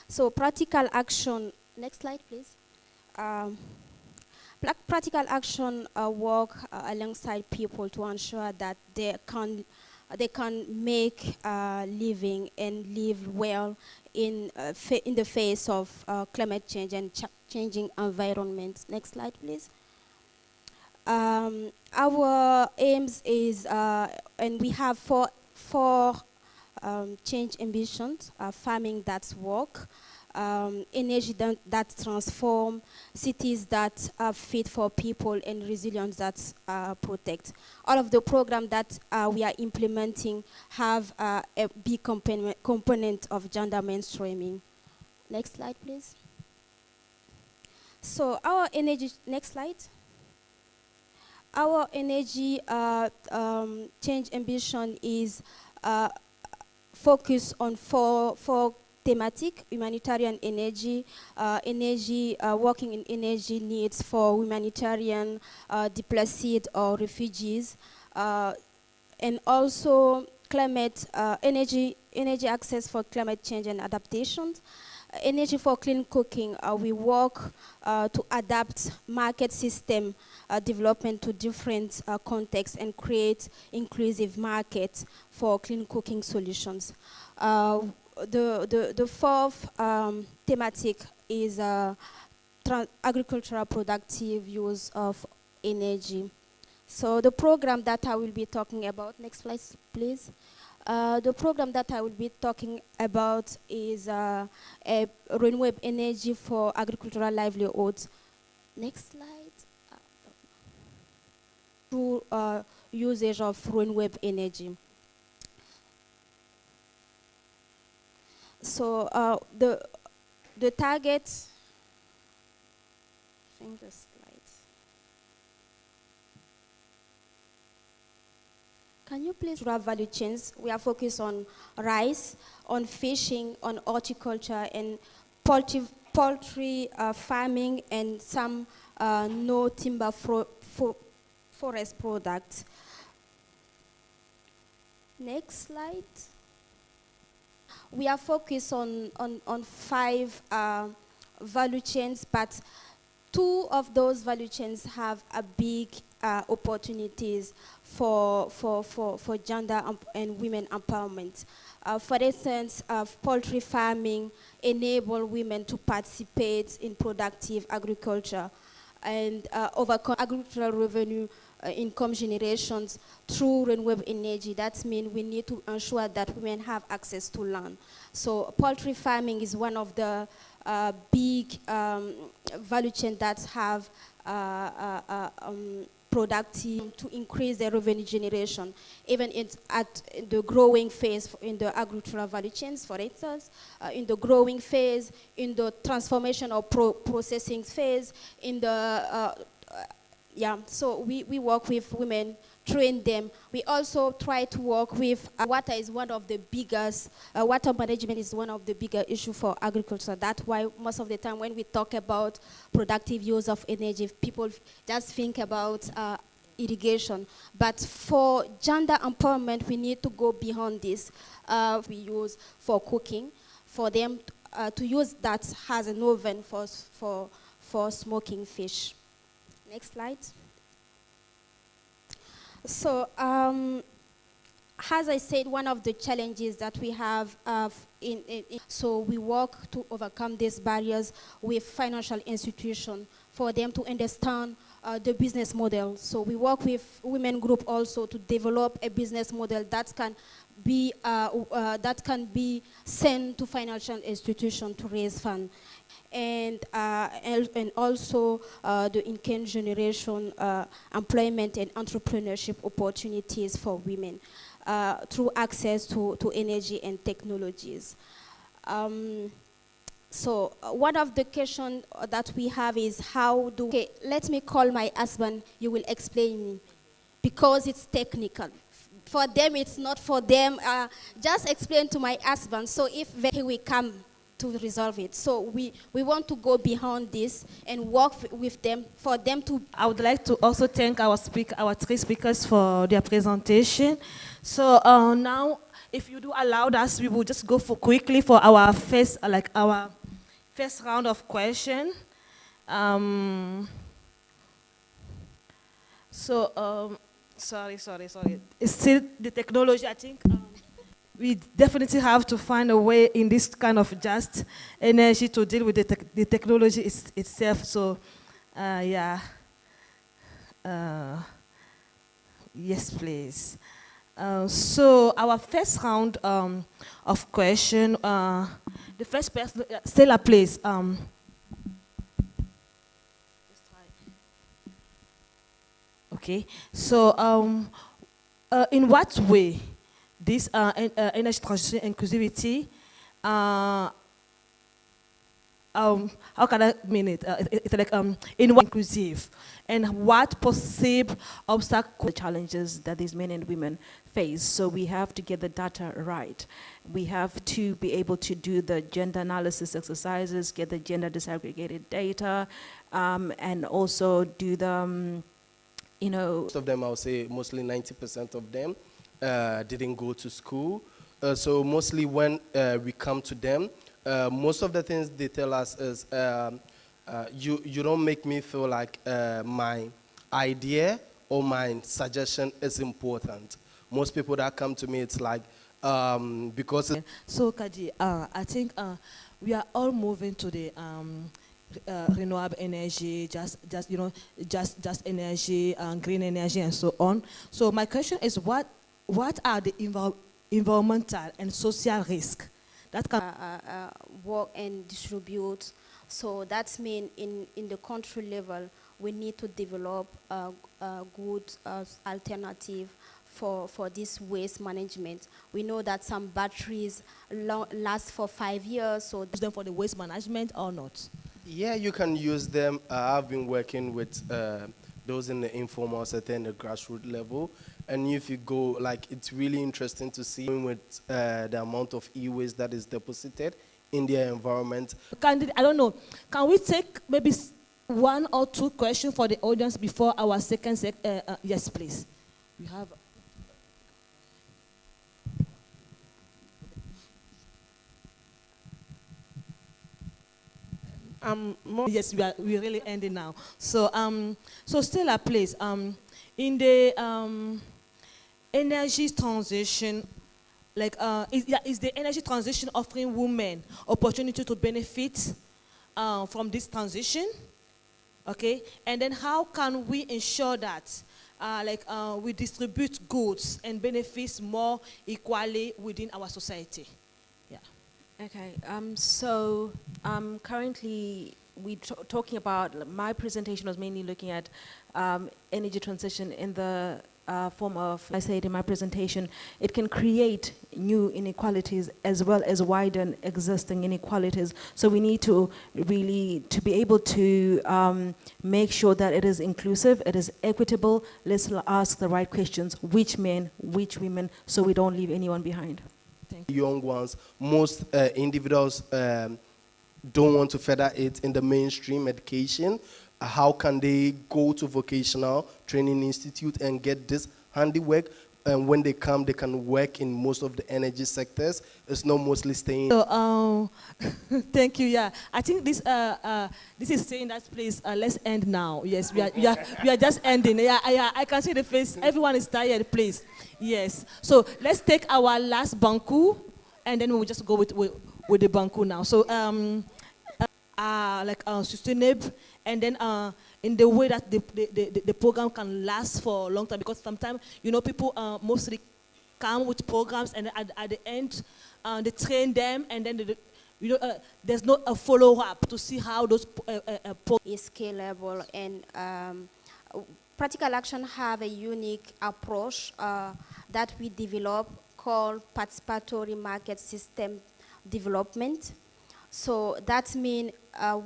So practical action, next slide please. Practical action work alongside people to ensure that they can make a living and live well in the face of climate change and changing environment. Next slide, please. Our aims is, and we have four change ambitions: farming that's work, energy that transform, cities that are fit for people, and resilience that protect. All of the programs that we are implementing have a big component of gender mainstreaming. Next slide, please. So our energy, next slide. Our energy change ambition is focused on four thematic: humanitarian energy, working in energy needs for humanitarian, displaced or refugees, and also climate energy access for climate change and adaptations. Energy for clean cooking, we work to adapt market system development to different contexts and create inclusive markets for clean cooking solutions. The fourth thematic is agricultural productive use of energy. So the program that I will be talking about, next slide please. The program that I will be talking about is a renewable energy for agricultural livelihoods. Next slide. Through usage of renewable energy. So the target, I think the slides. Can you please draw value chains? We are focused on rice, on fishing, on horticulture, and poultry farming, and some no timber forest products. Next slide. We are focused on 5 value chains, but 2 of those value chains have a big opportunities for gender and women empowerment. For instance, poultry farming enable women to participate in productive agriculture and overcome agricultural revenue income generations through renewable energy. That means we need to ensure that women have access to land. So poultry farming is one of the big value chains that have productive to increase their revenue generation, even at the growing phase in the agricultural value chains, for instance, in the growing phase, in the transformation or processing phase, in the so we work with women, train them. We also try to work with water is one of the biggest, water management is one of the bigger issues for agriculture. That's why most of the time when we talk about productive use of energy, people just think about irrigation. But for gender empowerment, we need to go beyond this. We use for cooking, for them to use that as an oven for smoking fish. Next slide. So, as I said, one of the challenges that we have, so we work to overcome these barriers with financial institutions for them to understand the business model. So we work with women group also to develop a business model that can be sent to financial institutions to raise funds. And also the income generation, employment and entrepreneurship opportunities for women through access to energy and technologies. So one of the questions that we have is how do, okay, let me call my husband, you will explain me, because it's technical. For them, it's not for them. Just explain to my husband, so if he will come to resolve it. So we want to go beyond this and work with them, for them to... I would like to also thank our 3 speakers for their presentation. So now, if you do allow us, we will just go quickly for our first round of questions. So, sorry. It's still the technology. I think we definitely have to find a way in this kind of just energy to deal with the technology itself. So, yeah. Yes, please. So our first round of question, the first person, Stella, please. Okay. So, in what way this energy transition inclusivity? How can I mean it? It's like in what inclusive, and what possible obstacle challenges that these men and women face. So we have to get the data right. We have to be able to do the gender analysis exercises, get the gender disaggregated data, and also do the, you know. Most of them, I would say mostly 90% of them didn't go to school. So mostly when we come to them, most of the things they tell us is, you don't make me feel like my idea or my suggestion is important. Most people that come to me, it's like, because... So, Kadi, I think we are all moving to the renewable energy, just energy, green energy, and so on. So my question is, what are the environmental and social risks that can work and distribute? So that means in the country level, we need to develop a good alternative for this waste management. We know that some batteries last for 5 years, so use them for the waste management or not? Yeah, you can use them. I've been working with those in the informal sector and the grassroots level. And if you go, like, it's really interesting to see with the amount of e-waste that is deposited in their environment. I don't know. Can we take maybe 1 or 2 questions for the audience before our second yes, please. We have. Yes, we're really ending now. So, so Stella, please, in the energy transition, like, is the energy transition offering women opportunity to benefit from this transition? Okay, and then how can we ensure that, we distribute goods and benefits more equally within our society? Yeah. Okay, so currently we're talking about, my presentation was mainly looking at energy transition in the form of, I said in my presentation, it can create new inequalities as well as widen existing inequalities. So we need to really, to be able to make sure that it is inclusive, it is equitable. Let's ask the right questions, which men, which women, so we don't leave anyone behind. Young ones, most individuals don't want to further it in the mainstream education. How can they go to vocational training institute and get this handiwork? And when they come, they can work in most of the energy sectors. It's not mostly staying. So, thank you. Yeah, I think this is saying that, please, let's end now. Yes, we are just ending. Yeah, I can see the face. Everyone is tired. Please. Yes. So let's take our last banku, and then we'll just go with the banku now. So, sustainable, and then in the way that the program can last for a long time, because sometimes, you know, people mostly come with programs, and at the end they train them, and then there's not a follow-up to see how those is scalable, and Practical Action have a unique approach that we develop called participatory market system development. So that means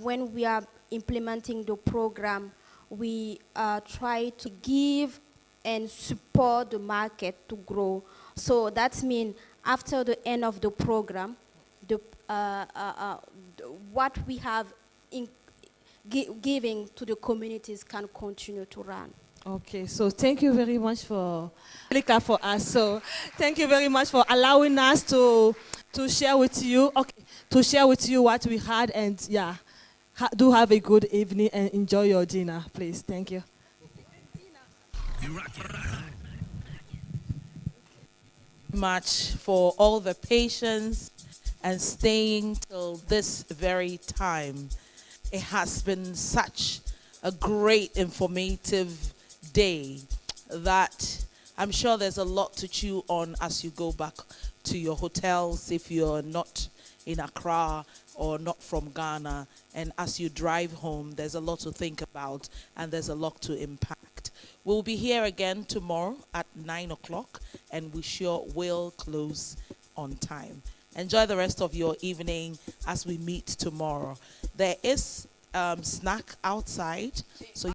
when we are implementing the program, we try to give and support the market to grow. So that means after the end of the program, what we have giving to the communities can continue to run. Okay, so thank you very much for us. So thank you very much for allowing us to share with you. Okay, to share with you what we had, and yeah, do have a good evening and enjoy your dinner, please. Thank you. Much for all the patience and staying till this very time. It has been such a great informative day that I'm sure there's a lot to chew on as you go back to your hotels if you're not in Accra or not from Ghana, and as you drive home there's a lot to think about and there's a lot to impact. We'll be here again tomorrow at 9 o'clock, and we sure will close on time. Enjoy the rest of your evening as we meet tomorrow. There is snack outside, so